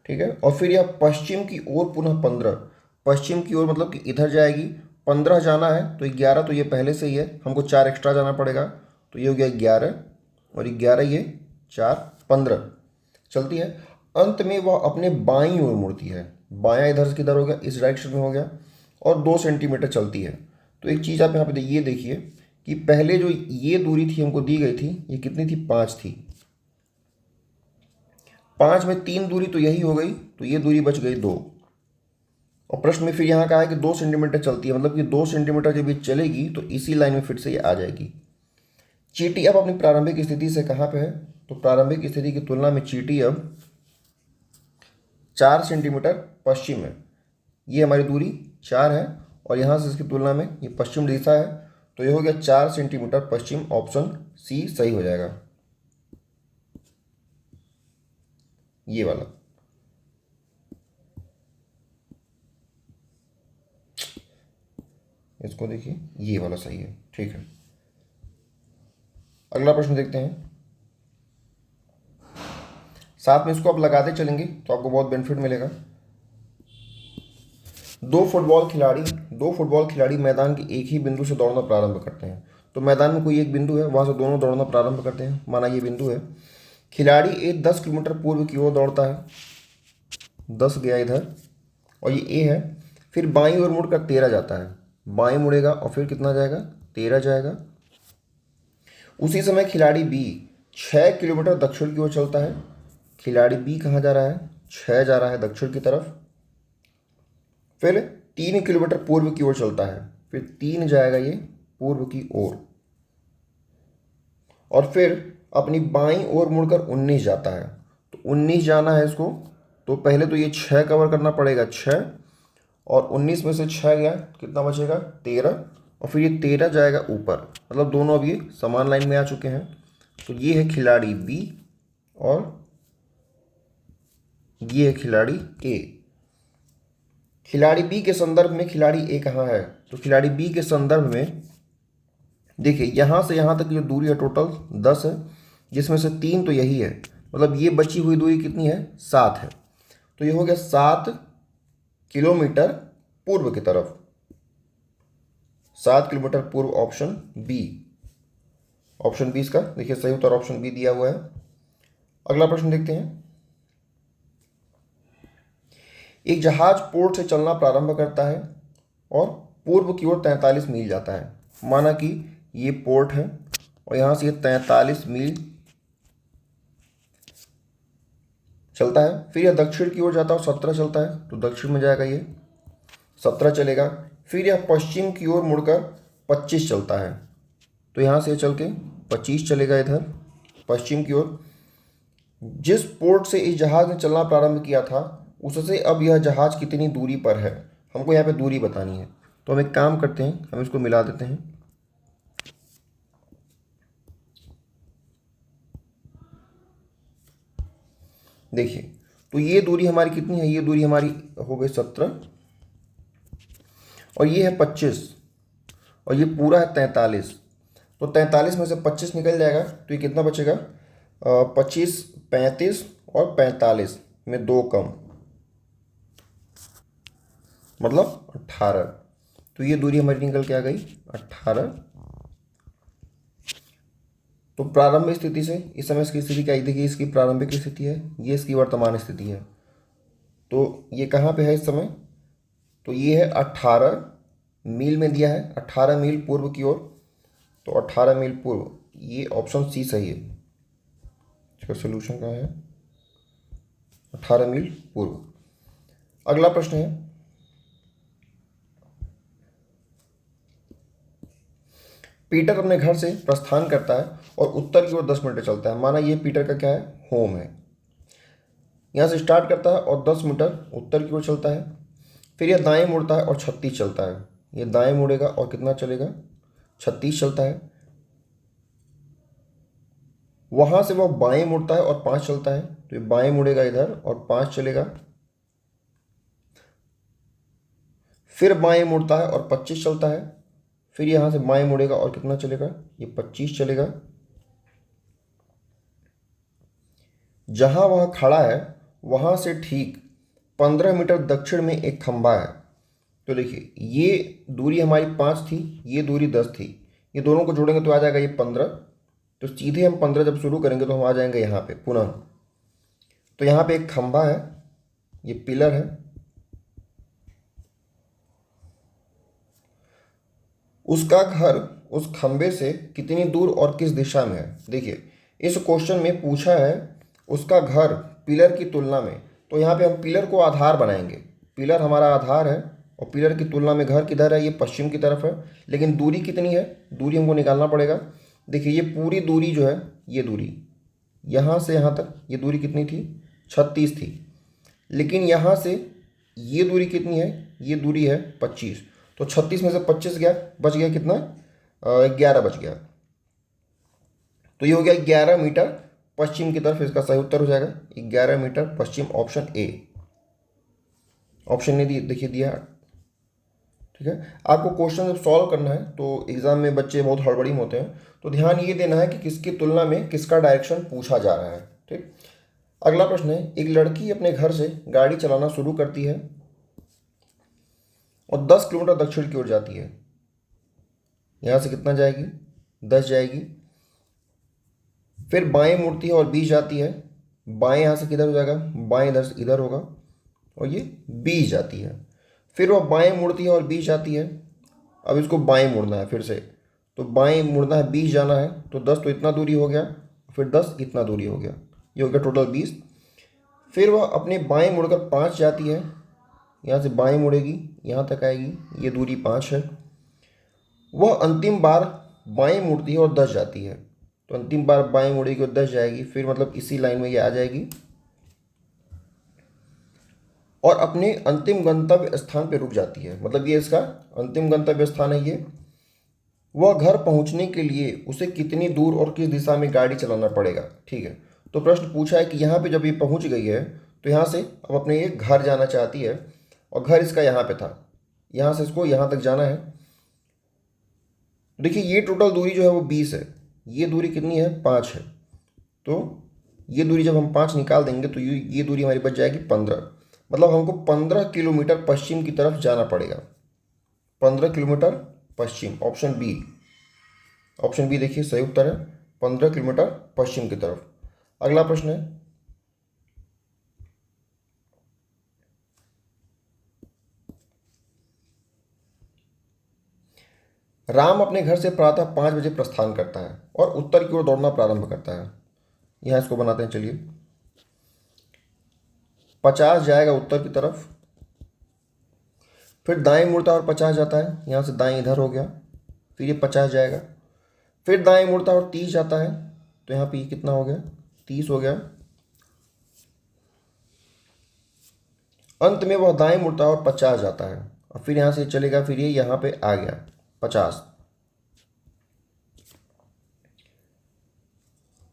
ठीक है, और फिर यह पश्चिम की ओर पुनः 15, पश्चिम की ओर मतलब कि इधर जाएगी, 15 जाना है, तो 11 तो ये पहले से ही है, हमको 4 एक्स्ट्रा जाना पड़ेगा, तो ये हो गया 11 और 11 ये 4 15 चलती है। अंत में वह अपने बाईं ओर मुड़ती है, बायां इधर से किधर हो गया, इस डायरेक्शन में हो गया, और 2 सेंटीमीटर चलती है। तो एक चीज़ आप यहाँ पे ये देखिए कि पहले जो ये दूरी थी हमको दी गई थी, ये कितनी थी, 5 थी। 5 में 3 दूरी तो यही हो गई, तो ये दूरी बच गई 2। और प्रश्न में फिर यहाँ कहा है कि 2 सेंटीमीटर चलती है, मतलब कि 2 सेंटीमीटर जब ये चलेगी तो इसी लाइन में फिर से ये आ जाएगी। चींटी अब अपनी प्रारंभिक स्थिति से कहाँ पे है, तो प्रारंभिक स्थिति की तुलना में चींटी अब 4 सेंटीमीटर पश्चिम है। ये हमारी दूरी 4 है और यहाँ से इसकी तुलना में ये पश्चिम दिशा है, तो ये हो गया 4 सेंटीमीटर पश्चिम। ऑप्शन सी सही हो जाएगा, ये वाला। इसको देखिए, ये वाला सही है, ठीक है। अगला प्रश्न देखते हैं। साथ में इसको आप लगाते चलेंगे तो आपको बहुत बेनिफिट मिलेगा। दो फुटबॉल खिलाड़ी मैदान के एक ही बिंदु से दौड़ना प्रारंभ करते हैं। तो मैदान में कोई एक बिंदु है, वहां से दोनों दौड़ना प्रारंभ करते हैं। माना ये बिंदु है, खिलाड़ी ए 10 किलोमीटर पूर्व की ओर दौड़ता है, 10 गया इधर, और ये ए है। फिर बाईं ओर मुड़कर 13 जाता है, बाएं मुड़ेगा और फिर कितना जाएगा, 13 जाएगा। उसी समय खिलाड़ी बी 6 किलोमीटर दक्षिण की ओर चलता है। खिलाड़ी बी कहाँ जा रहा है, 6 जा रहा है दक्षिण की तरफ। फिर 3 किलोमीटर पूर्व की ओर चलता है, फिर 3 जाएगा ये पूर्व की ओर, और फिर अपनी बाईं ओर मुड़कर 19 जाता है। तो 19 जाना है इसको, तो पहले तो ये 6 कवर करना पड़ेगा, 6, और 19 में से 6 गया, कितना बचेगा, 13, और फिर ये 13 जाएगा ऊपर। मतलब दोनों अब ये समान लाइन में आ चुके हैं। तो ये है खिलाड़ी बी और ये है खिलाड़ी ए। खिलाड़ी बी के संदर्भ में खिलाड़ी ए कहाँ है, तो खिलाड़ी बी के संदर्भ में देखिए यहाँ से यहाँ तक जो दूरी है टोटल 10 है, जिसमें से 3 तो यही है, मतलब ये बची हुई दूरी कितनी है, 7 है। तो ये हो गया 7 किलोमीटर पूर्व की तरफ, 7 किलोमीटर पूर्व। ऑप्शन बी, ऑप्शन बी इसका देखिए सही उत्तर ऑप्शन बी दिया हुआ है। अगला प्रश्न देखते हैं। एक जहाज पोर्ट से चलना प्रारंभ करता है और पूर्व की ओर 43 मील जाता है। माना कि ये पोर्ट है और यहाँ से ये 43 मील चलता है। फिर यह दक्षिण की ओर जाता है और 17 चलता है, तो दक्षिण में जाएगा ये 17 चलेगा। फिर यह पश्चिम की ओर मुड़कर 25 चलता है, तो यहाँ से चल के 25 चलेगा इधर पश्चिम की ओर। जिस पोर्ट से इस जहाज ने चलना प्रारंभ किया था उससे अब यह जहाज कितनी दूरी पर है, हमको यहाँ पे दूरी बतानी है। तो हम एक काम करते हैं, हम इसको मिला देते हैं। देखिए तो ये दूरी हमारी कितनी है, ये दूरी हमारी हो गई 17, और ये है 25, और ये पूरा है 43। तो 43 में से 25 निकल जाएगा, तो ये कितना बचेगा, 25, 35 और 45 में 2 कम, मतलब 18। तो ये दूरी हमारी निकल के आ गई 18। तो प्रारंभिक स्थिति से इस समय इसकी स्थिति क्या है, देखिए इसकी प्रारंभिक स्थिति है, ये इसकी वर्तमान स्थिति है। तो ये कहाँ पे है इस समय, तो ये है 18 मील में दिया है, 18 मील पूर्व की ओर। तो 18 मील पूर्व, ये ऑप्शन सी सही है। इसका सोल्यूशन कहाँ है, 18 मील पूर्व। अगला प्रश्न है, पीटर अपने घर से प्रस्थान करता है और उत्तर की ओर 10 मीटर चलता है। माना ये पीटर का क्या है, होम है। यहाँ से स्टार्ट करता है और 10 मीटर उत्तर की ओर चलता है। फिर यह दाएं मुड़ता है और 36 चलता है। ये दाएं मुड़ेगा और कितना चलेगा, 36 चलता है। वहाँ से वह बाएं मुड़ता है और 5 चलता है, तो ये बाएं मुड़ेगा इधर और 5 चलेगा। फिर बाएं मुड़ता है और 25 चलता है। फिर यहाँ से बाएं मुड़ेगा और कितना चलेगा, ये 25 चलेगा। जहाँ वह खड़ा है वहाँ से ठीक 15 मीटर दक्षिण में एक खंभा है। तो देखिए ये दूरी हमारी 5 थी, ये दूरी 10 थी, ये दोनों को जोड़ेंगे तो आ जाएगा ये 15, तो सीधे हम 15 जब शुरू करेंगे तो हम आ जाएंगे यहाँ पे पुनः। तो यहाँ पे एक खंभा है, ये पिलर है, उसका घर उस खंबे से कितनी दूर और किस दिशा में है। देखिए इस क्वेश्चन में पूछा है उसका घर पिलर की तुलना में, तो यहाँ पे हम पिलर को आधार बनाएंगे। पिलर हमारा आधार है और पिलर की तुलना में घर किधर है, ये पश्चिम की तरफ है। लेकिन दूरी कितनी है, दूरी हमको निकालना पड़ेगा। देखिए ये पूरी दूरी जो है, ये दूरी यहाँ से यहाँ तक, ये दूरी कितनी थी, 36 थी। लेकिन यहाँ से ये दूरी कितनी है, ये दूरी है 25। तो 36 में से 25 गया, बच गया कितना, 11 बच गया। तो ये हो गया 11 मीटर पश्चिम की तरफ, इसका सही उत्तर हो जाएगा 11 मीटर पश्चिम, ऑप्शन ए। ऑप्शन ने देखिए दिया, ठीक है। आपको क्वेश्चन जब सॉल्व करना है तो एग्जाम में बच्चे बहुत हड़बड़ी में होते हैं, तो ध्यान ये देना है कि किसकी तुलना में किसका डायरेक्शन पूछा जा रहा है, ठीक। अगला प्रश्न है, एक लड़की अपने घर से गाड़ी चलाना शुरू करती है और 10 किलोमीटर दक्षिण की ओर जाती है। यहाँ से कितना जाएगी, 10 जाएगी। फिर बाएं मुड़ती है और 20 जाती है। बाएं यहाँ से किधर हो जाएगा, बाएं इधर से इधर होगा और ये 20 जाती है। फिर वह बाएं मुड़ती है और 20 जाती है। अब इसको बाएं मुड़ना है फिर से, तो बाएं मुड़ना है, 20 जाना है, तो 10 तो इतना दूरी हो गया, फिर 10 इतना दूरी हो गया, ये हो गया टोटल 20। फिर वह अपने बाएं मुड़कर 5 जाती है। यहाँ से बाएं मुड़ेगी, यहाँ तक आएगी, ये दूरी 5 है। वह अंतिम बार बाएं मुड़ती है और 10 जाती है। तो अंतिम बार बाएं मुड़ेगी और 10 जाएगी, फिर मतलब इसी लाइन में ये आ जाएगी और अपने अंतिम गंतव्य स्थान पे रुक जाती है। मतलब ये इसका अंतिम गंतव्य स्थान है ये। वह घर पहुंचने के लिए उसे कितनी दूर और किस दिशा में गाड़ी चलाना पड़ेगा, ठीक है। तो प्रश्न पूछा है कि यहाँ पे जब ये पहुंच गई है तो यहाँ से अब अपने ये घर जाना चाहती है और घर इसका यहाँ पे था, यहाँ से इसको यहाँ तक जाना है। देखिए ये टोटल दूरी जो है वो 20 है, ये दूरी कितनी है, 5 है। तो ये दूरी जब हम 5 निकाल देंगे तो ये दूरी हमारी बच जाएगी 15। मतलब हमको 15 किलोमीटर पश्चिम की तरफ जाना पड़ेगा, 15 किलोमीटर पश्चिम, ऑप्शन बी। ऑप्शन बी देखिए सही उत्तर है, 15 किलोमीटर पश्चिम की तरफ। अगला प्रश्न है, राम अपने घर से प्रातः 5 बजे प्रस्थान करता है और उत्तर की ओर दौड़ना प्रारंभ करता है। यहाँ इसको बनाते हैं, चलिए 50 जाएगा उत्तर की तरफ, फिर दाएं मुड़ता और 50 जाता है, यहाँ से दाएं इधर हो गया, फिर ये 50 जाएगा, फिर दाएं मुड़ता और 30 जाता है, तो यहाँ पे ये कितना हो गया, 30 हो गया। अंत में वह दाएं मुड़ता और 50 जाता है और फिर यहाँ से चलेगा, फिर ये यहाँ पे आ गया 50।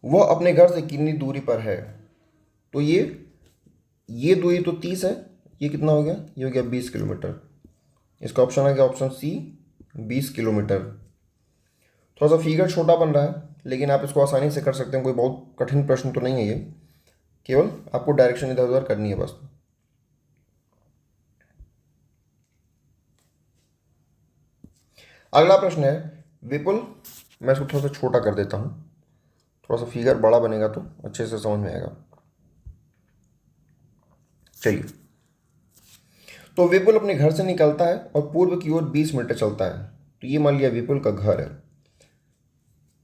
वह अपने घर से कितनी दूरी पर है, तो ये दूरी तो 30 है, ये कितना हो गया, ये हो गया 20 किलोमीटर। इसका ऑप्शन आ गया ऑप्शन सी, 20 किलोमीटर। थोड़ा सा फिगर छोटा बन रहा है लेकिन आप इसको आसानी से कर सकते हैं, कोई बहुत कठिन प्रश्न तो नहीं है ये, केवल आपको डायरेक्शन इधर उधर करनी है बस। अगला प्रश्न है, विपुल, मैं इसको थोड़ा सा छोटा कर देता हूँ, थोड़ा सा फिगर बड़ा बनेगा तो अच्छे से समझ में आएगा। चलिए, तो विपुल अपने घर से निकलता है और पूर्व की ओर 20 मीटर चलता है। तो ये मान लिया विपुल का घर है,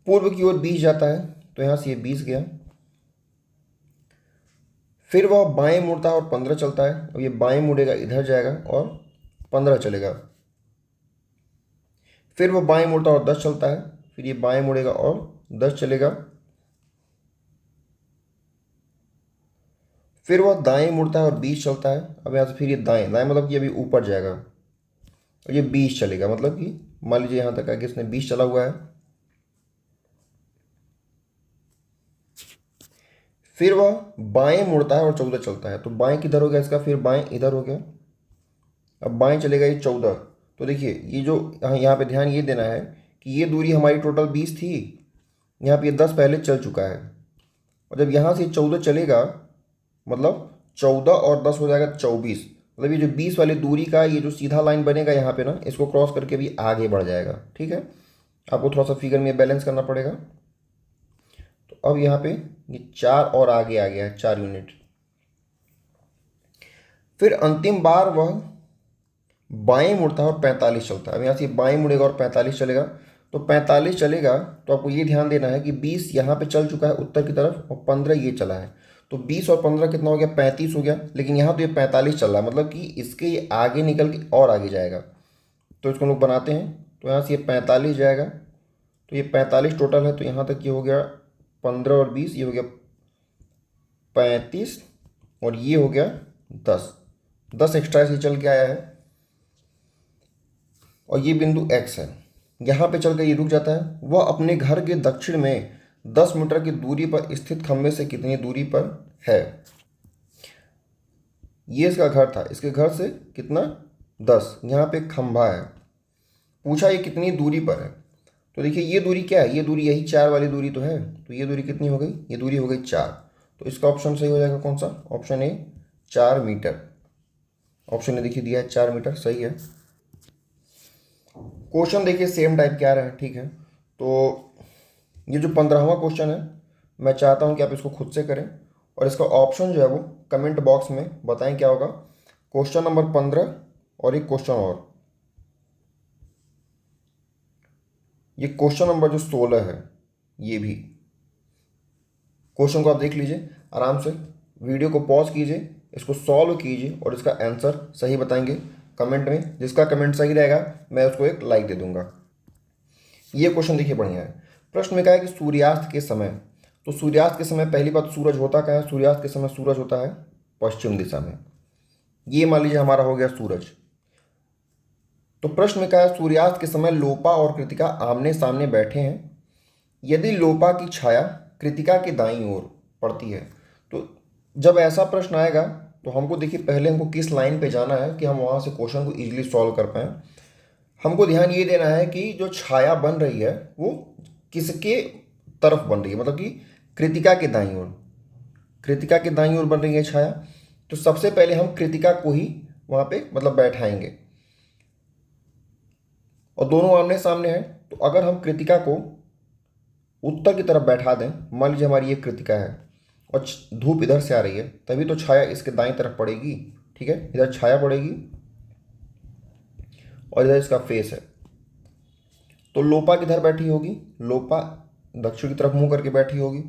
पूर्व की ओर 20 जाता है, तो यहाँ से ये 20 गया। फिर वह बाएं मुड़ता है और 15 चलता है, अब ये बाएं मुड़ेगा, इधर जाएगा और 15 चलेगा। फिर वह बाएं मुड़ता और 10 चलता है, फिर ये बाएं मुड़ेगा और 10 चलेगा। फिर वह दाएं मुड़ता है और 20 चलता है, अब यहाँ से फिर ये दाएं दाएं मतलब कि अभी ऊपर जाएगा और ये 20 चलेगा। मतलब कि मान लीजिए यहाँ तक आगे इसने 20 चला हुआ है। फिर वह बाएं मुड़ता है और 14 चलता है, तो बाएं किधर हो गया इसका, फिर बाएं इधर हो गया, अब बाएं चलेगा ये 14। तो देखिए ये जो यहाँ पे ध्यान ये देना है कि ये दूरी हमारी टोटल 20 थी, यहाँ पे ये 10 पहले चल चुका है और जब यहाँ से 14 चलेगा मतलब 14 और 10 हो जाएगा 24। मतलब ये जो 20 वाली दूरी का ये जो सीधा लाइन बनेगा यहाँ पे ना, इसको क्रॉस करके भी आगे बढ़ जाएगा, ठीक है। आपको थोड़ा सा फिगर में बैलेंस करना पड़ेगा। तो अब यहाँ पे ये 4 और आगे आ गया है, 4 यूनिट। फिर अंतिम बार वह बाएं मुड़ता है और 45 चलता है। अब यहाँ से बाएं मुड़ेगा और 45 चलेगा, तो 45 चलेगा तो आपको ये ध्यान देना है कि 20 यहाँ पे चल चुका है उत्तर की तरफ और 15 ये चला है, तो 20 और 15 कितना हो गया, 35 हो गया। लेकिन यहाँ तो ये 45 चल रहा है, मतलब कि इसके ये आगे निकल के और आगे जाएगा। तो इसको लोग बनाते हैं, तो यहाँ से ये 45 जाएगा, तो ये 45 टोटल है, तो यहाँ तक ये हो गया 15 और 20, ये हो गया 35 और ये हो गया 10 एक्स्ट्रा से चल के आया है। और ये बिंदु x है, यहाँ पे चल कर ये रुक जाता है। वह अपने घर के दक्षिण में 10 मीटर की दूरी पर स्थित खंभे से कितनी दूरी पर है। ये इसका घर था, इसके घर से कितना 10, यहाँ पे खंभा है, पूछा ये कितनी दूरी पर है। तो देखिए ये दूरी क्या है, ये दूरी यही 4 वाली दूरी तो है, तो ये दूरी कितनी हो गई, ये दूरी हो गई 4। तो इसका ऑप्शन सही हो जाएगा कौन सा, option A 4 metre. Option A देखिए दिया है 4 मीटर, सही है। क्वेश्चन देखिए सेम टाइप के आ रहे हैं, ठीक है। तो ये जो 15वां क्वेश्चन है, मैं चाहता हूं कि आप इसको खुद से करें और इसका ऑप्शन जो है वो कमेंट बॉक्स में बताएं क्या होगा। क्वेश्चन नंबर 15 और एक क्वेश्चन और, ये क्वेश्चन नंबर जो 16 है, ये भी क्वेश्चन को आप देख लीजिए आराम से, वीडियो को पॉज कीजिए, इसको सॉल्व कीजिए और इसका आंसर सही बताएंगे कमेंट में। जिसका कमेंट सही रहेगा मैं उसको एक लाइक दे दूंगा। ये क्वेश्चन देखिए बढ़िया है। प्रश्न में कहा है कि सूर्यास्त के समय, तो सूर्यास्त के समय पहली बात सूरज होता क्या है, सूर्यास्त के समय सूरज होता है पश्चिम दिशा में। ये मान लीजिए हमारा हो गया सूरज। तो प्रश्न में कहा है सूर्यास्त के समय लोपा और कृतिका आमने सामने बैठे हैं। यदि लोपा की छाया कृतिका के दाईं ओर पड़ती है, तो जब ऐसा प्रश्न आएगा तो हमको देखिए पहले हमको किस लाइन पे जाना है कि हम वहाँ से क्वेश्चन को इजीली सॉल्व कर पाएँ। हमको ध्यान ये देना है कि जो छाया बन रही है वो किसके तरफ बन रही है, मतलब कि कृतिका के दाईं ओर, कृतिका के दाईं ओर बन रही है छाया। तो सबसे पहले हम कृतिका को ही वहाँ पे मतलब बैठाएंगे और दोनों आमने सामने हैं। तो अगर हम कृतिका को उत्तर की तरफ बैठा दें, मान लीजिए हमारी ये कृतिका है और धूप इधर से आ रही है, तभी तो छाया इसके दाईं तरफ पड़ेगी, ठीक है। इधर छाया पड़ेगी और इधर इसका फेस है। तो लोपा किधर बैठी होगी, लोपा दक्षिण की तरफ मुंह करके बैठी होगी,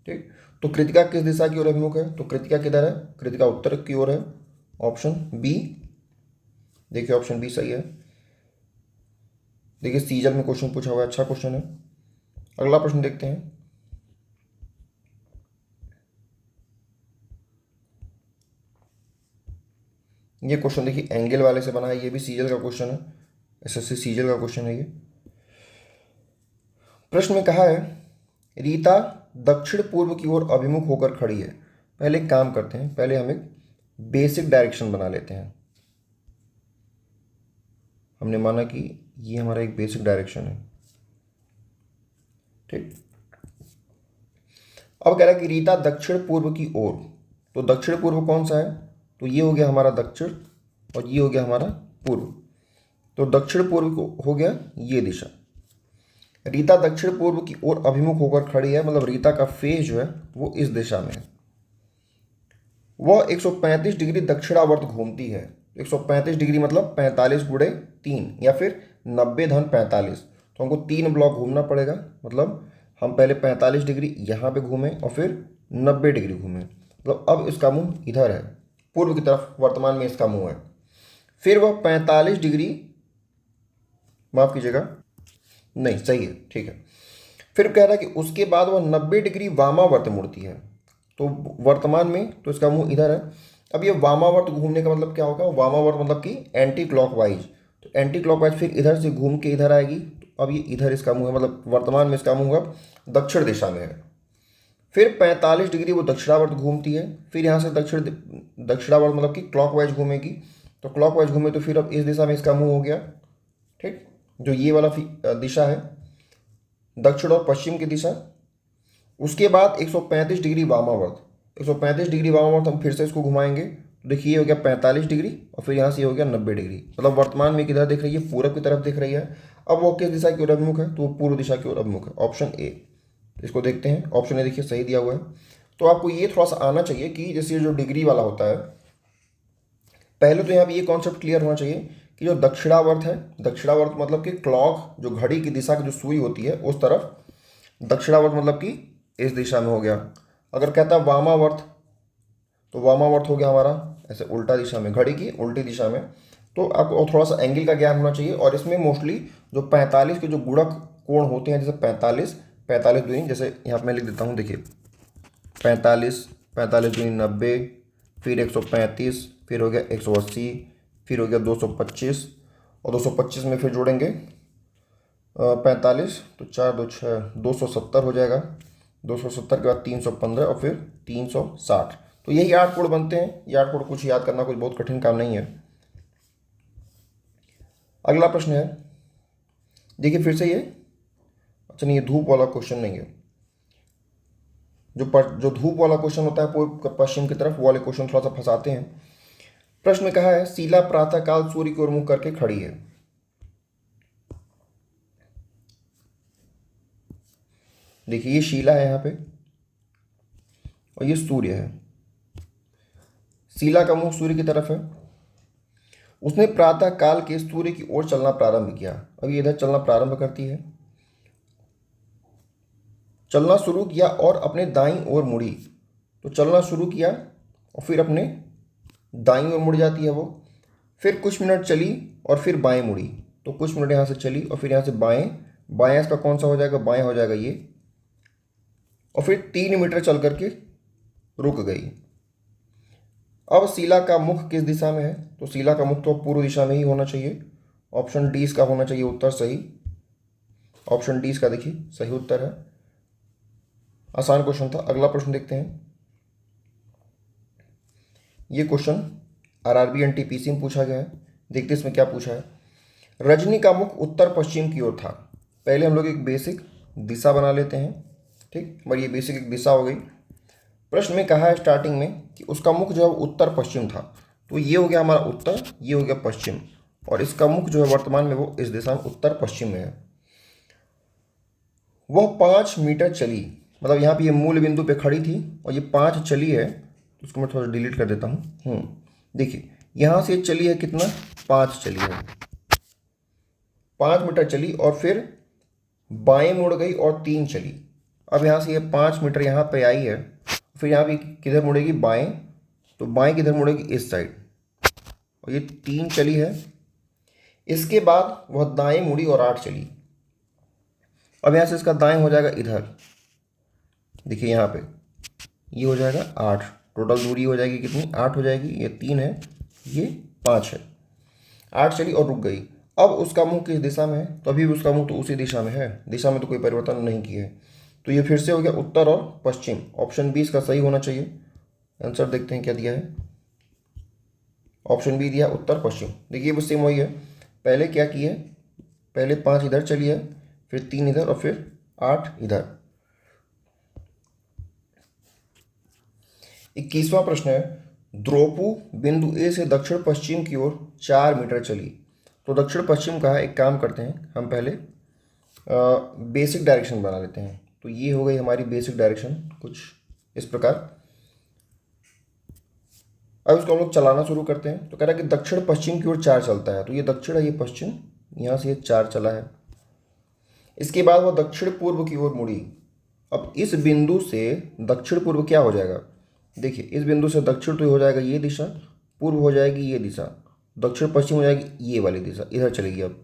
ठीक। तो कृतिका किस दिशा की ओर अभिमुख है, तो कृतिका किधर है, कृतिका उत्तर की ओर है। ऑप्शन बी, देखिए ऑप्शन बी सही है। देखिए सीजल में क्वेश्चन पूछा हुआ है, अच्छा क्वेश्चन है। अगला प्रश्न देखते हैं। ये क्वेश्चन देखिए एंगल वाले से बना है, ये भी सीजल का क्वेश्चन है, एसएससी सीजल का क्वेश्चन है ये। प्रश्न में कहा है रीता दक्षिण पूर्व की ओर अभिमुख होकर खड़ी है। पहले एक काम करते हैं, पहले हम एक बेसिक डायरेक्शन बना लेते हैं। हमने माना कि ये हमारा एक बेसिक डायरेक्शन है, ठीक। अब कह रहा है कि रीता दक्षिण पूर्व की ओर, तो दक्षिण पूर्व कौन सा है, तो ये हो गया हमारा दक्षिण और ये हो गया हमारा पूर्व। तो दक्षिण पूर्व को हो गया ये दिशा। रीता दक्षिण पूर्व की ओर अभिमुख होकर खड़ी है, मतलब रीता का फेस जो है वो इस दिशा में है। वह 135 डिग्री दक्षिणावर्त घूमती है। 135 डिग्री मतलब 45 गुणे 3 या फिर 90-45। तो हमको 3 ब्लॉक घूमना पड़ेगा, मतलब हम पहले 45 डिग्री यहाँ पे घूमें और फिर 90 डिग्री घूमें। मतलब अब इसका मुंह इधर है, पूर्व की तरफ वर्तमान में इसका मुंह है। फिर वह 45 डिग्री, माफ कीजिएगा, नहीं सही है, ठीक है। फिर कह रहा है कि उसके बाद वह 90 डिग्री वामावर्त मुड़ती है। तो वर्तमान में तो इसका मुंह इधर है। अब ये वामावर्त घूमने का मतलब क्या होगा, वामावर्त मतलब कि एंटी क्लॉकवाइज। तो एंटी क्लॉकवाइज फिर इधर से घूम के इधर आएगी। तो अब ये इधर इसका मुंह है, मतलब वर्तमान में इसका मुंह अब दक्षिण दिशा में है। फिर 45 डिग्री वो दक्षिणावर्त घूमती है। फिर यहाँ से दक्षिणावर्त मतलब कि क्लॉकवाइज घूमेगी। तो क्लॉकवाइज घूमे तो फिर अब इस दिशा में इसका मुंह हो गया, ठीक। जो ये वाला दिशा है दक्षिण और पश्चिम की दिशा। उसके बाद 135 डिग्री वामावर्त, 135 डिग्री वामावर्त हम फिर से इसको घुमाएंगे। तो देखिए ये हो गया 45 डिग्री और फिर यहाँ से ये हो गया 90 डिग्री। मतलब वर्तमान में किधर दिख रही है, पूरब की तरफ दिख रही है। अब वो किस दिशा की ओर अभिमुख है, तो वो पूर्व दिशा की ओर अभिमुख है, ऑप्शन ए। इसको देखते हैं, ऑप्शन ए देखिए सही दिया हुआ है। तो आपको ये थोड़ा सा आना चाहिए कि जैसे जो डिग्री वाला होता है, पहले तो यहाँ पे ये कॉन्सेप्ट क्लियर होना चाहिए कि जो दक्षिणावर्त है, दक्षिणावर्त मतलब कि क्लॉक जो घड़ी की दिशा की जो सुई होती है उस तरफ, दक्षिणावर्त मतलब कि इस दिशा में हो गया। अगर कहता है वामावर्त, तो वामावर्त हो गया हमारा ऐसे उल्टा दिशा में, घड़ी की उल्टी दिशा में। तो आपको थोड़ा सा एंगल का ज्ञान होना चाहिए, और इसमें मोस्टली जो 45 के जो गुणक कोण होते हैं, जैसे 45, 45 दूनी, जैसे यहाँ पे मैं लिख देता हूँ, देखिए 45, 45 दूनी 90, फिर 135, फिर हो गया 180, फिर हो गया 225, और 225 में फिर जोड़ेंगे 45, तो 4 2 6, 270 हो जाएगा। 270 के बाद 315 और फिर 360। तो यही 8 कोण बनते हैं। ये 8 कोण कुछ याद करना कुछ बहुत कठिन काम नहीं है। अगला प्रश्न है, देखिए फिर से ये, अच्छा नहीं, ये धूप वाला क्वेश्चन नहीं है। जो धूप वाला क्वेश्चन होता है पूर्व पश्चिम की तरफ, वो वाले क्वेश्चन थोड़ा सा फंसाते हैं। प्रश्न में कहा है शीला प्रातःकाल सूर्य की ओर मुख करके खड़ी है। देखिए ये शीला है यहाँ पे और ये सूर्य है। शीला का मुख सूर्य की तरफ है। उसने प्रातः काल के सूर्य की ओर चलना प्रारंभ किया। अब ये इधर चलना प्रारंभ करती है, चलना शुरू किया और अपने दाईं ओर मुड़ी। तो चलना शुरू किया और फिर अपने दाईं ओर मुड़ जाती है वो। फिर कुछ मिनट चली और फिर बाएं मुड़ी। तो कुछ मिनट यहाँ से चली और फिर यहाँ से बाएं, बाएं इसका कौन सा हो जाएगा, बाएं हो जाएगा ये। और फिर 3 मीटर चल करके रुक गई। अब शीला का मुख किस दिशा में है, तो शीला का मुख तो पूर्व दिशा में ही होना चाहिए। ऑप्शन डी इसका होना चाहिए उत्तर सही। ऑप्शन डी इसका देखिए सही उत्तर है। आसान क्वेश्चन था। अगला प्रश्न देखते हैं। ये क्वेश्चन आरआरबी एनटीपीसी में पूछा गया है। देखते इसमें क्या पूछा है। रजनी का मुख उत्तर पश्चिम की ओर था। पहले हम लोग एक बेसिक दिशा बना लेते हैं, ठीक, पर ये बेसिक एक दिशा हो गई। प्रश्न में कहा है स्टार्टिंग में कि उसका मुख जो है उत्तर पश्चिम था। तो ये हो गया हमारा उत्तर, ये हो गया पश्चिम, और इसका मुख जो है वर्तमान में वो इस दिशा में उत्तर पश्चिम में है। वह 5 मीटर चली, मतलब यहाँ पे ये मूल बिंदु पे खड़ी थी और ये 5 चली है। तो उसको मैं थोड़ा डिलीट कर देता हूँ। देखिए यहाँ से चली है कितना, 5 चली है, 5 मीटर चली और फिर बाएं मुड़ गई और 3 चली। अब यहाँ से ये 5 मीटर यहाँ पे आई है, फिर यहाँ पे किधर मुड़ेगी, बाएं। तो बाएं किधर मुड़ेगी, इस साइड, और ये 3 चली है। इसके बाद वह दाएं मुड़ी और 8 चली। अब यहाँ से इसका दाएं हो जाएगा इधर, देखिए यहाँ पे ये हो जाएगा 8। टोटल दूरी हो जाएगी कितनी, 8 हो जाएगी। ये 3 है, ये 5 है। 8 चली और रुक गई। अब उसका मुंह किस दिशा में है, तो अभी भी उसका मुंह तो उसी दिशा में है, दिशा में तो कोई परिवर्तन नहीं किया है। तो ये फिर से हो गया उत्तर और पश्चिम। ऑप्शन बी इसका सही होना चाहिए। आंसर देखते हैं क्या दिया है। ऑप्शन बी दिया उत्तर पश्चिम। देखिए वो सेम वही है, पहले क्या किए, पहले 5 इधर चली है, फिर 3 इधर और फिर 8 इधर। 21वां प्रश्न है, द्रौपू बिंदु ए से दक्षिण पश्चिम की ओर 4 मीटर चली। तो दक्षिण पश्चिम का है, एक काम करते हैं हम पहले बेसिक डायरेक्शन बना लेते हैं। तो ये हो गई हमारी बेसिक डायरेक्शन कुछ इस प्रकार। अब इसको हम लोग चलाना शुरू करते हैं। तो कह रहा है कि दक्षिण पश्चिम की ओर 4 चलता है। तो ये दक्षिण है, ये पश्चिम, यहाँ से ये 4 चला है। इसके बाद वह दक्षिण पूर्व की ओर मुड़ी। अब इस बिंदु से दक्षिण पूर्व क्या हो जाएगा, देखिए इस बिंदु से दक्षिण तो हो जाएगा ये दिशा, पूर्व हो जाएगी ये दिशा, दक्षिण पश्चिम हो जाएगी ये वाली दिशा, इधर चलेगी। अब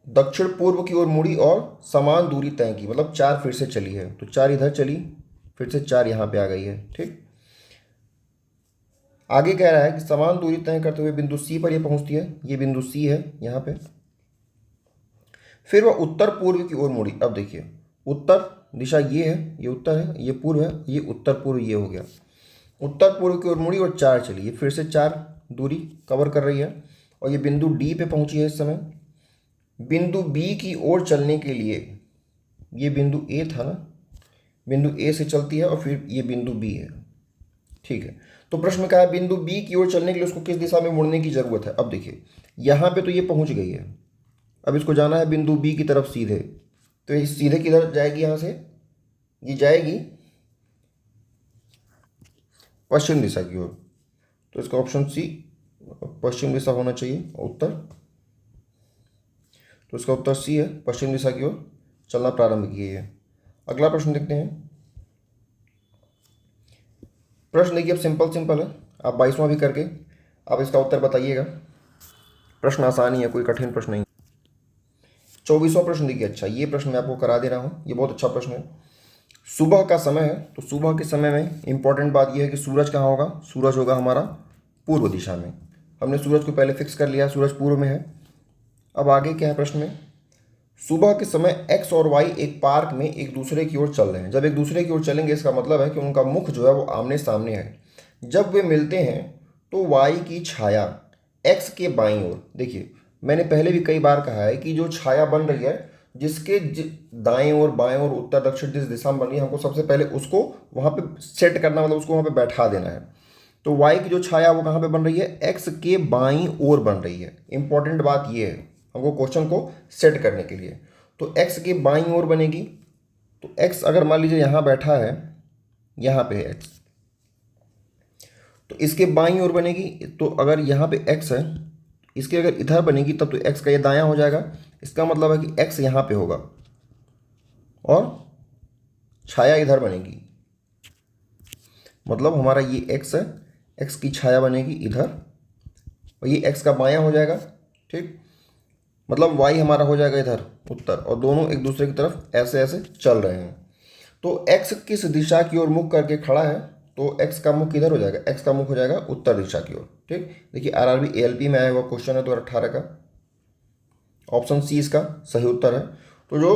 दक्षिण पूर्व की ओर मुड़ी और समान दूरी तय की, मतलब 4 फिर से चली है। तो 4 इधर चली, फिर से 4 यहाँ पे आ गई है, ठीक। आगे कह रहा है कि समान दूरी तय करते हुए बिंदु सी पर ये पहुंचती है। ये बिंदु सी है यहाँ पे। फिर वह उत्तर पूर्व की ओर मुड़ी। अब देखिए उत्तर दिशा ये है, ये उत्तर है, ये पूर्व है, ये उत्तर पूर्व, ये हो गया। उत्तर पूर्व की ओर मुड़ी और 4 चली, ये फिर से 4 दूरी कवर कर रही है और ये बिंदु डी पे पहुंची है इस समय। बिंदु बी की ओर चलने के लिए, ये बिंदु ए था ना, बिंदु ए से चलती है और फिर ये बिंदु बी है, ठीक है। तो प्रश्न में कहा है बिंदु बी की ओर चलने के लिए उसको किस दिशा में मुड़ने की जरूरत है। अब देखिए यहाँ पे तो ये पहुंच गई है, अब इसको जाना है बिंदु बी की तरफ सीधे। तो ये सीधे किधर जाएगी, यहाँ से ये जाएगी पश्चिम दिशा की ओर। तो इसका ऑप्शन सी पश्चिम दिशा होना चाहिए उत्तर। तो इसका उत्तर सी है, पश्चिम दिशा की ओर चलना प्रारंभ किए है। अगला प्रश्न देखते हैं। प्रश्न देखिए, अब सिंपल है, आप 22वां भी करके आप इसका उत्तर बताइएगा। प्रश्न आसान ही है, कोई कठिन प्रश्न नहीं। 24वां प्रश्न देखिए, अच्छा ये प्रश्न मैं आपको करा दे रहा हूँ, ये बहुत अच्छा प्रश्न है। सुबह का समय है, तो सुबह के समय में इंपॉर्टेंट बात यह है कि सूरज कहाँ होगा, सूरज होगा हमारा पूर्व दिशा में। हमने सूरज को पहले फिक्स कर लिया, सूरज पूर्व में है। अब आगे क्या है प्रश्न में, सुबह के समय एक्स और वाई एक पार्क में एक दूसरे की ओर चल रहे हैं। जब एक दूसरे की ओर चलेंगे इसका मतलब है कि उनका मुख जो है वो आमने सामने है। जब वे मिलते हैं तो वाई की छाया एक्स के बाईं ओर, देखिए मैंने पहले भी कई बार कहा है कि जो छाया बन रही है जिसके दाएं ओर बाएं ओर उत्तर दक्षिण जिस दिशा में बन रही है, हमको सबसे पहले उसको वहाँ पे सेट करना, मतलब उसको वहाँ पे बैठा देना है। तो वाई की जो छाया वो कहाँ पे बन रही है, एक्स के बाईं ओर बन रही है। इंपॉर्टेंट बात ये है हमको क्वेश्चन को सेट करने के लिए। तो एक्स के बाईं ओर बनेगी, तो एक्स अगर मान लीजिए यहाँ बैठा है, यहाँ पे है एक्स, तो इसके बाईं ओर बनेगी। तो अगर यहाँ पे एक्स है, इसके अगर इधर बनेगी तब तो एक्स का ये दायां हो जाएगा। इसका मतलब है कि एक्स यहाँ पे होगा और छाया इधर बनेगी। मतलब हमारा ये एक्स है, एक्स की छाया बनेगी इधर और ये एक्स का बायां हो जाएगा। ठीक, मतलब वाई हमारा हो जाएगा इधर उत्तर, और दोनों एक दूसरे की तरफ ऐसे ऐसे चल रहे हैं। तो एक्स किस दिशा की ओर मुख करके खड़ा है, तो एक्स का मुख किधर हो जाएगा, एक्स का मुख हो जाएगा उत्तर दिशा की ओर। ठीक, देखिए आरआरबी एएलपी में आया हुआ क्वेश्चन है 2018 का, ऑप्शन सी इसका सही उत्तर है। तो जो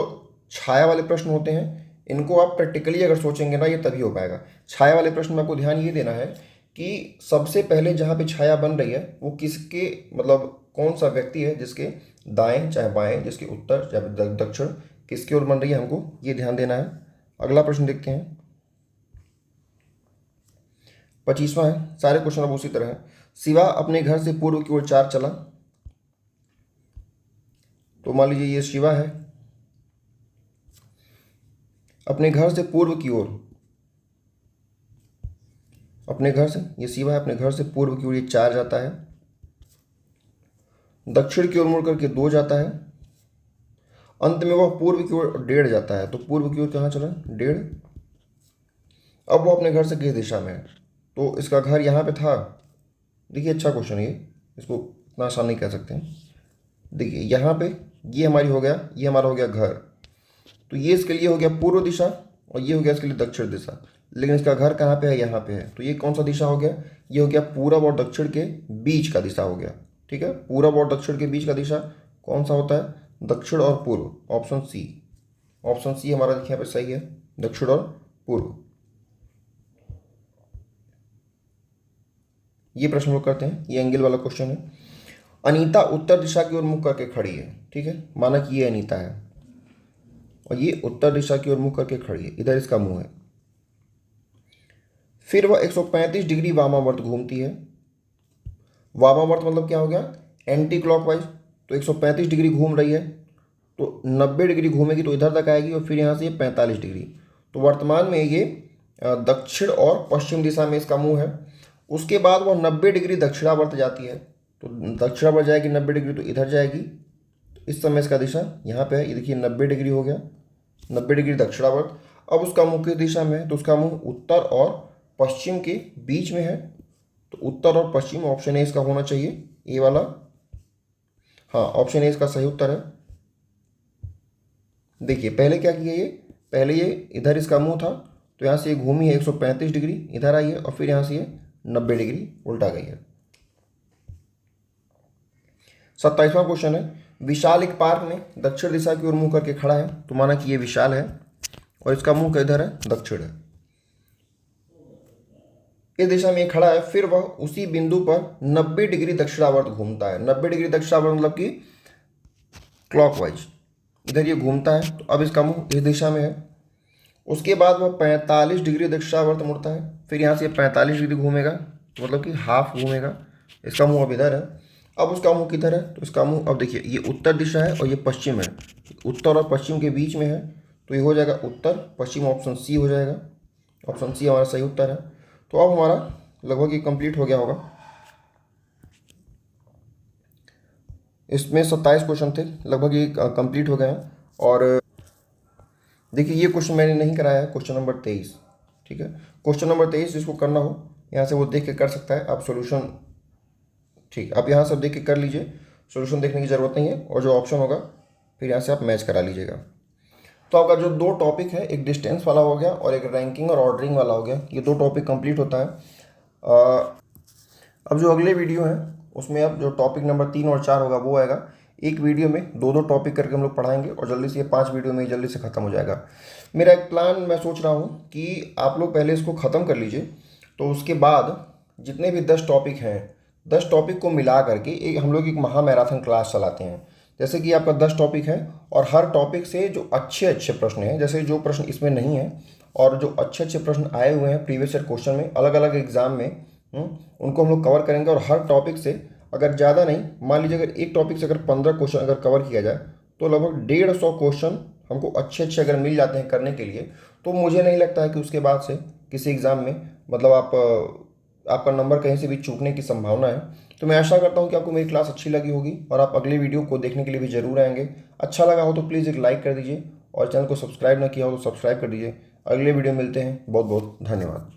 छाया वाले प्रश्न होते हैं इनको आप प्रैक्टिकली अगर सोचेंगे ना, ये तभी हो पाएगा। छाया वाले प्रश्न में आपको ध्यान ये देना है कि सबसे पहले जहाँ पे छाया बन रही है वो किसके, मतलब कौन सा व्यक्ति है जिसके दाएं चाहे बाएं, जिसके उत्तर चाहे दक्षिण, किसकी ओर बन रही है, हमको ये ध्यान देना है। अगला प्रश्न देखते हैं, 25वां है। सारे क्वेश्चन अब उसी तरह है। शिवा अपने घर से पूर्व की ओर 4 चला। तो मान लीजिए ये शिवा है, अपने घर से पूर्व की ओर, अपने घर से, ये शिवा है अपने घर से पूर्व की ओर ये 4 जाता है, दक्षिण की ओर मुड़ करके 2 जाता है, अंत में वह पूर्व की ओर 1.5 जाता है। तो पूर्व की ओर कहाँ चला, 1.5। अब वो अपने घर से किस दिशा में है, तो इसका घर यहाँ पे था। देखिए अच्छा क्वेश्चन है ये, इसको इतना आसान नहीं कह सकते हैं। देखिए यहाँ पे ये हमारी हो गया, ये हमारा हो गया घर, तो ये इसके लिए हो गया पूर्व दिशा और ये हो गया इसके लिए दक्षिण दिशा। लेकिन इसका घर कहाँ पे है, यहाँ पे है, तो ये कौन सा दिशा हो गया, ये हो गया पूरब और दक्षिण के बीच का दिशा हो गया। ठीक है, पूरब और दक्षिण के बीच का दिशा कौन सा होता है, दक्षिण और पूर्व। ऑप्शन सी, ऑप्शन सी हमारा देखिए यहाँ पे सही है, दक्षिण और पूर्व। ये प्रश्न लोग करते हैं, ये एंगल वाला क्वेश्चन है। अनीता उत्तर दिशा की ओर मुख करके खड़ी है। ठीक है, माना कि ये अनीता है और ये उत्तर दिशा की ओर मुख करके खड़ी है, इधर इसका मुंह है। फिर वह 135 डिग्री वामावर्त घूमती है। वामावर्त मतलब क्या हो गया, एंटी क्लॉकवाइज। तो 135 डिग्री घूम रही है, तो 90 डिग्री घूमेगी तो इधर तक आएगी और फिर यहाँ से ये 45 डिग्री। तो वर्तमान में ये दक्षिण और पश्चिम दिशा में इसका मुंह है। उसके बाद वह 90 डिग्री दक्षिणावर्त जाती है, तो दक्षिणावर्त जाएगी 90 डिग्री तो इधर जाएगी। तो इस समय इसका दिशा यहाँ पे है, ये देखिए 90 डिग्री हो गया, 90 डिग्री दक्षिणावर्त। अब उसका मुंह किस दिशा में है, तो उसका मुंह उत्तर और पश्चिम के बीच में है। तो उत्तर और पश्चिम, ऑप्शन ए इसका होना चाहिए, ए वाला। हाँ, ऑप्शन ए इसका सही उत्तर है। देखिए पहले क्या किया, ये पहले ये इधर इसका मुंह था, तो यहाँ से ये घूमी है 135 डिग्री, इधर आई है और फिर यहाँ से ये 90 डिग्री उल्टा गई है। 27वां क्वेश्चन है, विशाल एक पार्क में दक्षिण दिशा की ओर मुंह करके खड़ा है। तो माना कि ये विशाल है और इसका मुंह किधर है, दक्षिण है, इस दिशा में ये खड़ा है। फिर वह उसी बिंदु पर 90 डिग्री दक्षिणावर्त घूमता है। 90 डिग्री दक्षिणावर्त मतलब कि क्लॉकवाइज, इधर ये घूमता है। तो अब इसका मुंह इस दिशा में है। उसके बाद वह 45 डिग्री दक्षिणावर्त मुड़ता है, फिर यहाँ से 45 डिग्री घूमेगा, मतलब कि हाफ घूमेगा। इसका मुंह अब इधर है अब उसका मुंह किधर है, तो इसका मुंह, अब देखिए ये उत्तर दिशा है और ये पश्चिम है, उत्तर और पश्चिम के बीच में है, तो ये हो जाएगा उत्तर पश्चिम, ऑप्शन सी हो जाएगा। ऑप्शन सी हमारा सही उत्तर है। तो अब हमारा लगभग ये कंप्लीट हो गया होगा। इसमें 27 क्वेश्चन थे, लगभग ये कंप्लीट हो गए हैं। और देखिए ये क्वेश्चन मैंने नहीं कराया है, क्वेश्चन नंबर 23, ठीक है। क्वेश्चन नंबर 23 जिसको करना हो यहाँ से वो देख के कर सकता है। आप सॉल्यूशन, ठीक, आप यहाँ से देख के कर लीजिए, सॉल्यूशन देखने की ज़रूरत नहीं है, और जो ऑप्शन होगा फिर यहाँ से आप मैच करा लीजिएगा। तो आपका जो दो टॉपिक है, एक डिस्टेंस वाला हो गया और एक रैंकिंग और ऑर्डरिंग वाला हो गया, ये दो टॉपिक कंप्लीट होता है। अब जो अगले वीडियो है उसमें अब जो टॉपिक नंबर 3 और 4 होगा वो आएगा। एक वीडियो में दो दो टॉपिक करके हम लोग पढ़ाएंगे और जल्दी से ये 5 वीडियो में जल्दी से ख़त्म हो जाएगा। मेरा एक प्लान, मैं सोच रहा हूँ कि आप लोग पहले इसको ख़त्म कर लीजिए, तो उसके बाद जितने भी 10 टॉपिक हैं, 10 टॉपिक को मिला करके एक हम लोग एक महा मैराथन क्लास चलाते हैं। जैसे कि आपका 10 टॉपिक है और हर टॉपिक से जो अच्छे अच्छे प्रश्न हैं, जैसे जो प्रश्न इसमें नहीं है और जो अच्छे अच्छे प्रश्न आए हुए हैं प्रीवियस ईयर क्वेश्चन में अलग अलग एग्जाम में, उनको हम लोग कवर करेंगे। और हर टॉपिक से अगर ज़्यादा नहीं, मान लीजिए अगर एक टॉपिक से अगर 15 क्वेश्चन अगर कवर किया जाए तो लगभग 150 क्वेश्चन हमको अच्छे अच्छे अगर मिल जाते हैं करने के लिए, तो मुझे नहीं लगता है कि उसके बाद से किसी एग्ज़ाम में मतलब आपका नंबर कहीं से भी चूकने की संभावना है। तो मैं आशा करता हूँ कि आपको मेरी क्लास अच्छी लगी होगी और आप अगले वीडियो को देखने के लिए भी ज़रूर आएंगे। अच्छा लगा हो तो प्लीज़ एक लाइक कर दीजिए और चैनल को सब्सक्राइब ना किया हो तो सब्सक्राइब कर दीजिए। अगले वीडियो मिलते हैं, बहुत बहुत धन्यवाद।